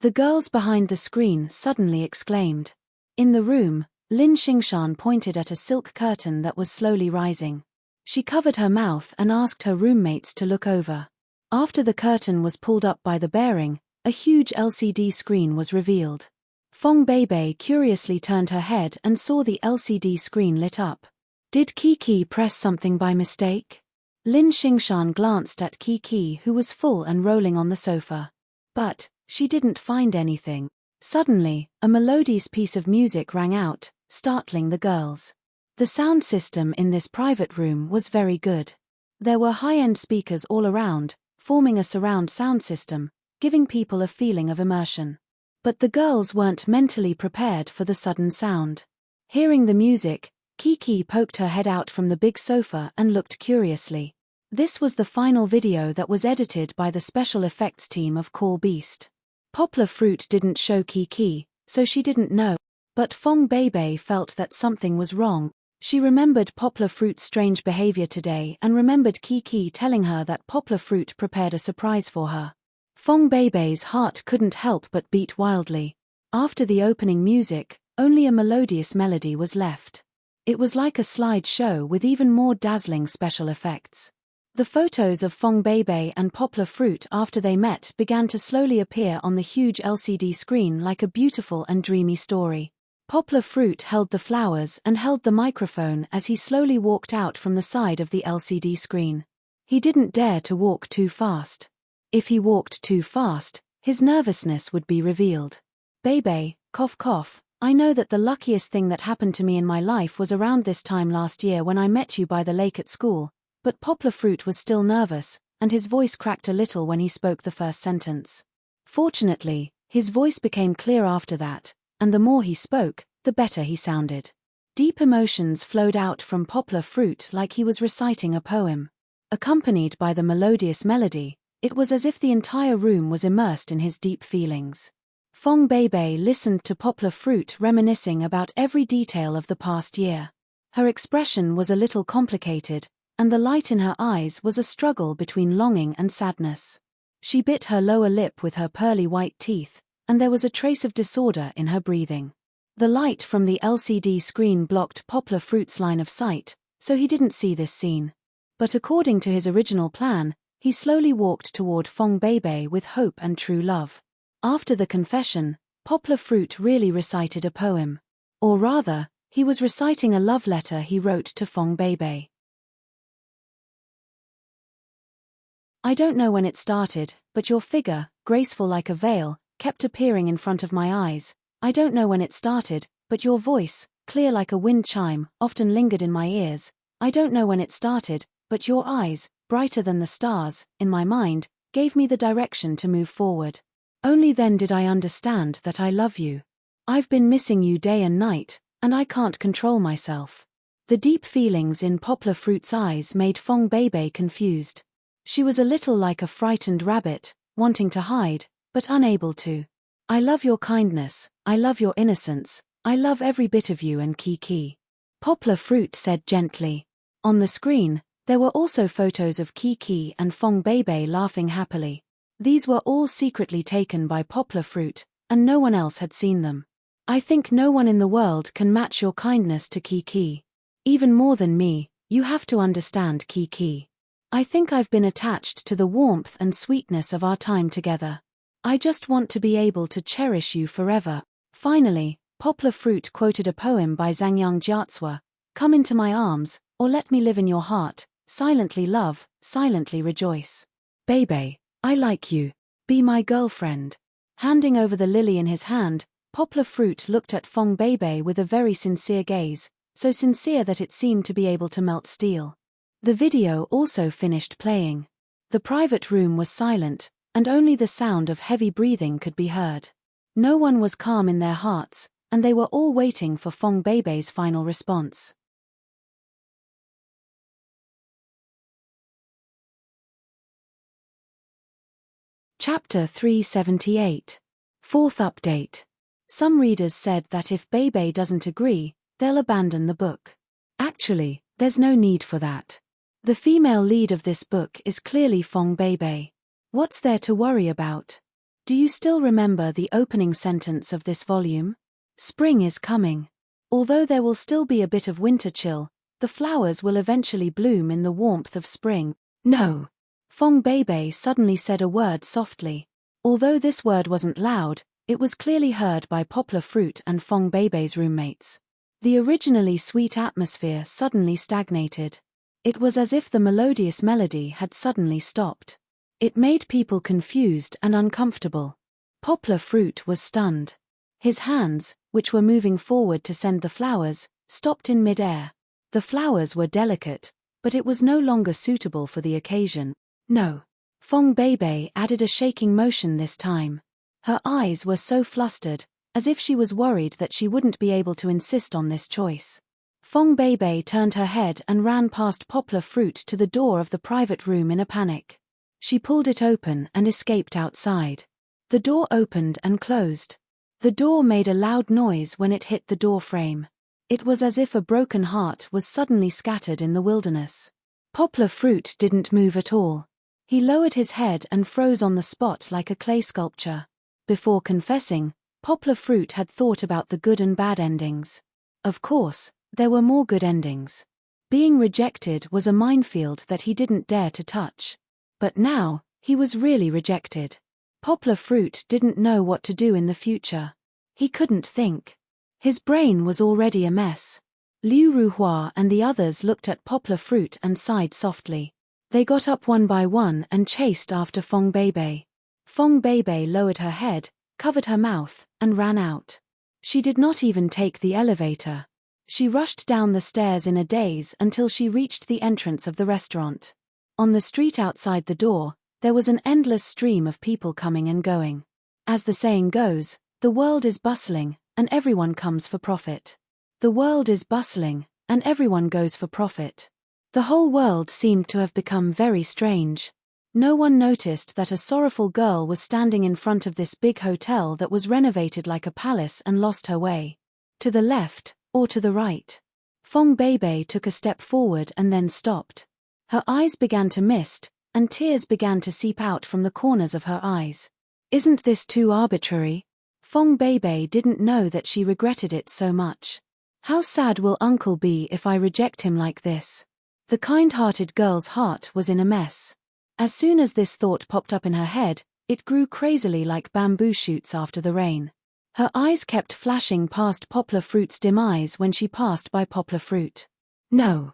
Speaker 1: The girls behind the screen suddenly exclaimed. In the room, Lin Xingshan pointed at a silk curtain that was slowly rising. She covered her mouth and asked her roommates to look over. After the curtain was pulled up by the bearing, a huge LCD screen was revealed. Fong Beibei curiously turned her head and saw the LCD screen lit up. Did Kiki press something by mistake? Lin Xingshan glanced at Kiki, who was full and rolling on the sofa. But she didn't find anything. Suddenly, a melodious piece of music rang out, startling the girls. The sound system in this private room was very good. There were high-end speakers all around, forming a surround sound system, giving people a feeling of immersion. But the girls weren't mentally prepared for the sudden sound. Hearing the music, Kiki poked her head out from the big sofa and looked curiously. This was the final video that was edited by the special effects team of Call Beast. Poplar Fruit didn't show Kiki, so she didn't know. But Fong Beibei felt that something was wrong. She remembered Poplar Fruit's strange behavior today and remembered Kiki telling her that Poplar Fruit prepared a surprise for her. Fong Beibei's heart couldn't help but beat wildly. After the opening music, only a melodious melody was left. It was like a slideshow with even more dazzling special effects. The photos of Fong Beibei and Poplar Fruit after they met began to slowly appear on the huge LCD screen like a beautiful and dreamy story. Poplar Fruit held the flowers and held the microphone as he slowly walked out from the side of the LCD screen. He didn't dare to walk too fast. If he walked too fast, his nervousness would be revealed. Beibei, cough cough, I know that the luckiest thing that happened to me in my life was around this time last year when I met you by the lake at school. But Poplar Fruit was still nervous, and his voice cracked a little when he spoke the first sentence. Fortunately, his voice became clear after that, and the more he spoke, the better he sounded. Deep emotions flowed out from Poplar Fruit like he was reciting a poem. Accompanied by the melodious melody, it was as if the entire room was immersed in his deep feelings. Fong Beibei listened to Poplar Fruit reminiscing about every detail of the past year. Her expression was a little complicated, and the light in her eyes was a struggle between longing and sadness. She bit her lower lip with her pearly white teeth, and there was a trace of disorder in her breathing. The light from the LCD screen blocked Poplar Fruit's line of sight, so he didn't see this scene. But according to his original plan, he slowly walked toward Fong Beibei with hope and true love. After the confession, Poplar Fruit really recited a poem. Or rather, he was reciting a love letter he wrote to Fong Beibei. I don't know when it started, but your figure, graceful like a veil, kept appearing in front of my eyes. I don't know when it started, but your voice, clear like a wind chime, often lingered in my ears. I don't know when it started, but your eyes, brighter than the stars, in my mind, gave me the direction to move forward. Only then did I understand that I love you. I've been missing you day and night, and I can't control myself. The deep feelings in Poplar Fruit's eyes made Fong Beibei confused. She was a little like a frightened rabbit, wanting to hide, but unable to. I love your kindness, I love your innocence, I love every bit of you and Kiki. Poplar Fruit said gently. On the screen, there were also photos of Kiki and Fong Beibei laughing happily. These were all secretly taken by Poplar Fruit, and no one else had seen them. I think no one in the world can match your kindness to Kiki. Even more than me, you have to understand Kiki. I think I've been attached to the warmth and sweetness of our time together. I just want to be able to cherish you forever. Finally, Poplar Fruit quoted a poem by Zangyang Jiatsua, "Come into my arms, or let me live in your heart, silently love, silently rejoice. Beibei, I like you. Be my girlfriend." Handing over the lily in his hand, Poplar Fruit looked at Fong Beibei with a very sincere gaze, so sincere that it seemed to be able to melt steel. The video also finished playing. The private room was silent, and only the sound of heavy breathing could be heard. No one was calm in their hearts, and they were all waiting for Fong Beibei's final response. Chapter 378. Fourth update. Some readers said that if Beibei doesn't agree, they'll abandon the book. Actually, there's no need for that. The female lead of this book is clearly Fong Beibei. What's there to worry about? Do you still remember the opening sentence of this volume? Spring is coming. Although there will still be a bit of winter chill, the flowers will eventually bloom in the warmth of spring. No. Fong Beibei suddenly said a word softly. Although this word wasn't loud, it was clearly heard by Poplar Fruit and Fong Beibei's roommates. The originally sweet atmosphere suddenly stagnated. It was as if the melodious melody had suddenly stopped. It made people confused and uncomfortable. Poplar Fruit was stunned. His hands, which were moving forward to send the flowers, stopped in mid-air. The flowers were delicate, but it was no longer suitable for the occasion. No. Fong Beibei added a shaking motion this time. Her eyes were so flustered, as if she was worried that she wouldn't be able to insist on this choice. Fong Beibei turned her head and ran past Poplar Fruit to the door of the private room in a panic. She pulled it open and escaped outside. The door opened and closed. The door made a loud noise when it hit the door frame. It was as if a broken heart was suddenly scattered in the wilderness. Poplar Fruit didn't move at all. He lowered his head and froze on the spot like a clay sculpture. Before confessing, Poplar Fruit had thought about the good and bad endings. Of course, there were more good endings. Being rejected was a minefield that he didn't dare to touch. But now, he was really rejected. Poplar Fruit didn't know what to do in the future. He couldn't think. His brain was already a mess. Liu Ruhua and the others looked at Poplar Fruit and sighed softly. They got up one by one and chased after Fong Beibei. Fong Beibei lowered her head, covered her mouth, and ran out. She did not even take the elevator. She rushed down the stairs in a daze until she reached the entrance of the restaurant. On the street outside the door, there was an endless stream of people coming and going. As the saying goes, the world is bustling, and everyone comes for profit. The world is bustling, and everyone goes for profit. The whole world seemed to have become very strange. No one noticed that a sorrowful girl was standing in front of this big hotel that was renovated like a palace and lost her way. To the left, or to the right. Fong Beibei took a step forward and then stopped. Her eyes began to mist, and tears began to seep out from the corners of her eyes. Isn't this too arbitrary? Fong Beibei didn't know that she regretted it so much. How sad will Uncle be if I reject him like this? The kind-hearted girl's heart was in a mess. As soon as this thought popped up in her head, it grew crazily like bamboo shoots after the rain. Her eyes kept flashing past Poplar Fruit's dim eyes when she passed by Poplar Fruit. No.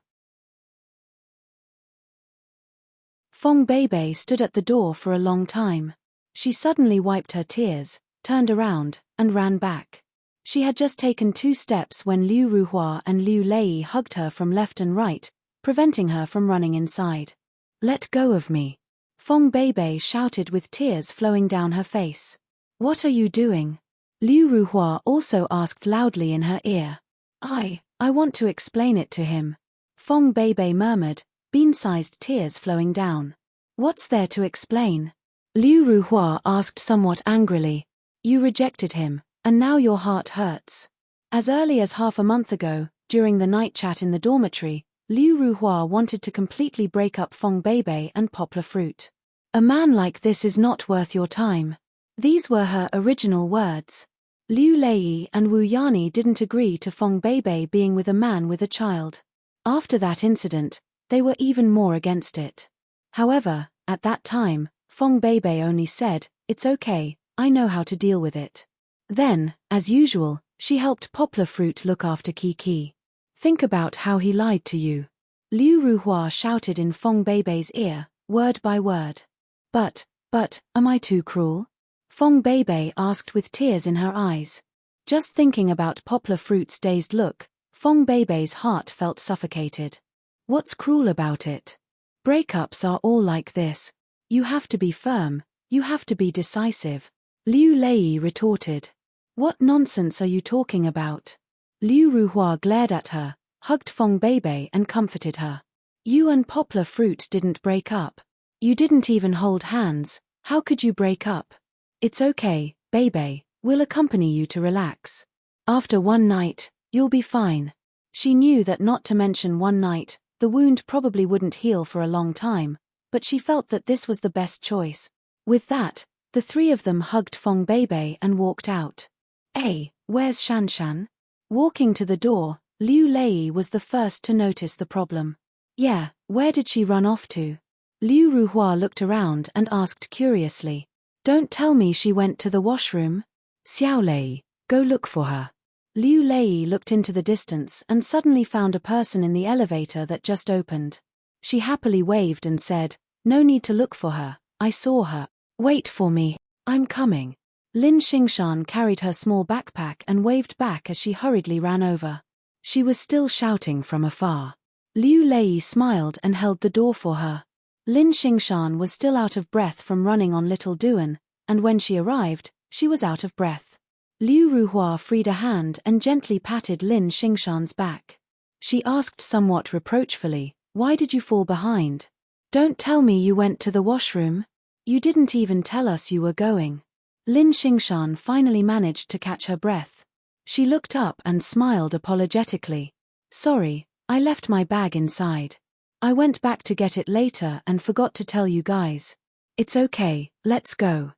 Speaker 1: Fong Beibei stood at the door for a long time. She suddenly wiped her tears, turned around, and ran back. She had just taken 2 steps when Liu Ruhua and Liu Lei hugged her from left and right, preventing her from running inside. Let go of me. Fong Beibei shouted with tears flowing down her face. What are you doing? Liu Ruhua also asked loudly in her ear. I want to explain it to him. Fong Beibei murmured, bean-sized tears flowing down. What's there to explain? Liu Ruhua asked somewhat angrily. You rejected him, and now your heart hurts. As early as half a month ago, during the night chat in the dormitory, Liu Ruhua wanted to completely break up Fong Beibei and Poplar Fruit. A man like this is not worth your time. These were her original words. Liu Lei and Wu Yani didn't agree to Fong Beibei being with a man with a child. After that incident, they were even more against it. However, at that time, Fong Beibei only said, "It's okay, I know how to deal with it." Then, as usual, she helped Poplar Fruit look after Kiki. Think about how he lied to you. Liu Ruhua shouted in Fong Beibei's ear, word by word. But, am I too cruel? Fong Beibei asked with tears in her eyes. Just thinking about Poplar Fruit's dazed look, Fong Beibei's heart felt suffocated. What's cruel about it? Breakups are all like this. You have to be firm, you have to be decisive. Liu Lei retorted. What nonsense are you talking about? Liu Ruhua glared at her, hugged Fong Beibei and comforted her. You and Poplar Fruit didn't break up. You didn't even hold hands, how could you break up? It's okay, Beibei, we'll accompany you to relax. After one night, you'll be fine. She knew that not to mention one night, the wound probably wouldn't heal for a long time, but she felt that this was the best choice. With that, the three of them hugged Fong Beibei and walked out. Hey, where's Shanshan? Walking to the door, Liu Lei was the first to notice the problem. Yeah, where did she run off to? Liu Ruhua looked around and asked curiously. Don't tell me she went to the washroom? Xiao Lei, go look for her. Liu Lei looked into the distance and suddenly found a person in the elevator that just opened. She happily waved and said, No need to look for her, I saw her. Wait for me, I'm coming. Lin Xingshan carried her small backpack and waved back as she hurriedly ran over. She was still shouting from afar. Liu Lei smiled and held the door for her. Lin Xingshan was still out of breath from running on Little Duan, and when she arrived, she was out of breath. Liu Ruhua freed a hand and gently patted Lin Xingshan's back. She asked somewhat reproachfully, Why did you fall behind? Don't tell me you went to the washroom. You didn't even tell us you were going. Lin Xingshan finally managed to catch her breath. She looked up and smiled apologetically. Sorry, I left my bag inside. I went back to get it later and forgot to tell you guys. It's okay, let's go.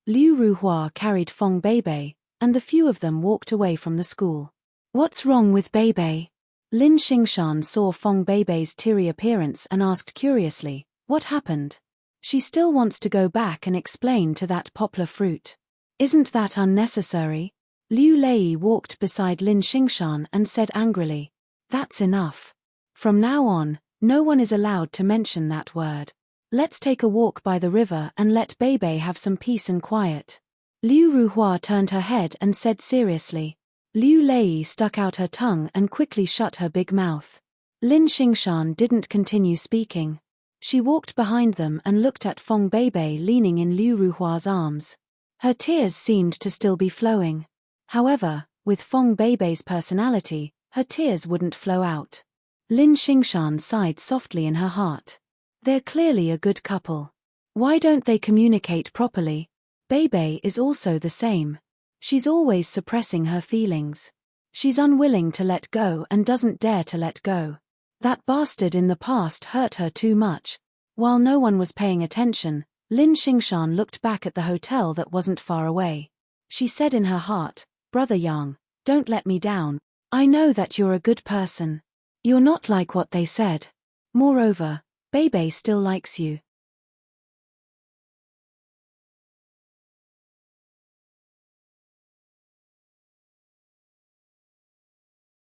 Speaker 1: Liu Ruhua carried Fong Beibei, and the few of them walked away from the school. What's wrong with Beibei? Lin Xingshan saw Fong Beibei's teary appearance and asked curiously, What happened? She still wants to go back and explain to that Poplar Fruit. Isn't that unnecessary? Liu Lei walked beside Lin Xingshan and said angrily, That's enough. From now on, no one is allowed to mention that word. Let's take a walk by the river and let Beibei have some peace and quiet. Liu Ruhua turned her head and said seriously. Liu Lei stuck out her tongue and quickly shut her big mouth. Lin Xingshan didn't continue speaking. She walked behind them and looked at Fong Beibei leaning in Liu Ruhua's arms. Her tears seemed to still be flowing. However, with Fong Beibei's personality, her tears wouldn't flow out. Lin Xingshan sighed softly in her heart. They're clearly a good couple. Why don't they communicate properly? Beibei is also the same. She's always suppressing her feelings. She's unwilling to let go and doesn't dare to let go. That bastard in the past hurt her too much. While no one was paying attention, Lin Xingshan looked back at the hotel that wasn't far away. She said in her heart, Brother Yang, don't let me down. I know that you're a good person. You're not like what they said. Moreover, Beibei still likes you.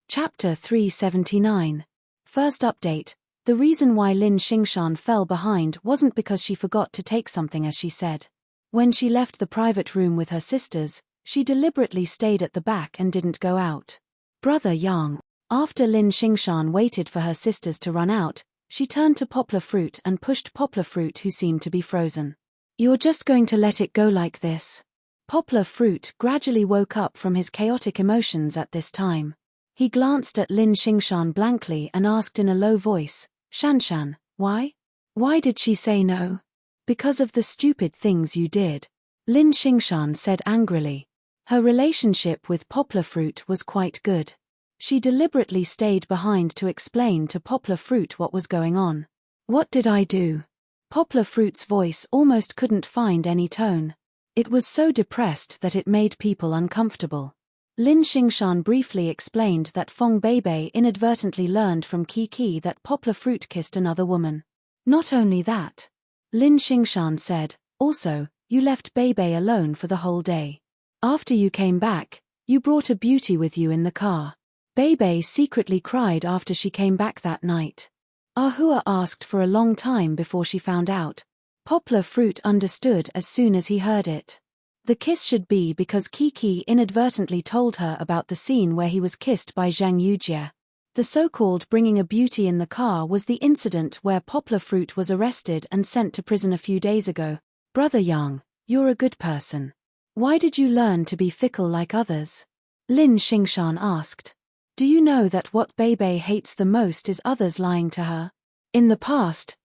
Speaker 1: Chapter 379. First update. The reason why Lin Xingshan fell behind wasn't because she forgot to take something as she said. When she left the private room with her sisters, she deliberately stayed at the back and didn't go out. Brother Yang, After Lin Xingshan waited for her sisters to run out, she turned to Poplar Fruit and pushed Poplar Fruit, who seemed to be frozen. "You're just going to let it go like this?" Poplar Fruit gradually woke up from his chaotic emotions at this time. He glanced at Lin Xingshan blankly and asked in a low voice, "Shanshan, why? Why did she say no?" "Because of the stupid things you did," Lin Xingshan said angrily. Her relationship with Poplar Fruit was quite good. She deliberately stayed behind to explain to Poplar Fruit what was going on. "What did I do?" Poplar Fruit's voice almost couldn't find any tone. It was so depressed that it made people uncomfortable. Lin Xingshan briefly explained that Feng Beibei inadvertently learned from Kiki that Poplar Fruit kissed another woman. "Not only that," Lin Xingshan said, "also, you left Beibei alone for the whole day. After you came back, you brought a beauty with you in the car." Beibei secretly cried after she came back that night. Ahua asked for a long time before she found out. Poplar Fruit understood as soon as he heard it. The kiss should be because Kiki inadvertently told her about the scene where he was kissed by Zhang Yujie. The so-called bringing a beauty in the car was the incident where Poplar Fruit was arrested and sent to prison a few days ago. "Brother Yang, you're a good person. Why did you learn to be fickle like others?" Lin Xingshan asked. "Do you know that what Beibei hates the most is others lying to her?" In the past,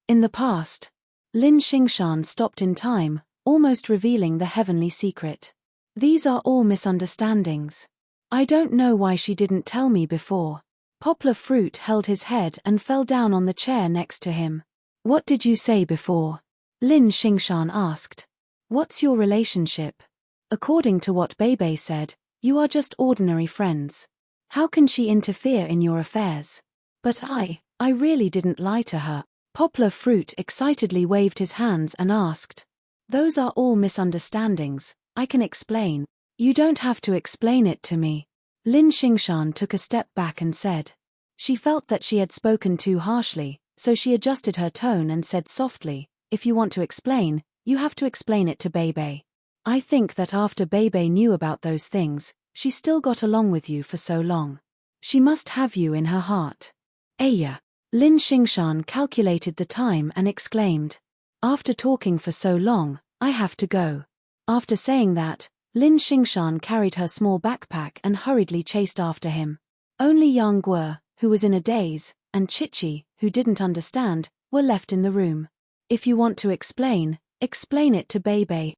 Speaker 1: Lin Xingshan stopped in time, almost revealing the heavenly secret. "These are all misunderstandings. I don't know why she didn't tell me before." Poplar Fruit held his head and fell down on the chair next to him. "What did you say before?" Lin Xingshan asked. "What's your relationship?" "According to what Beibei said, you are just ordinary friends. How can she interfere in your affairs?" "But I really didn't lie to her." Poplar Fruit excitedly waved his hands and asked. "Those are all misunderstandings, I can explain." "You don't have to explain it to me." Lin Xingshan took a step back and said. She felt that she had spoken too harshly, so she adjusted her tone and said softly, "If you want to explain, you have to explain it to Beibei. I think that after Beibei knew about those things, she still got along with you for so long. She must have you in her heart." "Aya." Lin Xingshan calculated the time and exclaimed. "After talking for so long, I have to go." After saying that, Lin Xingshan carried her small backpack and hurriedly chased after him. Only Yang Guo, who was in a daze, and Chichi, who didn't understand, were left in the room. "If you want to explain it to Beibei."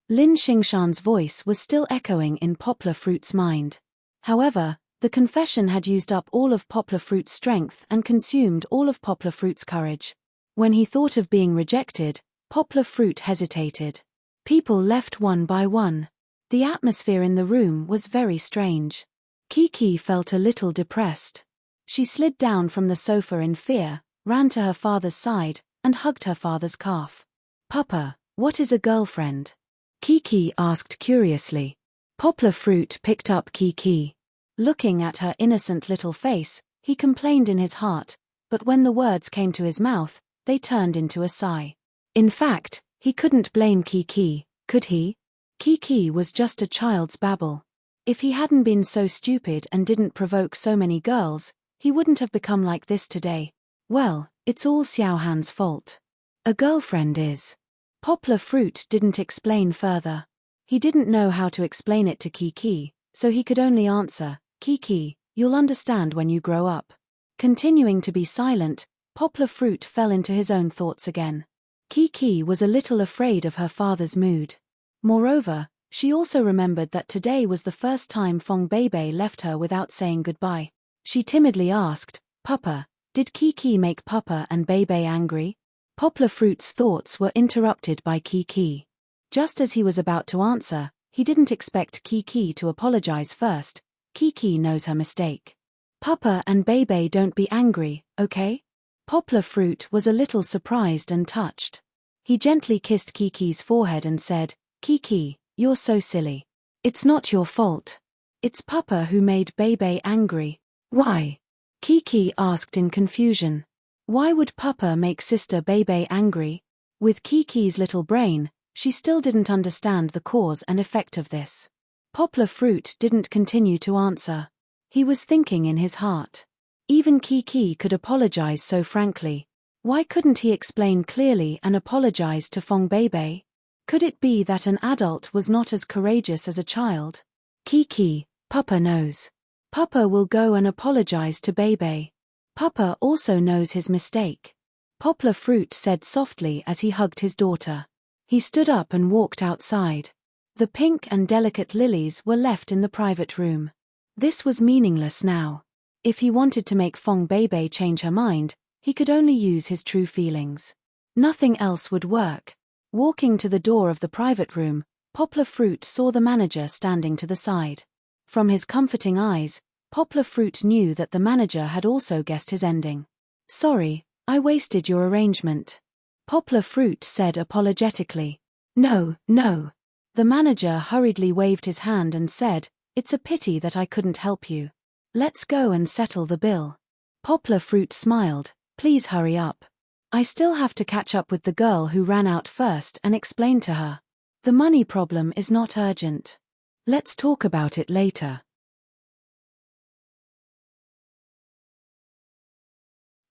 Speaker 1: Lin Xingshan's voice was still echoing in Poplar Fruit's mind. However, the confession had used up all of Poplar Fruit's strength and consumed all of Poplar Fruit's courage. When he thought of being rejected, Poplar Fruit hesitated. People left one by one. The atmosphere in the room was very strange. Kiki felt a little depressed. She slid down from the sofa in fear, ran to her father's side, and hugged her father's calf. "Papa, what is a girlfriend?" Kiki asked curiously. Poplar Fruit picked up Kiki. Looking at her innocent little face, he complained in his heart, but when the words came to his mouth, they turned into a sigh. In fact, he couldn't blame Kiki, could he? Kiki was just a child's babble. If he hadn't been so stupid and didn't provoke so many girls, he wouldn't have become like this today. Well, it's all Xiaohan's fault. A girlfriend is. Poplar Fruit didn't explain further. He didn't know how to explain it to Kiki, so he could only answer, "Kiki, you'll understand when you grow up." Continuing to be silent, Poplar Fruit fell into his own thoughts again. Kiki was a little afraid of her father's mood. Moreover, she also remembered that today was the first time Feng Beibei left her without saying goodbye. She timidly asked, "Papa, did Kiki make Papa and Beibei angry?" Poplar Fruit's thoughts were interrupted by Kiki. Just as he was about to answer, he didn't expect Kiki to apologize first. Kiki knows her mistake. "Papa and Beibei don't be angry, okay?" Poplar Fruit was a little surprised and touched. He gently kissed Kiki's forehead and said, "Kiki, you're so silly. It's not your fault. It's Papa who made Beibei angry." "Why?" Kiki asked in confusion. Why would Papa make Sister Beibei angry? With Kiki's little brain, She still didn't understand the cause and effect of this. Poplar Fruit didn't continue to answer. He was thinking in his heart. Even Kiki could apologize so frankly. Why couldn't he explain clearly and apologize to Fong Beibei? Could it be that an adult was not as courageous as a child? Kiki, Papa knows. Papa will go and apologize to Beibei. Papa also knows his mistake. Poplar Fruit said softly as he hugged his daughter. He stood up and walked outside. The pink and delicate lilies were left in the private room. This was meaningless now. If he wanted to make Fong Beibei change her mind, he could only use his true feelings. Nothing else would work. Walking to the door of the private room, Poplar Fruit saw the manager standing to the side. From his comforting eyes, Poplar Fruit knew that the manager had also guessed his ending. "Sorry, I wasted your arrangement," Poplar Fruit said apologetically. No. The manager hurriedly waved his hand and said, "It's a pity that I couldn't help you. Let's go and settle the bill." Poplar Fruit smiled. "Please hurry up. I still have to catch up with the girl who ran out first and explain to her. The money problem is not urgent. Let's talk about it later."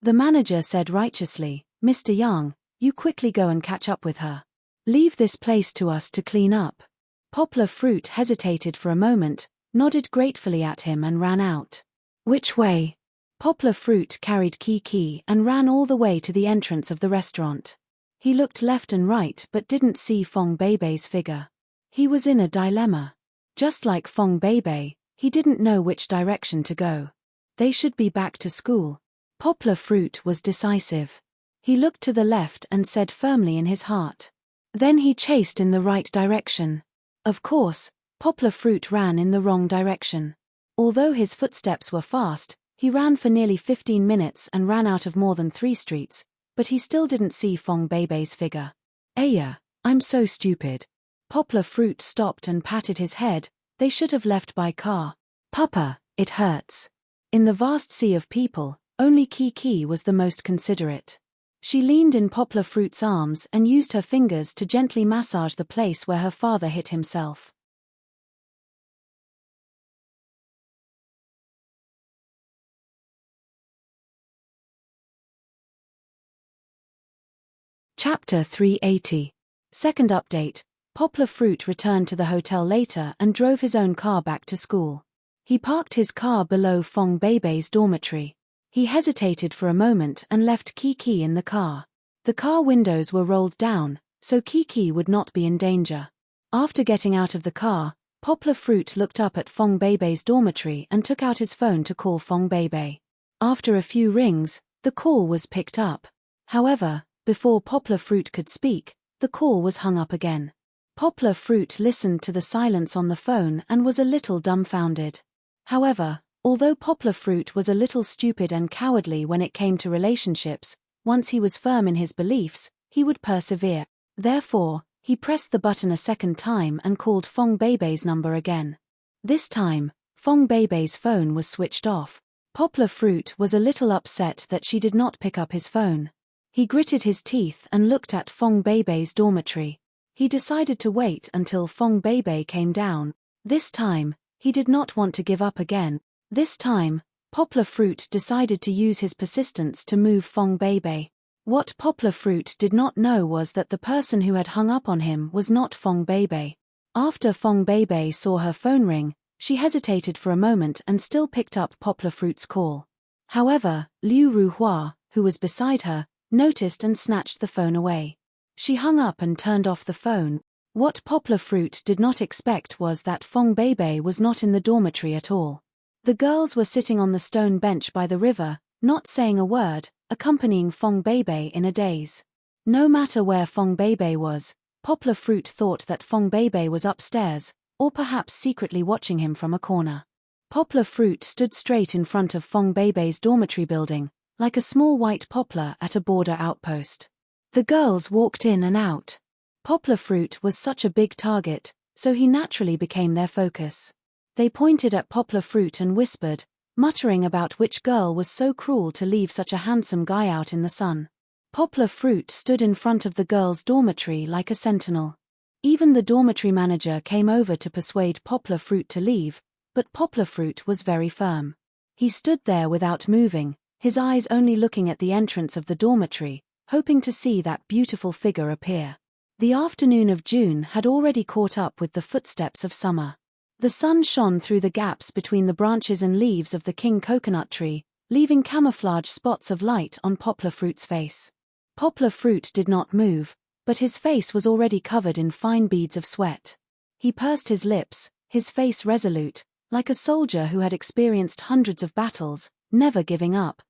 Speaker 1: The manager said righteously, "Mr. Yang, you quickly go and catch up with her. Leave this place to us to clean up." Poplar Fruit hesitated for a moment, nodded gratefully at him and ran out. "Which way?" Poplar Fruit carried Kiki and ran all the way to the entrance of the restaurant. He looked left and right but didn't see Fong Beibei's figure. He was in a dilemma. Just like Fong Beibei, he didn't know which direction to go. They should be back to school. Poplar Fruit was decisive. He looked to the left and said firmly in his heart. Then he chased in the right direction. Of course, Poplar Fruit ran in the wrong direction. Although his footsteps were fast, he ran for nearly 15 minutes and ran out of more than 3 streets, but he still didn't see Fong Beibei's figure. "Aya, I'm so stupid." Poplar Fruit stopped and patted his head. They should have left by car. "Papa, it hurts." In the vast sea of people, only Kiki was the most considerate. She leaned in Poplar Fruit's arms and used her fingers to gently massage the place where her father hit himself. Chapter 380. Second update. Poplar Fruit returned to the hotel later and drove his own car back to school. He parked his car below Fong Beibei's dormitory. He hesitated for a moment and left Kiki in the car. The car windows were rolled down, so Kiki would not be in danger. After getting out of the car, Poplar Fruit looked up at Fong Beibei's dormitory and took out his phone to call Fong Beibei. After a few rings, the call was picked up. However, before Poplar Fruit could speak, the call was hung up again. Poplar Fruit listened to the silence on the phone and was a little dumbfounded. However, although Poplar Fruit was a little stupid and cowardly when it came to relationships, once he was firm in his beliefs, he would persevere. Therefore, he pressed the button a second time and called Fong Beibei's number again. This time, Fong Beibei's phone was switched off. Poplar Fruit was a little upset that she did not pick up his phone. He gritted his teeth and looked at Fong Beibei's dormitory. He decided to wait until Fong Beibei came down. This time, he did not want to give up again. This time, Poplar Fruit decided to use his persistence to move Fong Beibei. What Poplar Fruit did not know was that the person who had hung up on him was not Fong Beibei. After Fong Beibei saw her phone ring, she hesitated for a moment and still picked up Poplar Fruit's call. However, Liu Ruhua, who was beside her, noticed and snatched the phone away. She hung up and turned off the phone. What Poplar Fruit did not expect was that Fong Beibei was not in the dormitory at all. The girls were sitting on the stone bench by the river, not saying a word, accompanying Fong Beibei in a daze. No matter where Fong Beibei was, Poplar Fruit thought that Fong Beibei was upstairs, or perhaps secretly watching him from a corner. Poplar Fruit stood straight in front of Fong Beibei's dormitory building, like a small white poplar at a border outpost. The girls walked in and out. Poplar Fruit was such a big target, so he naturally became their focus. They pointed at Poplar Fruit and whispered, muttering about which girl was so cruel to leave such a handsome guy out in the sun. Poplar Fruit stood in front of the girls' dormitory like a sentinel. Even the dormitory manager came over to persuade Poplar Fruit to leave, but Poplar Fruit was very firm. He stood there without moving, his eyes only looking at the entrance of the dormitory, hoping to see that beautiful figure appear. The afternoon of June had already caught up with the footsteps of summer. The sun shone through the gaps between the branches and leaves of the king coconut tree, leaving camouflage spots of light on Poplar Fruit's face. Poplar Fruit did not move, but his face was already covered in fine beads of sweat. He pursed his lips, his face resolute, like a soldier who had experienced hundreds of battles, never giving up.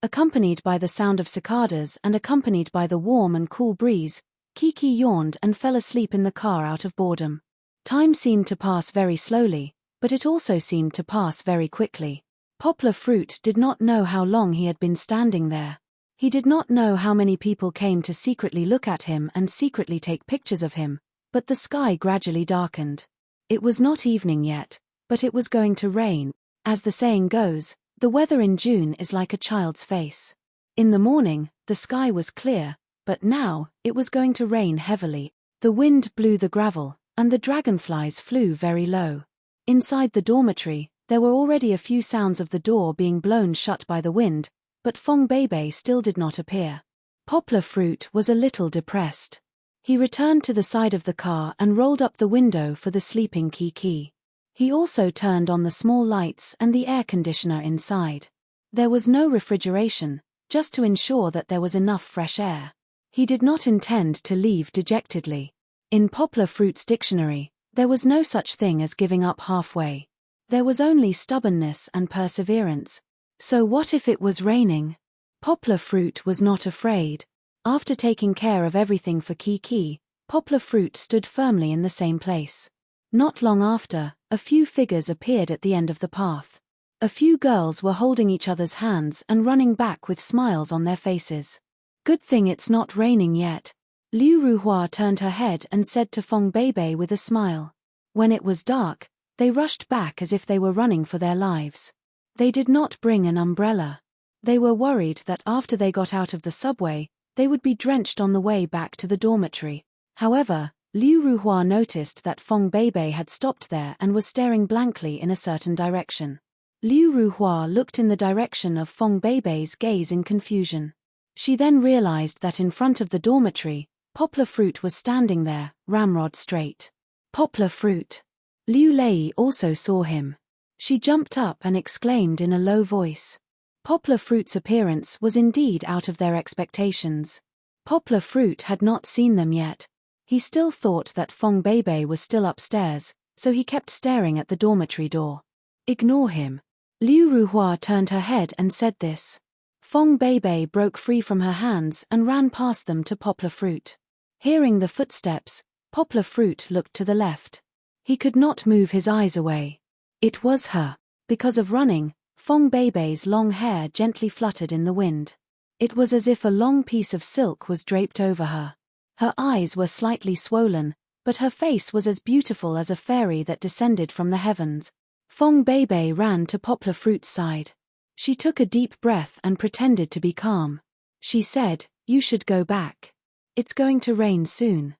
Speaker 1: Accompanied by the sound of cicadas and accompanied by the warm and cool breeze, Kiki yawned and fell asleep in the car out of boredom. Time seemed to pass very slowly, but it also seemed to pass very quickly. Poplar Fruit did not know how long he had been standing there. He did not know how many people came to secretly look at him and secretly take pictures of him, but the sky gradually darkened. It was not evening yet, but it was going to rain. As the saying goes, the weather in June is like a child's face. In the morning, the sky was clear, but now, it was going to rain heavily. The wind blew the gravel, and the dragonflies flew very low. Inside the dormitory, there were already a few sounds of the door being blown shut by the wind, but Fong Beibei still did not appear. Poplar Fruit was a little depressed. He returned to the side of the car and rolled up the window for the sleeping Kiki. He also turned on the small lights and the air conditioner inside. There was no refrigeration, just to ensure that there was enough fresh air. He did not intend to leave dejectedly. In Poplar Fruit's dictionary, there was no such thing as giving up halfway. There was only stubbornness and perseverance. So what if it was raining? Poplar Fruit was not afraid. After taking care of everything for Kiki, Poplar Fruit stood firmly in the same place. Not long after, a few figures appeared at the end of the path. A few girls were holding each other's hands and running back with smiles on their faces. Good thing it's not raining yet. Liu Ruhua turned her head and said to Fong Beibei with a smile. When it was dark, they rushed back as if they were running for their lives. They did not bring an umbrella. They were worried that after they got out of the subway, they would be drenched on the way back to the dormitory. However, Liu Ruhua noticed that Fong Beibei had stopped there and was staring blankly in a certain direction. Liu Ruhua looked in the direction of Fong Beibei's gaze in confusion. She then realized that in front of the dormitory, Poplar Fruit was standing there, ramrod straight. Poplar Fruit. Liu Lei also saw him. She jumped up and exclaimed in a low voice. Poplar Fruit's appearance was indeed out of their expectations. Poplar Fruit had not seen them yet. He still thought that Fong Beibei was still upstairs, so he kept staring at the dormitory door. Ignore him. Liu Ruhua turned her head and said this. Fong Beibei broke free from her hands and ran past them to Poplar Fruit. Hearing the footsteps, Poplar Fruit looked to the left. He could not move his eyes away. It was her. Because of running, Fong Beibei's long hair gently fluttered in the wind. It was as if a long piece of silk was draped over her. Her eyes were slightly swollen, but her face was as beautiful as a fairy that descended from the heavens. Fong Beibei ran to Poplar Fruit's side. She took a deep breath and pretended to be calm. She said, "You should go back. It's going to rain soon."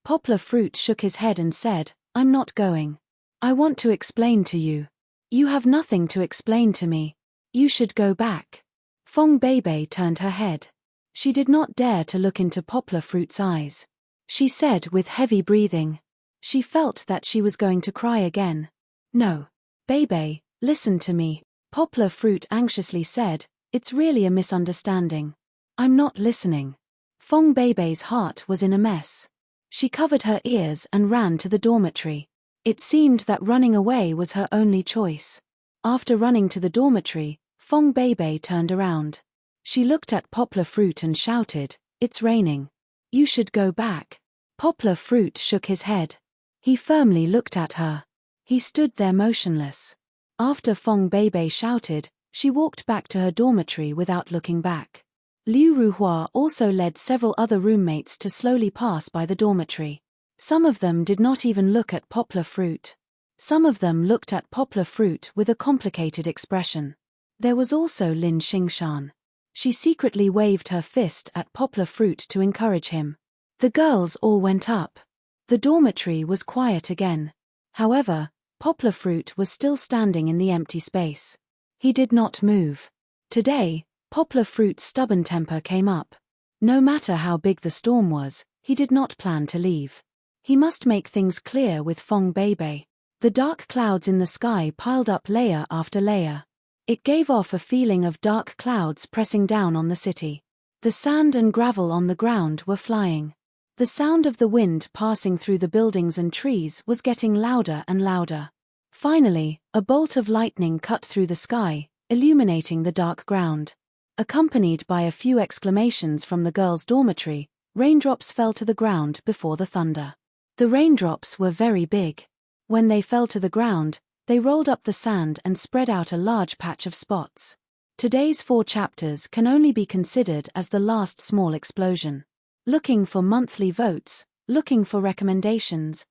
Speaker 1: Poplar Fruit shook his head and said, "I'm not going. I want to explain to you. You have nothing to explain to me. You should go back." Fong Beibei turned her head. She did not dare to look into Poplar Fruit's eyes. She said with heavy breathing. She felt that she was going to cry again. "No. Beibei, listen to me." Poplar Fruit anxiously said, "It's really a misunderstanding. I'm not listening." Fong Beibei's heart was in a mess. She covered her ears and ran to the dormitory. It seemed that running away was her only choice. After running to the dormitory, Fong Beibei turned around. She looked at Poplar Fruit and shouted, "It's raining. You should go back." Poplar Fruit shook his head. He firmly looked at her. He stood there motionless. After Fong Beibei shouted, she walked back to her dormitory without looking back. Liu Ruhua also led several other roommates to slowly pass by the dormitory. Some of them did not even look at Poplar Fruit. Some of them looked at Poplar Fruit with a complicated expression. There was also Lin Xingshan. She secretly waved her fist at Poplar Fruit to encourage him. The girls all went up. The dormitory was quiet again. However, Poplar Fruit was still standing in the empty space. He did not move. Today, Poplar Fruit's stubborn temper came up. No matter how big the storm was, he did not plan to leave. He must make things clear with Fong Beibei. The dark clouds in the sky piled up layer after layer. It gave off a feeling of dark clouds pressing down on the city. The sand and gravel on the ground were flying. The sound of the wind passing through the buildings and trees was getting louder and louder. Finally, a bolt of lightning cut through the sky, illuminating the dark ground. Accompanied by a few exclamations from the girls' dormitory, raindrops fell to the ground before the thunder. The raindrops were very big. When they fell to the ground, they rolled up the sand and spread out a large patch of spots. Today's 4 chapters can only be considered as the last small explosion. Looking for monthly votes, looking for recommendations.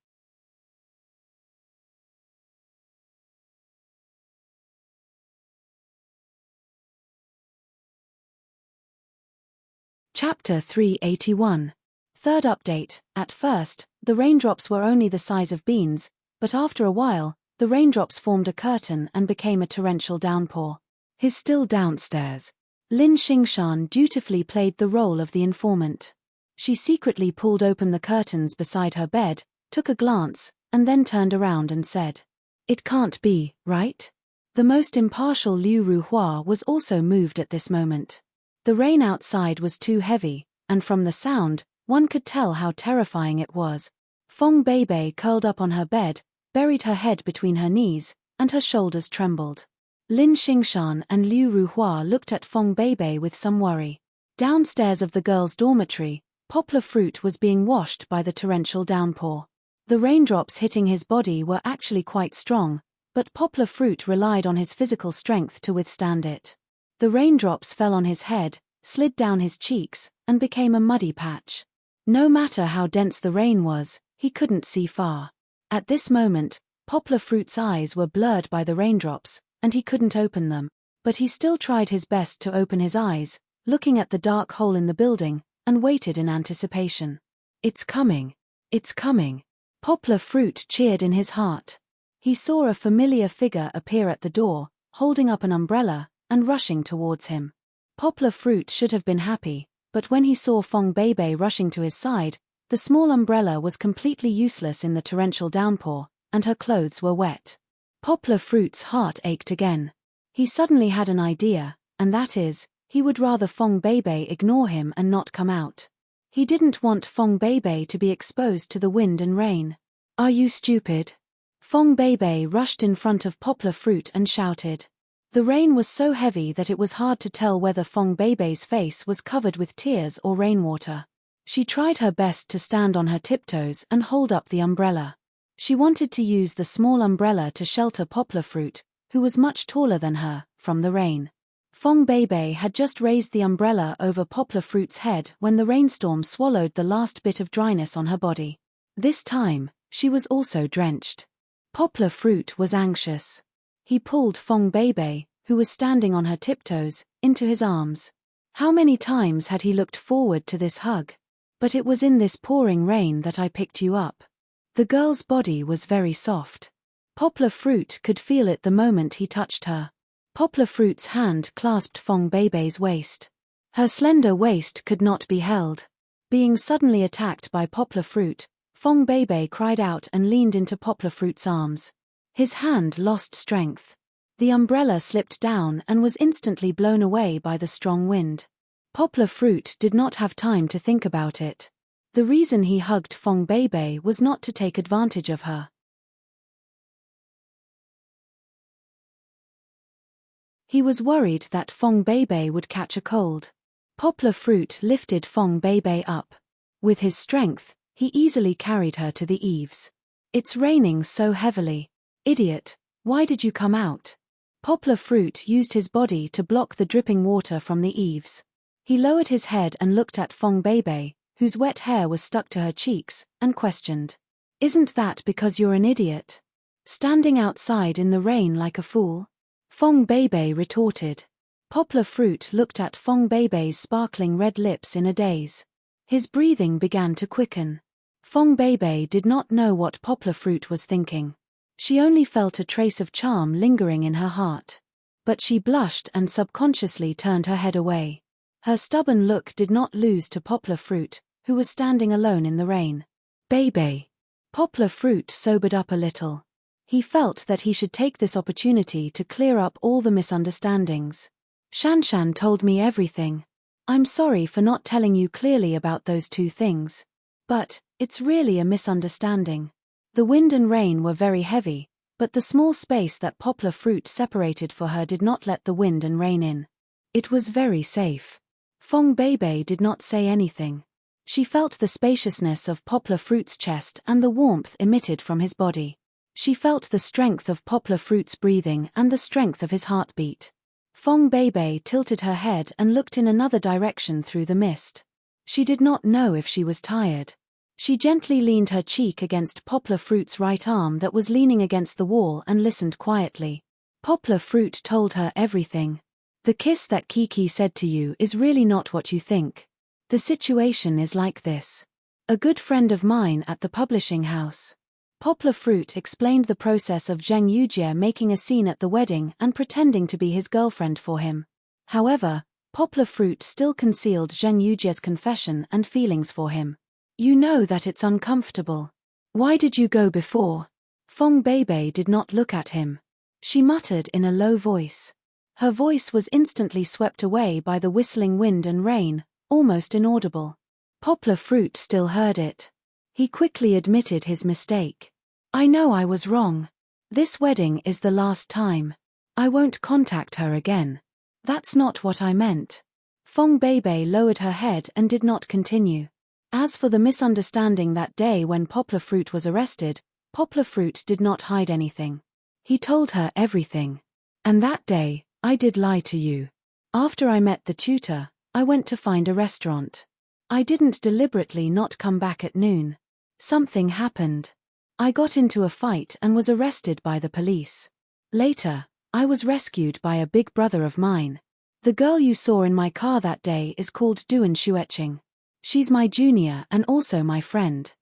Speaker 1: Chapter 381. Third update. At first, the raindrops were only the size of beans, but after a while, the raindrops formed a curtain and became a torrential downpour. He's still downstairs. Lin Xingshan dutifully played the role of the informant. She secretly pulled open the curtains beside her bed, took a glance, and then turned around and said, "It can't be, right?" The most impartial Liu Ruhua was also moved at this moment. The rain outside was too heavy, and from the sound, one could tell how terrifying it was. Fong Beibei curled up on her bed, buried her head between her knees, and her shoulders trembled. Lin Xingshan and Liu Ruhua looked at Fong Beibei with some worry. Downstairs of the girls' dormitory, Poplar Fruit was being washed by the torrential downpour. The raindrops hitting his body were actually quite strong, but Poplar Fruit relied on his physical strength to withstand it. The raindrops fell on his head, slid down his cheeks, and became a muddy patch. No matter how dense the rain was, he couldn't see far. At this moment, Poplar Fruit's eyes were blurred by the raindrops, and he couldn't open them. But he still tried his best to open his eyes, looking at the dark hole in the building, and waited in anticipation. "It's coming. It's coming." Poplar Fruit cheered in his heart. He saw a familiar figure appear at the door, holding up an umbrella, and rushing towards him. Poplar Fruit should have been happy, but when he saw Fong Beibei rushing to his side, the small umbrella was completely useless in the torrential downpour, and her clothes were wet. Poplar Fruit's heart ached again. He suddenly had an idea, and that is, he would rather Fong Beibei ignore him and not come out. He didn't want Fong Beibei to be exposed to the wind and rain. "Are you stupid?" Fong Beibei rushed in front of Poplar Fruit and shouted. The rain was so heavy that it was hard to tell whether Fong Beibei's face was covered with tears or rainwater. She tried her best to stand on her tiptoes and hold up the umbrella. She wanted to use the small umbrella to shelter Poplar Fruit, who was much taller than her, from the rain. Fong Beibei had just raised the umbrella over Poplar Fruit's head when the rainstorm swallowed the last bit of dryness on her body. This time, she was also drenched. Poplar Fruit was anxious. He pulled Fong Beibei, who was standing on her tiptoes, into his arms. How many times had he looked forward to this hug? "But it was in this pouring rain that I picked you up." The girl's body was very soft. Poplar Fruit could feel it the moment he touched her. Poplar Fruit's hand clasped Fong Beibei's waist. Her slender waist could not be held. Being suddenly attacked by Poplar Fruit, Fong Beibei cried out and leaned into Poplar Fruit's arms. His hand lost strength. The umbrella slipped down and was instantly blown away by the strong wind. Poplar Fruit did not have time to think about it. The reason he hugged Fong Beibei was not to take advantage of her. He was worried that Fong Beibei would catch a cold. Poplar Fruit lifted Fong Beibei up. With his strength, he easily carried her to the eaves. "It's raining so heavily. Idiot, why did you come out?" Poplar Fruit used his body to block the dripping water from the eaves. He lowered his head and looked at Fong Beibei, whose wet hair was stuck to her cheeks, and questioned. "Isn't that because you're an idiot?" Standing outside in the rain like a fool? Fong Beibei retorted. Poplar Fruit looked at Fong Beibei's sparkling red lips in a daze. His breathing began to quicken. Fong Beibei did not know what Poplar Fruit was thinking. She only felt a trace of charm lingering in her heart. But she blushed and subconsciously turned her head away. Her stubborn look did not lose to Poplar Fruit, who was standing alone in the rain. Beibei. Poplar Fruit sobered up a little. He felt that he should take this opportunity to clear up all the misunderstandings. Shanshan told me everything. I'm sorry for not telling you clearly about those two things. But, it's really a misunderstanding. The wind and rain were very heavy, but the small space that Poplar Fruit separated for her did not let the wind and rain in. It was very safe. Fong Beibei did not say anything. She felt the spaciousness of Poplar Fruit's chest and the warmth emitted from his body. She felt the strength of Poplar Fruit's breathing and the strength of his heartbeat. Fong Beibei tilted her head and looked in another direction through the mist. She did not know if she was tired. She gently leaned her cheek against Poplar Fruit's right arm that was leaning against the wall and listened quietly. Poplar Fruit told her everything. The kiss that Kiki said to you is really not what you think. The situation is like this. A good friend of mine at the publishing house. Poplar Fruit explained the process of Zheng Yujie making a scene at the wedding and pretending to be his girlfriend for him. However, Poplar Fruit still concealed Zheng Yujie's confession and feelings for him. You know that it's uncomfortable. Why did you go before? Fong Beibei did not look at him. She muttered in a low voice. Her voice was instantly swept away by the whistling wind and rain, almost inaudible. Poplar Fruit still heard it. He quickly admitted his mistake. I know I was wrong. This wedding is the last time. I won't contact her again. That's not what I meant. Fong Beibei lowered her head and did not continue. As for the misunderstanding that day when Poplar Fruit was arrested, Poplar Fruit did not hide anything. He told her everything. And that day, I did lie to you. After I met the tutor, I went to find a restaurant. I didn't deliberately not come back at noon. Something happened. I got into a fight and was arrested by the police. Later, I was rescued by a big brother of mine. The girl you saw in my car that day is called Duan Xueqing. She's my junior and also my friend.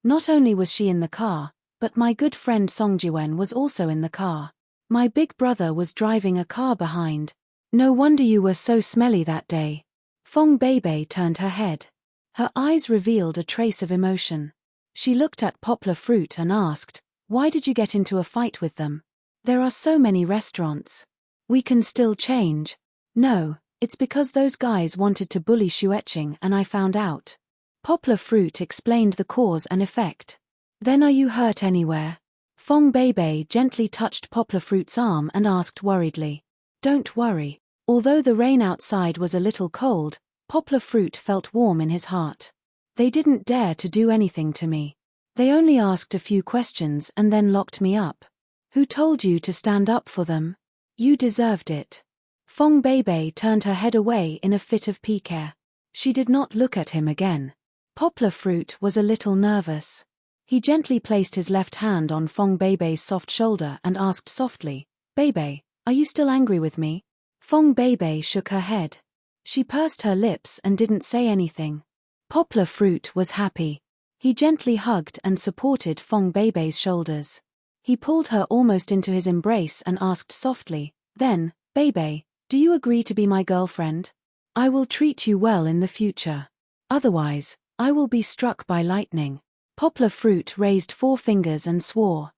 Speaker 1: Not only was she in the car, but my good friend Songjiwen was also in the car. My big brother was driving a car behind. No wonder you were so smelly that day. Fong Beibei turned her head. Her eyes revealed a trace of emotion. She looked at Poplar Fruit and asked, why did you get into a fight with them? There are so many restaurants. We can still change. No, it's because those guys wanted to bully Xueqing and I found out. Poplar Fruit explained the cause and effect. Then are you hurt anywhere? Fong Beibei gently touched Poplar Fruit's arm and asked worriedly. Don't worry. Although the rain outside was a little cold, Poplar Fruit felt warm in his heart. They didn't dare to do anything to me. They only asked a few questions and then locked me up. Who told you to stand up for them? You deserved it. Fong Beibei turned her head away in a fit of pique. She did not look at him again. Poplar Fruit was a little nervous. He gently placed his left hand on Fong Beibei's soft shoulder and asked softly, Beibei, are you still angry with me? Fong Beibei shook her head. She pursed her lips and didn't say anything. Poplar Fruit was happy. He gently hugged and supported Fong Beibei's shoulders. He pulled her almost into his embrace and asked softly, then, Beibei, do you agree to be my girlfriend? I will treat you well in the future. Otherwise, I will be struck by lightning. Poplar Fruit raised 4 fingers and swore.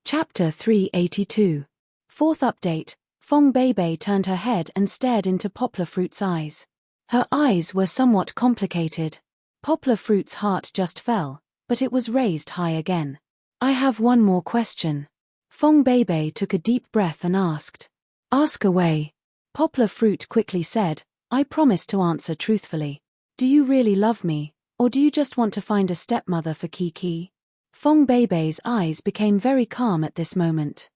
Speaker 1: Chapter 382. Fourth update. Fong Beibei turned her head and stared into Poplar Fruit's eyes. Her eyes were somewhat complicated. Poplar Fruit's heart just fell, but it was raised high again. I have one more question. Fong Beibei took a deep breath and asked. Ask away. Poplar Fruit quickly said, I promise to answer truthfully. Do you really love me, or do you just want to find a stepmother for Kiki? Fong Beibei's eyes became very calm at this moment.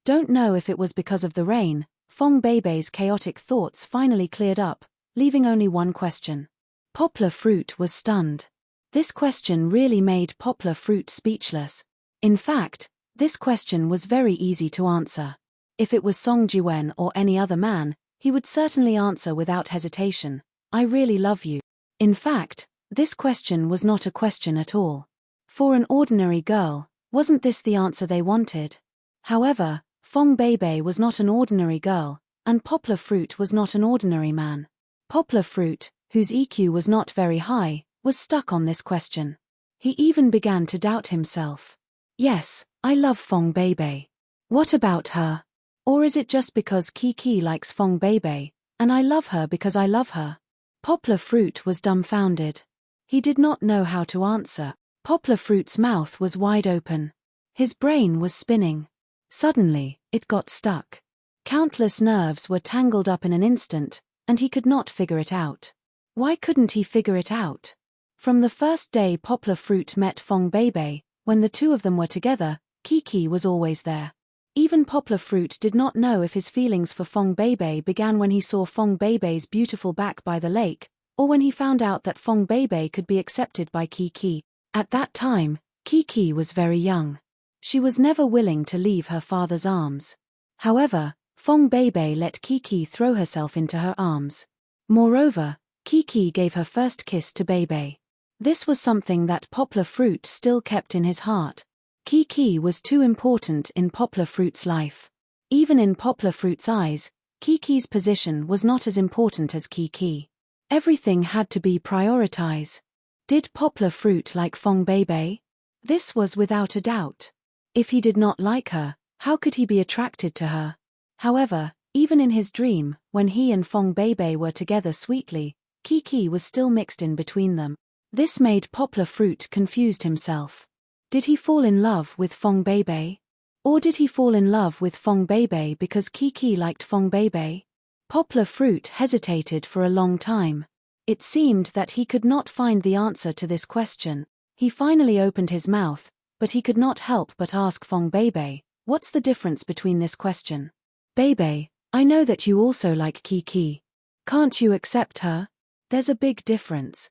Speaker 1: Don't know if it was because of the rain. Fong Beibei's chaotic thoughts finally cleared up, leaving only one question. Poplar Fruit was stunned. This question really made Poplar Fruit speechless. In fact, this question was very easy to answer. If it was Song Jiwen or any other man, he would certainly answer without hesitation, I really love you. In fact, this question was not a question at all. For an ordinary girl, wasn't this the answer they wanted? However, Fong Beibei was not an ordinary girl, and Poplar Fruit was not an ordinary man. Poplar Fruit, whose EQ was not very high, was stuck on this question. He even began to doubt himself. Yes, I love Fong Beibei. What about her? Or is it just because Kiki likes Fong Beibei, and I love her because I love her? Poplar Fruit was dumbfounded. He did not know how to answer. Poplar Fruit's mouth was wide open. His brain was spinning. Suddenly, it got stuck. Countless nerves were tangled up in an instant, and he could not figure it out. Why couldn't he figure it out? From the first day Poplar Fruit met Fong Beibei, when the two of them were together, Kiki was always there. Even Poplar Fruit did not know if his feelings for Fong Beibei began when he saw Fong Beibei's beautiful back by the lake, or when he found out that Fong Beibei could be accepted by Kiki. At that time, Kiki was very young. She was never willing to leave her father's arms. However, Fong Beibei let Kiki throw herself into her arms. Moreover, Kiki gave her first kiss to Beibei. This was something that Poplar Fruit still kept in his heart. Kiki was too important in Poplar Fruit's life. Even in Poplar Fruit's eyes, Kiki's position was not as important as Kiki. Everything had to be prioritized. Did Poplar Fruit like Fong Beibei? This was without a doubt. If he did not like her, how could he be attracted to her? However, even in his dream, when he and Fong Beibei were together sweetly, Kiki was still mixed in between them. This made Poplar Fruit confused himself. Did he fall in love with Fong Beibei? Or did he fall in love with Fong Beibei because Kiki liked Fong Beibei? Poplar Fruit hesitated for a long time. It seemed that he could not find the answer to this question. He finally opened his mouth, but he could not help but ask Fong Beibei, what's the difference between this question? Beibei, I know that you also like Kiki. Can't you accept her? There's a big difference.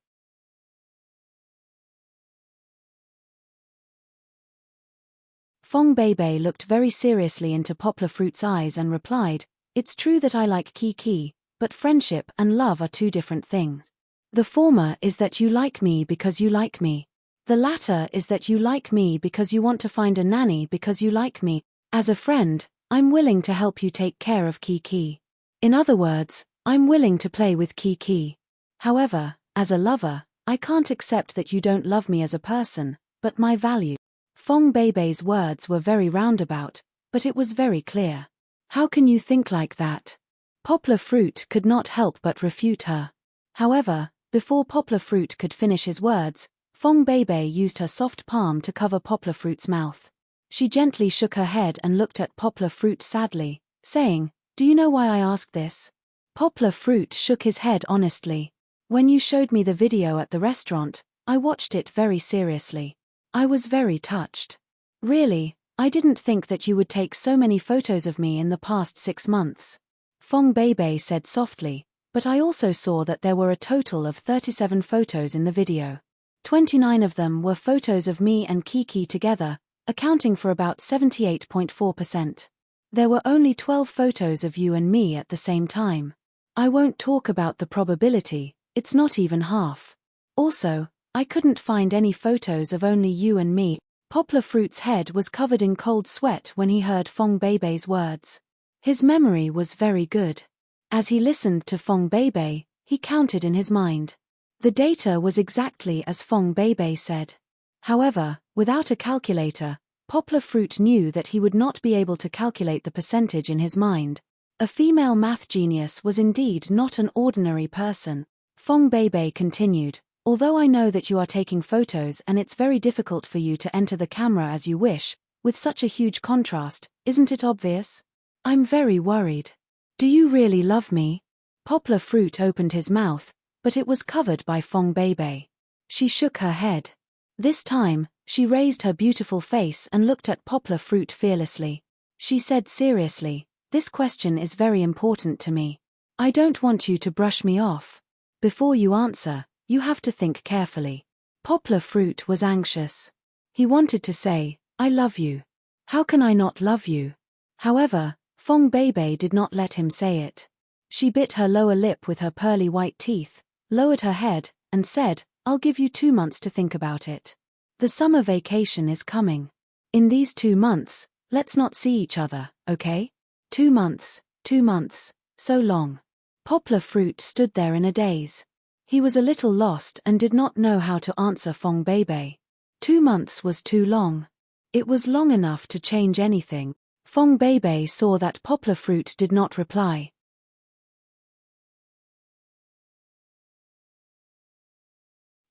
Speaker 1: Fong Beibei looked very seriously into Poplar Fruit's eyes and replied, it's true that I like Kiki, but friendship and love are two different things. The former is that you like me because you like me. The latter is that you like me because you want to find a nanny because you like me. As a friend, I'm willing to help you take care of Kiki. In other words, I'm willing to play with Kiki. However, as a lover, I can't accept that you don't love me as a person, but my value. Fong Beibei's words were very roundabout, but it was very clear. How can you think like that? Poplar Fruit could not help but refute her. However, before Poplar Fruit could finish his words, Fong Beibei used her soft palm to cover Poplar Fruit's mouth. She gently shook her head and looked at Poplar Fruit sadly, saying, do you know why I asked this? Poplar Fruit shook his head honestly. When you showed me the video at the restaurant, I watched it very seriously. I was very touched. Really, I didn't think that you would take so many photos of me in the past 6 months. Fong Beibei said softly, but I also saw that there were a total of 37 photos in the video. 29 of them were photos of me and Kiki together, accounting for about 78.4%. There were only 12 photos of you and me at the same time. I won't talk about the probability, it's not even half. Also, I couldn't find any photos of only you and me. Poplar Fruit's head was covered in cold sweat when he heard Fong Beibei's words. His memory was very good. As he listened to Fong Beibei, he counted in his mind. The data was exactly as Fong Beibei said. However, without a calculator, Poplar Fruit knew that he would not be able to calculate the percentage in his mind. A female math genius was indeed not an ordinary person. Fong Beibei continued, although I know that you are taking photos and it's very difficult for you to enter the camera as you wish, with such a huge contrast, isn't it obvious? I'm very worried. Do you really love me? Poplar Fruit opened his mouth, but it was covered by Fong Beibei. She shook her head. This time, she raised her beautiful face and looked at Poplar Fruit fearlessly. She said seriously, "This question is very important to me. I don't want you to brush me off. Before you answer, you have to think carefully." Poplar Fruit was anxious. He wanted to say, "I love you. How can I not love you?" However, Fong Beibei did not let him say it. She bit her lower lip with her pearly white teeth, lowered her head, and said, "I'll give you 2 months to think about it. The summer vacation is coming. In these 2 months, let's not see each other, okay? 2 months, 2 months, so long." Poplar Fruit stood there in a daze. He was a little lost and did not know how to answer Fong Beibei. 2 months was too long. It was long enough to change anything. Fong Beibei saw that Poplar Fruit did not reply.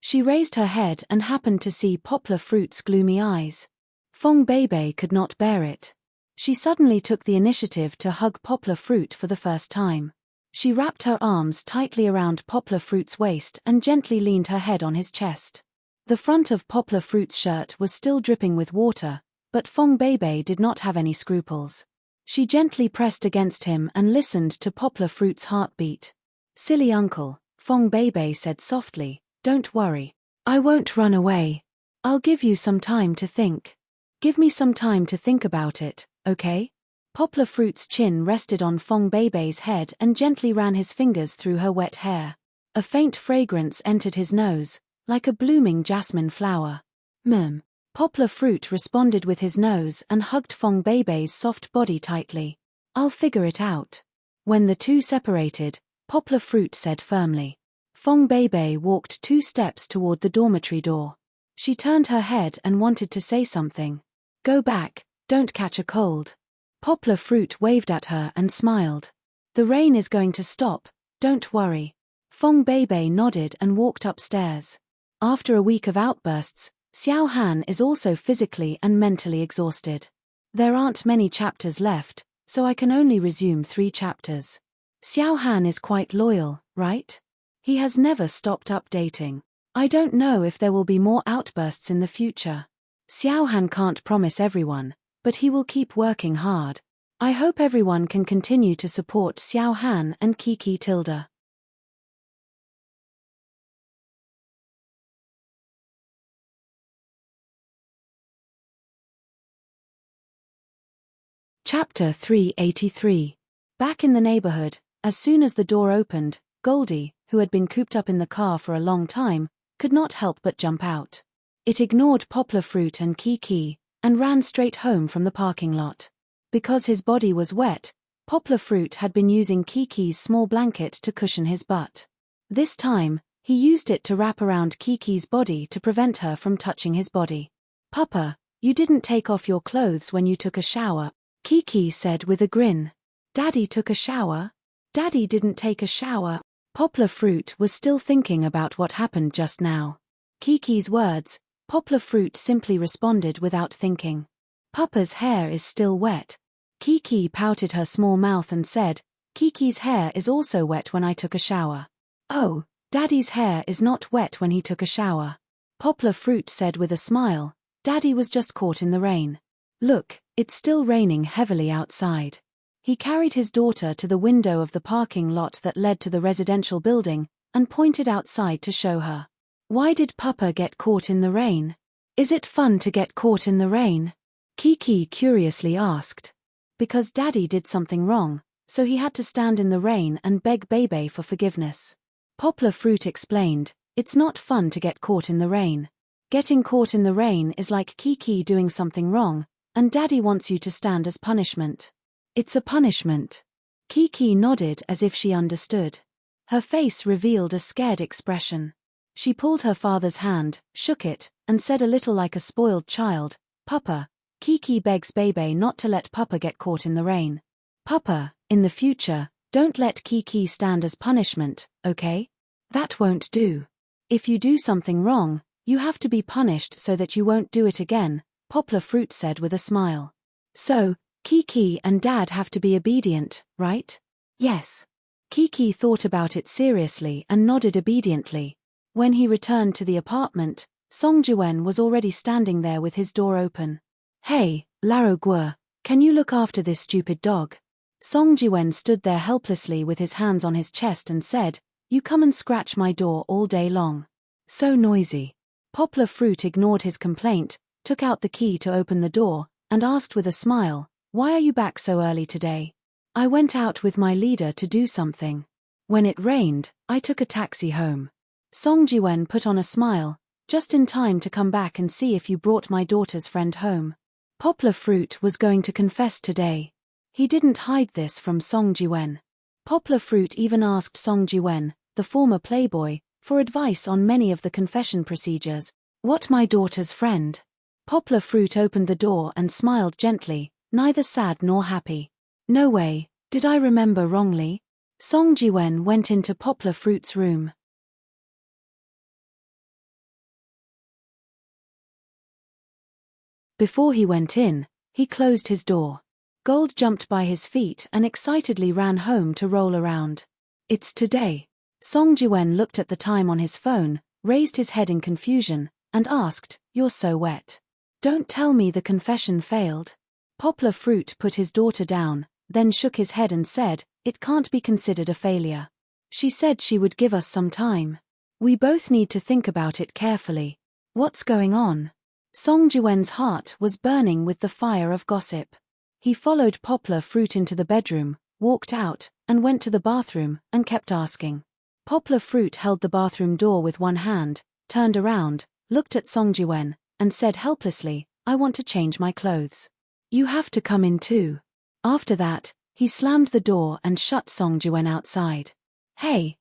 Speaker 1: She raised her head and happened to see Poplar Fruit's gloomy eyes. Fong Beibei could not bear it. She suddenly took the initiative to hug Poplar Fruit for the first time. She wrapped her arms tightly around Poplar Fruit's waist and gently leaned her head on his chest. The front of Poplar Fruit's shirt was still dripping with water, but Fong Beibei did not have any scruples. She gently pressed against him and listened to Poplar Fruit's heartbeat. "Silly uncle," Fong Beibei said softly, "don't worry. I won't run away. I'll give you some time to think. Give me some time to think about it, okay?" Poplar Fruit's chin rested on Fong Beibei's head and gently ran his fingers through her wet hair. A faint fragrance entered his nose, like a blooming jasmine flower. Poplar Fruit responded with his nose and hugged Fong Beibei's soft body tightly. "I'll figure it out." When the two separated, Poplar Fruit said firmly. Fong Beibei walked 2 steps toward the dormitory door. She turned her head and wanted to say something. "Go back, don't catch a cold." Poplar Fruit waved at her and smiled. "The rain is going to stop, don't worry." Fong Beibei nodded and walked upstairs. After a week of outbursts, Xiao Han is also physically and mentally exhausted. There aren't many chapters left, so I can only resume 3 chapters. Xiao Han is quite loyal, right? He has never stopped updating. I don't know if there will be more outbursts in the future. Xiao Han can't promise everyone, but he will keep working hard. I hope everyone can continue to support Xiao Han and Kiki Tilda. Chapter 383. Back in the neighborhood, as soon as the door opened, Goldie, who had been cooped up in the car for a long time, could not help but jump out. It ignored Poplar Fruit and Kiki, and ran straight home from the parking lot. Because his body was wet, Poplar Fruit had been using Kiki's small blanket to cushion his butt. This time, he used it to wrap around Kiki's body to prevent her from touching his body. "Papa, you didn't take off your clothes when you took a shower," Kiki said with a grin. "Daddy took a shower?" "Daddy didn't take a shower." Poplar Fruit was still thinking about what happened just now. Kiki's words, Poplar Fruit simply responded without thinking. "Papa's hair is still wet." Kiki pouted her small mouth and said, "Kiki's hair is also wet when I took a shower." "Oh, Daddy's hair is not wet when he took a shower." Poplar Fruit said with a smile, "Daddy was just caught in the rain. Look, it's still raining heavily outside." He carried his daughter to the window of the parking lot that led to the residential building, and pointed outside to show her. "Why did Papa get caught in the rain? Is it fun to get caught in the rain?" Kiki curiously asked. "Because Daddy did something wrong, so he had to stand in the rain and beg Beibei for forgiveness." Poplar Fruit explained, "It's not fun to get caught in the rain. Getting caught in the rain is like Kiki doing something wrong, and Daddy wants you to stand as punishment." "It's a punishment." Kiki nodded as if she understood. Her face revealed a scared expression. She pulled her father's hand, shook it, and said a little like a spoiled child, "Papa, Kiki begs Beibei not to let Papa get caught in the rain. Papa, in the future, don't let Kiki stand as punishment, okay? That won't do. If you do something wrong, you have to be punished so that you won't do it again," Poplar Fruit said with a smile. "So, Kiki and Dad have to be obedient, right?" "Yes." Kiki thought about it seriously and nodded obediently. When he returned to the apartment, Song Jiwen was already standing there with his door open. "Hey, Laro Guo, Can you look after this stupid dog? Song Jiwen stood there helplessly with his hands on his chest and said, You come and scratch my door all day long. So noisy. Poplar Fruit ignored his complaint, took out the key to open the door, and asked with a smile, Why are you back so early today? I went out with my leader to do something. When it rained, I took a taxi home. Song Jiwen put on a smile, just in time to come back and see if you brought my daughter's friend home. Poplar Fruit was going to confess today. He didn't hide this from Song Jiwen. Poplar Fruit even asked Song Jiwen, the former playboy, for advice on many of the confession procedures. What my daughter's friend? Poplar Fruit opened the door and smiled gently, neither sad nor happy. No way, did I remember wrongly? Song Jiwen went into Poplar Fruit's room. Before he went in, he closed his door. Gold jumped by his feet and excitedly ran home to roll around. It's today. Song Jiwen looked at the time on his phone, raised his head in confusion, and asked, You're so wet. Don't tell me the confession failed. Poplar Fruit put his daughter down, then shook his head and said, It can't be considered a failure. She said she would give us some time. We both need to think about it carefully. What's going on? Song Jiwen's heart was burning with the fire of gossip. He followed Poplar Fruit into the bedroom, walked out, and went to the bathroom, and kept asking. Poplar Fruit held the bathroom door with one hand, turned around, looked at Song Jiwen, and said helplessly, I want to change my clothes. You have to come in too. After that, he slammed the door and shut Song Jiwen outside. Hey,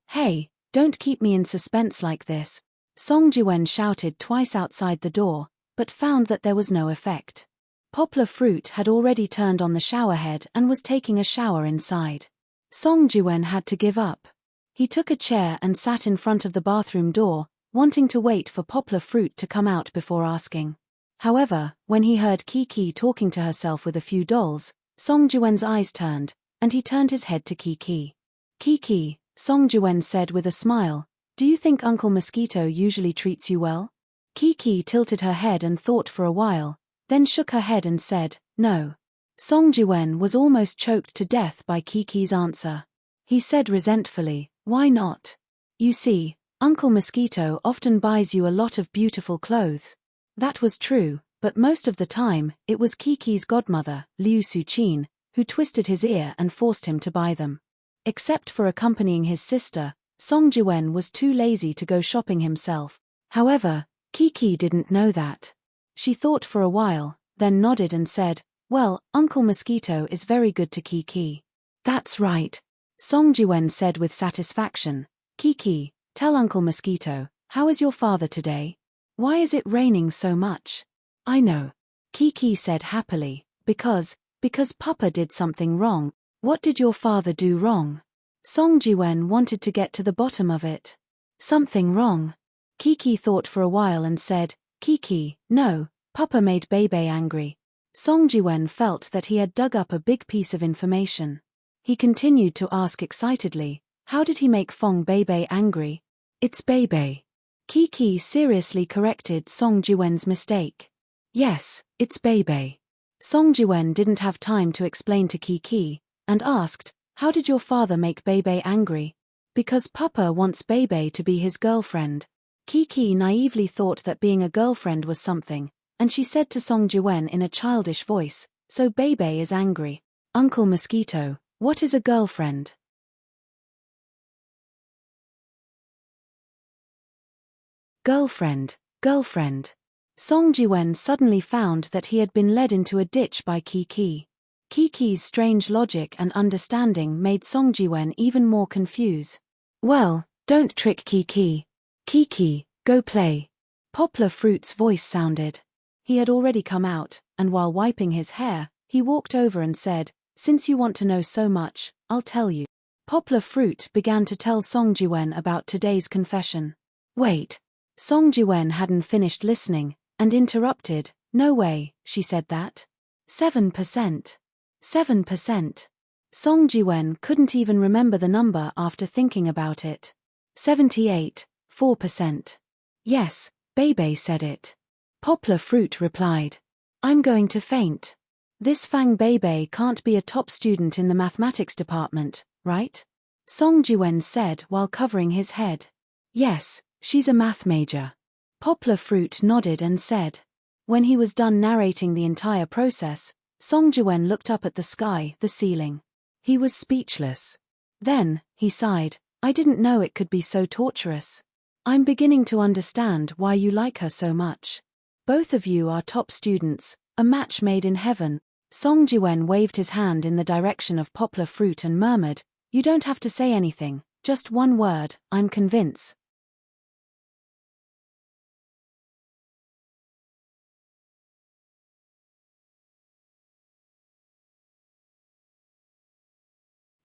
Speaker 1: don't keep me in suspense like this. Song Jiwen shouted twice outside the door, but found that there was no effect. Poplar Fruit had already turned on the showerhead and was taking a shower inside. Song Jiwen had to give up. He took a chair and sat in front of the bathroom door, wanting to wait for Poplar Fruit to come out before asking. However, when he heard Kiki talking to herself with a few dolls, Song Jiwen's eyes turned, and he turned his head to Kiki. Kiki, Song Jiwen said with a smile, do you think Uncle Mosquito usually treats you well? Kiki tilted her head and thought for a while, then shook her head and said, no. Song Jiwen was almost choked to death by Kiki's answer. He said resentfully, why not? You see, Uncle Mosquito often buys you a lot of beautiful clothes. That was true, but most of the time, it was Kiki's godmother, Liu Suqin, who twisted his ear and forced him to buy them. Except for accompanying his sister, Song Jiwen was too lazy to go shopping himself. However, Kiki didn't know that. She thought for a while, then nodded and said, well, Uncle Mosquito is very good to Kiki. That's right. Song Jiwen said with satisfaction. Kiki, tell Uncle Mosquito, how is your father today? Why is it raining so much? I know. Kiki said happily, because Papa did something wrong. What did your father do wrong? Song Jiwen wanted to get to the bottom of it. Something wrong. Kiki thought for a while and said, Kiki, no, Papa made Bebe angry. Song Jiwen felt that he had dug up a big piece of information. He continued to ask excitedly, how did he make Fong Bebe angry? It's Bebe. Kiki seriously corrected Song Jiwen's mistake. Yes, it's Bebe. Song Jiwen didn't have time to explain to Kiki, and asked, how did your father make Bebe angry? Because Papa wants Bebe to be his girlfriend. Kiki naively thought that being a girlfriend was something, and she said to Song Jiwen in a childish voice, so Bebe is angry. Uncle Mosquito, what is a girlfriend? Girlfriend. Song Jiwen suddenly found that he had been led into a ditch by Kiki. Kiki's strange logic and understanding made Song Jiwen even more confused. Well, don't trick Kiki. Kiki, go play. Poplar Fruit's voice sounded. He had already come out, and while wiping his hair, he walked over and said, since you want to know so much, I'll tell you. Poplar Fruit began to tell Song Jiwen about today's confession. Wait. Song Jiwen hadn't finished listening, and interrupted, no way, she said that. 7%. 7%. Song Jiwen couldn't even remember the number after thinking about it. 78, 4%. Yes, Bebe said it. Poplar Fruit replied. I'm going to faint. This Fang Beibei can't be a top student in the mathematics department, right? Song Jiwen said while covering his head. Yes, she's a math major. Poplar Fruit nodded and said. When he was done narrating the entire process, Song Jiwen looked up at the sky, the ceiling. He was speechless. Then, he sighed, I didn't know it could be so torturous. I'm beginning to understand why you like her so much. Both of you are top students, a match made in heaven. Song Jiwen waved his hand in the direction of Poplar Fruit and murmured, You don't have to say anything, just one word, I'm convinced.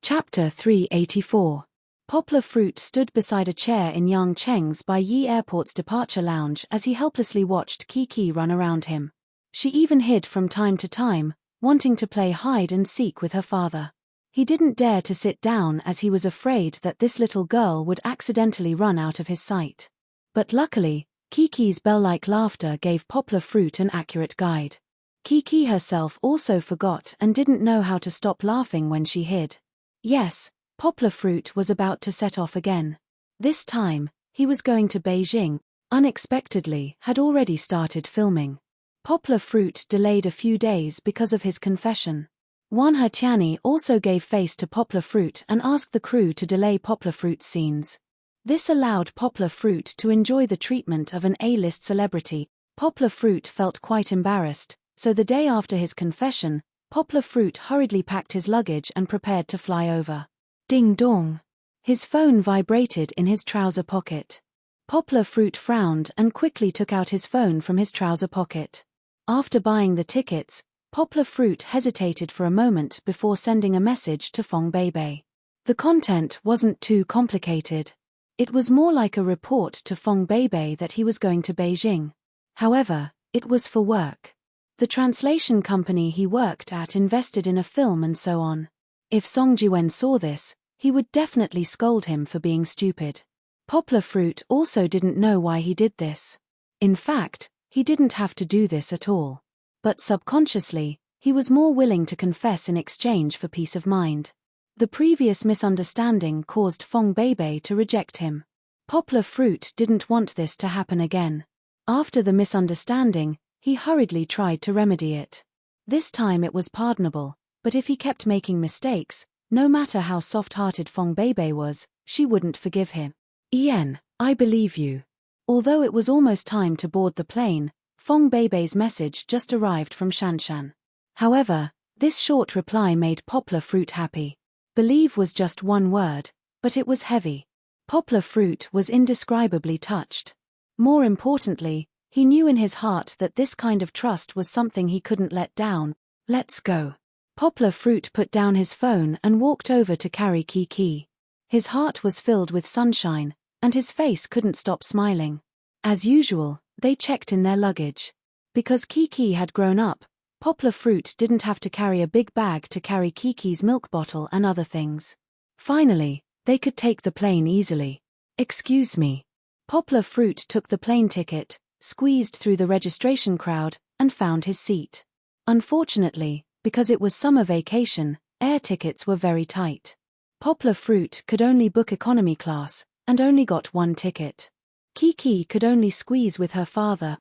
Speaker 1: Chapter 384. Poplar Fruit stood beside a chair in Yang Cheng's Bai Yi Airport's departure lounge as he helplessly watched Kiki run around him. She even hid from time to time, wanting to play hide and seek with her father. He didn't dare to sit down as he was afraid that this little girl would accidentally run out of his sight. But luckily, Kiki's bell-like laughter gave Poplar Fruit an accurate guide. Kiki herself also forgot and didn't know how to stop laughing when she hid. Yes, Poplar Fruit was about to set off again. This time, he was going to Beijing, unexpectedly had already started filming. Poplar Fruit delayed a few days because of his confession. Wan Hetiani also gave face to Poplar Fruit and asked the crew to delay Poplar Fruit's scenes. This allowed Poplar Fruit to enjoy the treatment of an A-list celebrity. Poplar Fruit felt quite embarrassed, so the day after his confession, Poplar Fruit hurriedly packed his luggage and prepared to fly over. Ding dong. His phone vibrated in his trouser pocket. Poplar Fruit frowned and quickly took out his phone from his trouser pocket. After buying the tickets, Poplar Fruit hesitated for a moment before sending a message to Fang Beibei. The content wasn't too complicated. It was more like a report to Fang Beibei that he was going to Beijing. However, it was for work. The translation company he worked at invested in a film and so on. If Song Jiwen saw this, he would definitely scold him for being stupid. Poplar Fruit also didn't know why he did this. In fact, he didn't have to do this at all. But subconsciously, he was more willing to confess in exchange for peace of mind. The previous misunderstanding caused Fang Beibei to reject him. Poplar Fruit didn't want this to happen again. After the misunderstanding, he hurriedly tried to remedy it. This time it was pardonable, but if he kept making mistakes, no matter how soft-hearted Fang Beibei was, she wouldn't forgive him. Ian, I believe you. Although it was almost time to board the plane, Fang Beibei's message just arrived from Shanshan. However, this short reply made Poplar Fruit happy. Believe was just one word, but it was heavy. Poplar Fruit was indescribably touched. More importantly, he knew in his heart that this kind of trust was something he couldn't let down. Let's go. Poplar Fruit put down his phone and walked over to carry Kiki. His heart was filled with sunshine, and his face couldn't stop smiling. As usual, they checked in their luggage. Because Kiki had grown up, Poplar Fruit didn't have to carry a big bag to carry Kiki's milk bottle and other things. Finally, they could take the plane easily. Excuse me. Poplar Fruit took the plane ticket, squeezed through the registration crowd, and found his seat. Unfortunately, because it was summer vacation, air tickets were very tight. Poplar Fruit could only book economy class, and only got one ticket. Kiki could only squeeze with her father.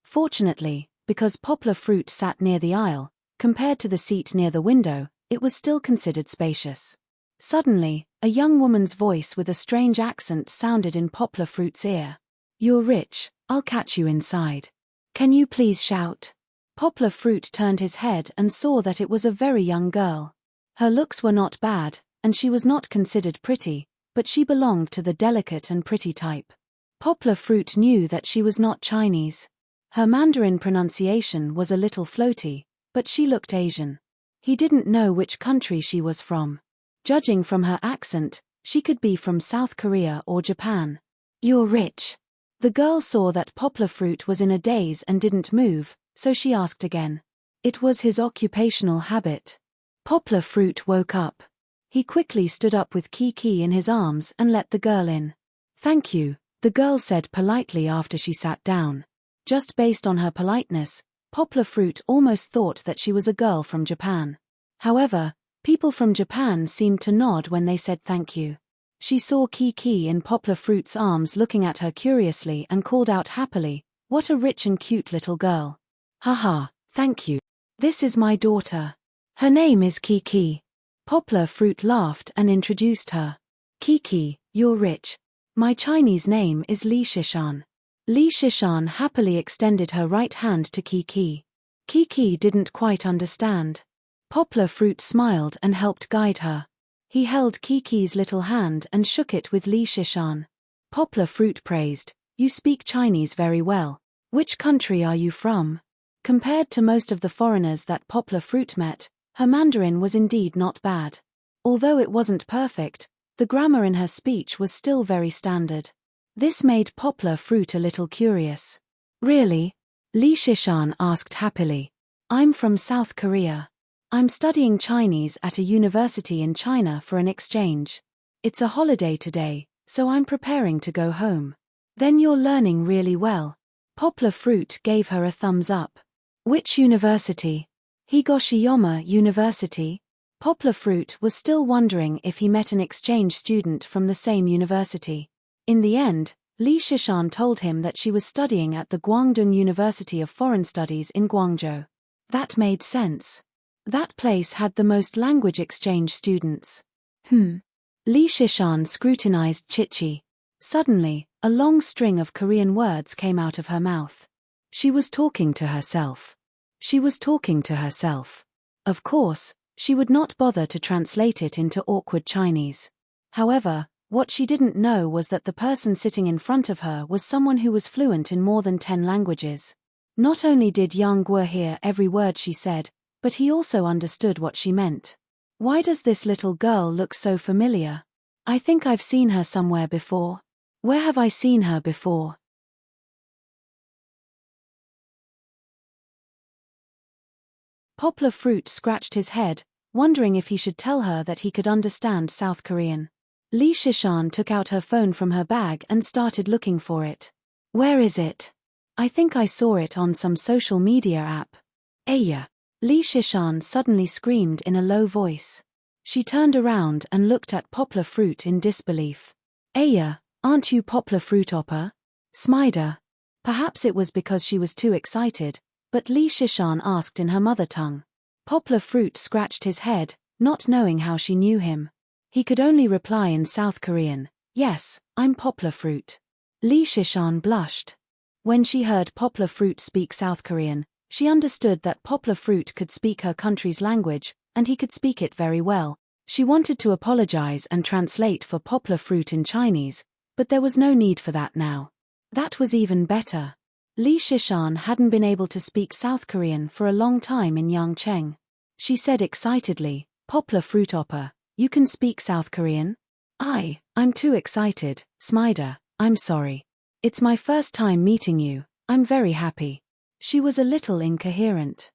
Speaker 1: Fortunately, because Poplar Fruit sat near the aisle, compared to the seat near the window, it was still considered spacious. Suddenly, a young woman's voice with a strange accent sounded in Poplar Fruit's ear. You're rich, I'll catch you inside. Can you please shout? Poplar Fruit turned his head and saw that it was a very young girl. Her looks were not bad, and she was not considered pretty, but she belonged to the delicate and pretty type. Poplar Fruit knew that she was not Chinese. Her Mandarin pronunciation was a little floaty, but she looked Asian. He didn't know which country she was from. Judging from her accent, she could be from South Korea or Japan. You're rich. The girl saw that Poplar Fruit was in a daze and didn't move, so she asked again. It was his occupational habit. Poplar Fruit woke up. He quickly stood up with Kiki in his arms and let the girl in. Thank you, the girl said politely after she sat down. Just based on her politeness, Poplar Fruit almost thought that she was a girl from Japan. However, people from Japan seemed to nod when they said thank you. She saw Kiki in Poplar Fruit's arms looking at her curiously and called out happily, "What a rich and cute little girl. Haha, thank you. This is my daughter. Her name is Kiki." Poplar Fruit laughed and introduced her. "Kiki, you're rich. My Chinese name is Li Shishan." Li Shishan happily extended her right hand to Kiki. Kiki didn't quite understand. Poplar Fruit smiled and helped guide her. He held Kiki's little hand and shook it with Li Shishan. Poplar Fruit praised, "You speak Chinese very well. Which country are you from?" Compared to most of the foreigners that Poplar Fruit met, her Mandarin was indeed not bad. Although it wasn't perfect, the grammar in her speech was still very standard. This made Poplar Fruit a little curious. "Really?" Li Shishan asked happily. "I'm from South Korea. I'm studying Chinese at a university in China for an exchange. It's a holiday today, so I'm preparing to go home." "Then you're learning really well." Poplar Fruit gave her a thumbs up. "Which university?" "Higoshiyama University." Poplar Fruit was still wondering if he met an exchange student from the same university. In the end, Li Shishan told him that she was studying at the Guangdong University of Foreign Studies in Guangzhou. That made sense. That place had the most language exchange students. Li Shishan scrutinized Chichi. Suddenly, a long string of Korean words came out of her mouth. She was talking to herself. She was talking to herself. Of course, she would not bother to translate it into awkward Chinese. However, what she didn't know was that the person sitting in front of her was someone who was fluent in more than 10 languages. Not only did Yang Guo hear every word she said, but he also understood what she meant. "Why does this little girl look so familiar? I think I've seen her somewhere before. Where have I seen her before?" Poplar Fruit scratched his head, wondering if he should tell her that he could understand South Korean. Li Shishan took out her phone from her bag and started looking for it. "Where is it? I think I saw it on some social media app." "Aya!" Li Shishan suddenly screamed in a low voice. She turned around and looked at Poplar Fruit in disbelief. "Aya, aren't you Poplar Fruit Oppa? Smider?" Perhaps it was because she was too excited, but Li Shishan asked in her mother tongue. Poplar Fruit scratched his head, not knowing how she knew him. He could only reply in South Korean, "Yes, I'm Poplar Fruit." Li Shishan blushed. When she heard Poplar Fruit speak South Korean, she understood that Poplar Fruit could speak her country's language, and he could speak it very well. She wanted to apologize and translate for Poplar Fruit in Chinese, but there was no need for that now. That was even better. Li Shishan hadn't been able to speak South Korean for a long time in Yangcheng. She said excitedly, "Poplar Fruit Oppa, you can speak South Korean?" I'm too excited, Smider, I'm sorry. It's my first time meeting you, I'm very happy." She was a little incoherent.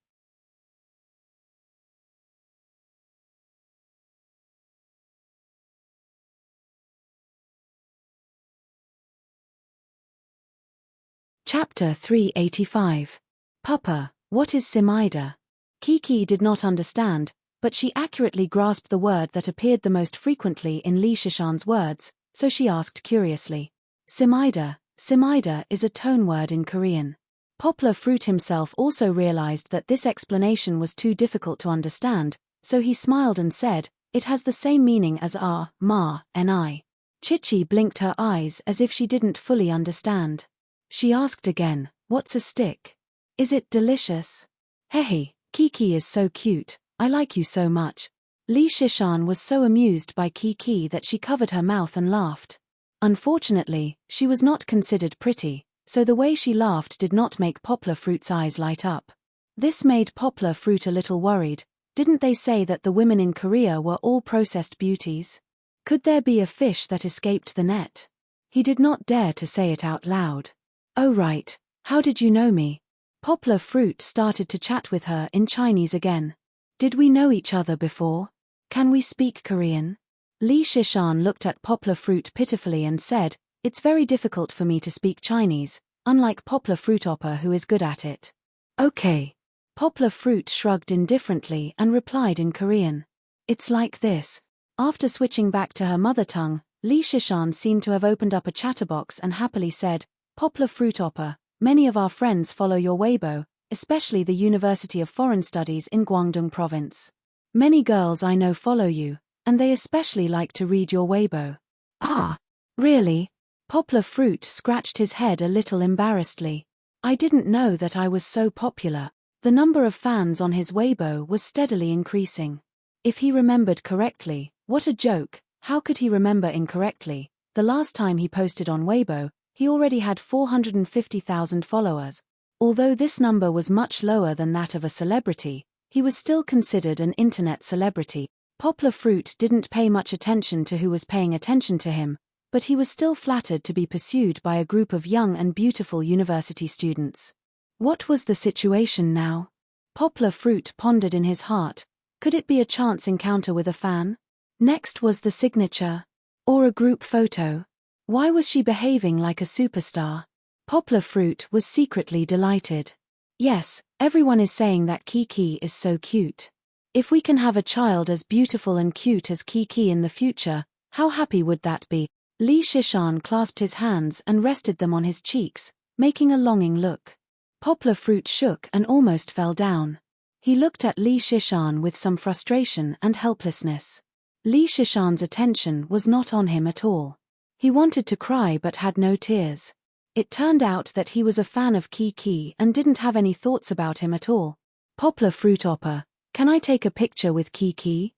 Speaker 1: Chapter 385. Papa, what is Smider? Kiki did not understand, but she accurately grasped the word that appeared the most frequently in Li Shishan's words, so she asked curiously. Smider is a tone word in Korean. Poplar Fruit himself also realized that this explanation was too difficult to understand, so he smiled and said, "It has the same meaning as ma, and I." Chichi blinked her eyes as if she didn't fully understand. She asked again, "What's a stick? Is it delicious?" "Hey, Kiki is so cute, I like you so much." Li Shishan was so amused by Kiki that she covered her mouth and laughed. Unfortunately, she was not considered pretty, so the way she laughed did not make Poplar Fruit's eyes light up. This made Poplar Fruit a little worried. Didn't they say that the women in Korea were all processed beauties? Could there be a fish that escaped the net? He did not dare to say it out loud. "Oh right, how did you know me?" Poplar Fruit started to chat with her in Chinese again. "Did we know each other before? Can we speak Korean?" Li Shishan looked at Poplar Fruit pitifully and said, It's very difficult for me to speak Chinese, unlike Poplar Fruitopper who is good at it. Okay. Poplar Fruit shrugged indifferently and replied in Korean. It's like this. After switching back to her mother tongue, Li Shishan seemed to have opened up a chatterbox and happily said, Poplar Fruitopper, many of our friends follow your Weibo, especially the University of Foreign Studies in Guangdong Province. Many girls I know follow you, and they especially like to read your Weibo. Ah, really? Poplar Fruit scratched his head a little embarrassedly. I didn't know that I was so popular. The number of fans on his Weibo was steadily increasing. If he remembered correctly, what a joke, how could he remember incorrectly? The last time he posted on Weibo, he already had 450,000 followers. Although this number was much lower than that of a celebrity, he was still considered an internet celebrity. Poplar Fruit didn't pay much attention to who was paying attention to him, but he was still flattered to be pursued by a group of young and beautiful university students. What was the situation now? Poplar Fruit pondered in his heart. Could it be a chance encounter with a fan? Next was the signature. Or a group photo. Why was she behaving like a superstar? Poplar Fruit was secretly delighted. Yes, everyone is saying that Kiki is so cute. If we can have a child as beautiful and cute as Kiki in the future, how happy would that be? Li Shishan clasped his hands and rested them on his cheeks, making a longing look. Poplar Fruit shook and almost fell down. He looked at Li Shishan with some frustration and helplessness. Li Shishan's attention was not on him at all. He wanted to cry but had no tears. It turned out that he was a fan of Kiki and didn't have any thoughts about him at all. Poplar Fruitopper, can I take a picture with Kiki?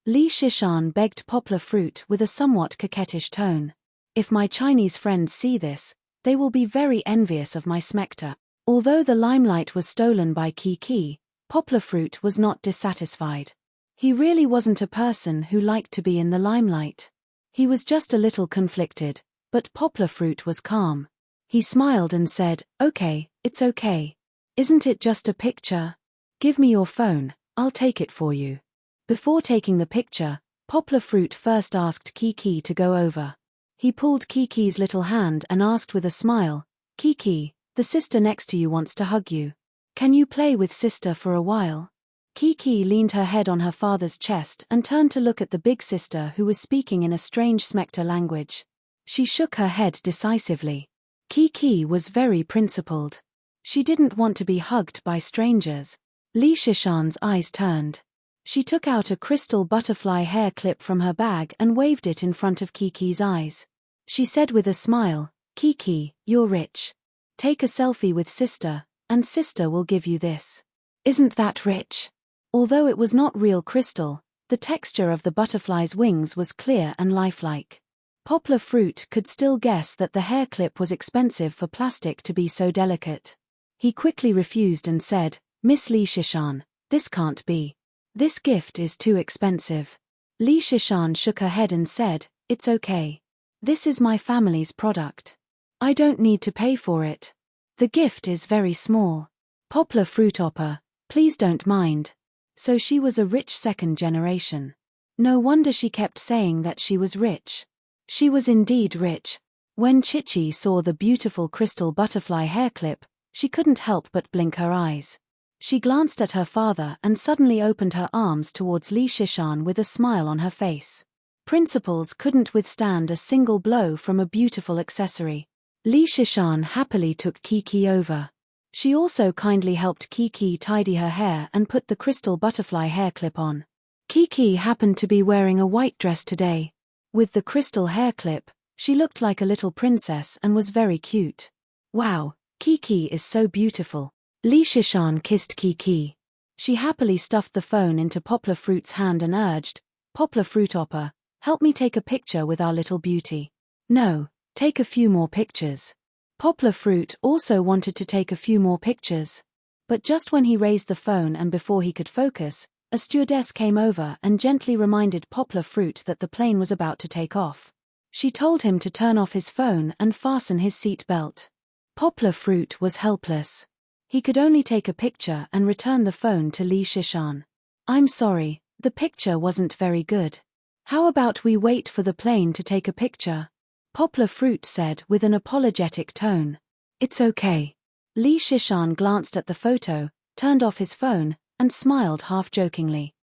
Speaker 1: Li Shishan begged Poplar Fruit with a somewhat coquettish tone. If my Chinese friends see this, they will be very envious of my smecta. Although the limelight was stolen by Kiki, Poplar Fruit was not dissatisfied. He really wasn't a person who liked to be in the limelight. He was just a little conflicted, but Poplar Fruit was calm. He smiled and said, okay, it's okay. Isn't it just a picture? Give me your phone, I'll take it for you. Before taking the picture, Poplar Fruit first asked Kiki to go over. He pulled Kiki's little hand and asked with a smile, Kiki, the sister next to you wants to hug you. Can you play with sister for a while? Kiki leaned her head on her father's chest and turned to look at the big sister who was speaking in a strange smecta language. She shook her head decisively. Kiki was very principled. She didn't want to be hugged by strangers. Li Shishan's eyes turned. She took out a crystal butterfly hair clip from her bag and waved it in front of Kiki's eyes. She said with a smile, Kiki, you're rich. Take a selfie with sister, and sister will give you this. Isn't that rich? Although it was not real crystal, the texture of the butterfly's wings was clear and lifelike. Poplar Fruit could still guess that the hair clip was expensive for plastic to be so delicate. He quickly refused and said, Miss Li Shishan, this can't be. This gift is too expensive. Li Shishan shook her head and said, it's okay. This is my family's product. I don't need to pay for it. The gift is very small. Poplar Fruitopper, please don't mind. So she was a rich second generation. No wonder she kept saying that she was rich. She was indeed rich. When Chichi saw the beautiful crystal butterfly hair clip, she couldn't help but blink her eyes. She glanced at her father and suddenly opened her arms towards Li Shishan with a smile on her face. Principals couldn't withstand a single blow from a beautiful accessory. Li Shishan happily took Kiki over. She also kindly helped Kiki tidy her hair and put the crystal butterfly hair clip on. Kiki happened to be wearing a white dress today. With the crystal hair clip, she looked like a little princess and was very cute. Wow, Kiki is so beautiful. Li Shishan kissed Kiki. She happily stuffed the phone into Poplar Fruit's hand and urged, Poplar Fruitopper, help me take a picture with our little beauty. No, take a few more pictures. Poplar Fruit also wanted to take a few more pictures. But just when he raised the phone and before he could focus, a stewardess came over and gently reminded Poplar Fruit that the plane was about to take off. She told him to turn off his phone and fasten his seat belt. Poplar Fruit was helpless. He could only take a picture and return the phone to Li Shishan. I'm sorry, The picture wasn't very good. How about we wait for the plane to take a picture? Poplar Fruit said with an apologetic tone. It's okay. Li Shishan glanced at the photo, turned off his phone, and smiled half-jokingly.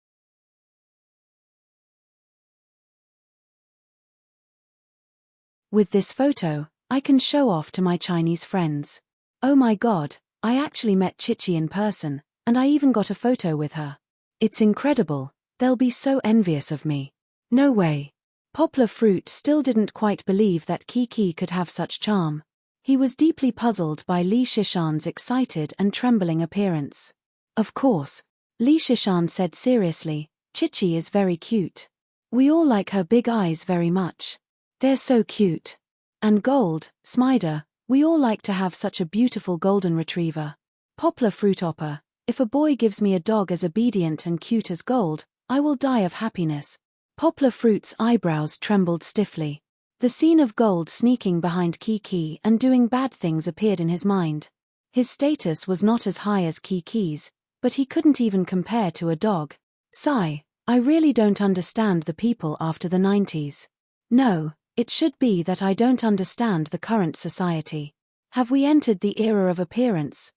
Speaker 1: With this photo, I can show off to my Chinese friends. Oh my god, I actually met Chichi in person, and I even got a photo with her. It's incredible, they'll be so envious of me. No way. Poplar Fruit still didn't quite believe that Kiki could have such charm. He was deeply puzzled by Li Shishan's excited and trembling appearance. Of course, Li Shishan said seriously, Chichi is very cute. We all like her big eyes very much. They're so cute. And Gold, Smider, we all like to have such a beautiful golden retriever. Poplar Fruit Opper, if a boy gives me a dog as obedient and cute as Gold, I will die of happiness. Poplar Fruit's eyebrows trembled stiffly. The scene of Gold sneaking behind Kiki and doing bad things appeared in his mind. His status was not as high as Kiki's, but he couldn't even compare to a dog. Sigh, I really don't understand the people after the 90s. No, it should be that I don't understand the current society. Have we entered the era of appearance?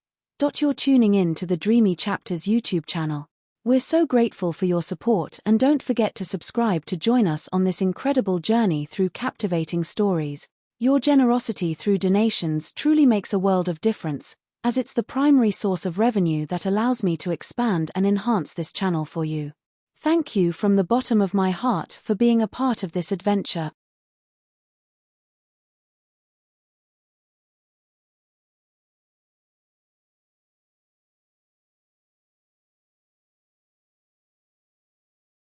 Speaker 1: You're tuning in to the Dreamy Chapters YouTube channel. We're so grateful for your support, and don't forget to subscribe to join us on this incredible journey through captivating stories. Your generosity through donations truly makes a world of difference, as it's the primary source of revenue that allows me to expand and enhance this channel for you. Thank you from the bottom of my heart for being a part of this adventure.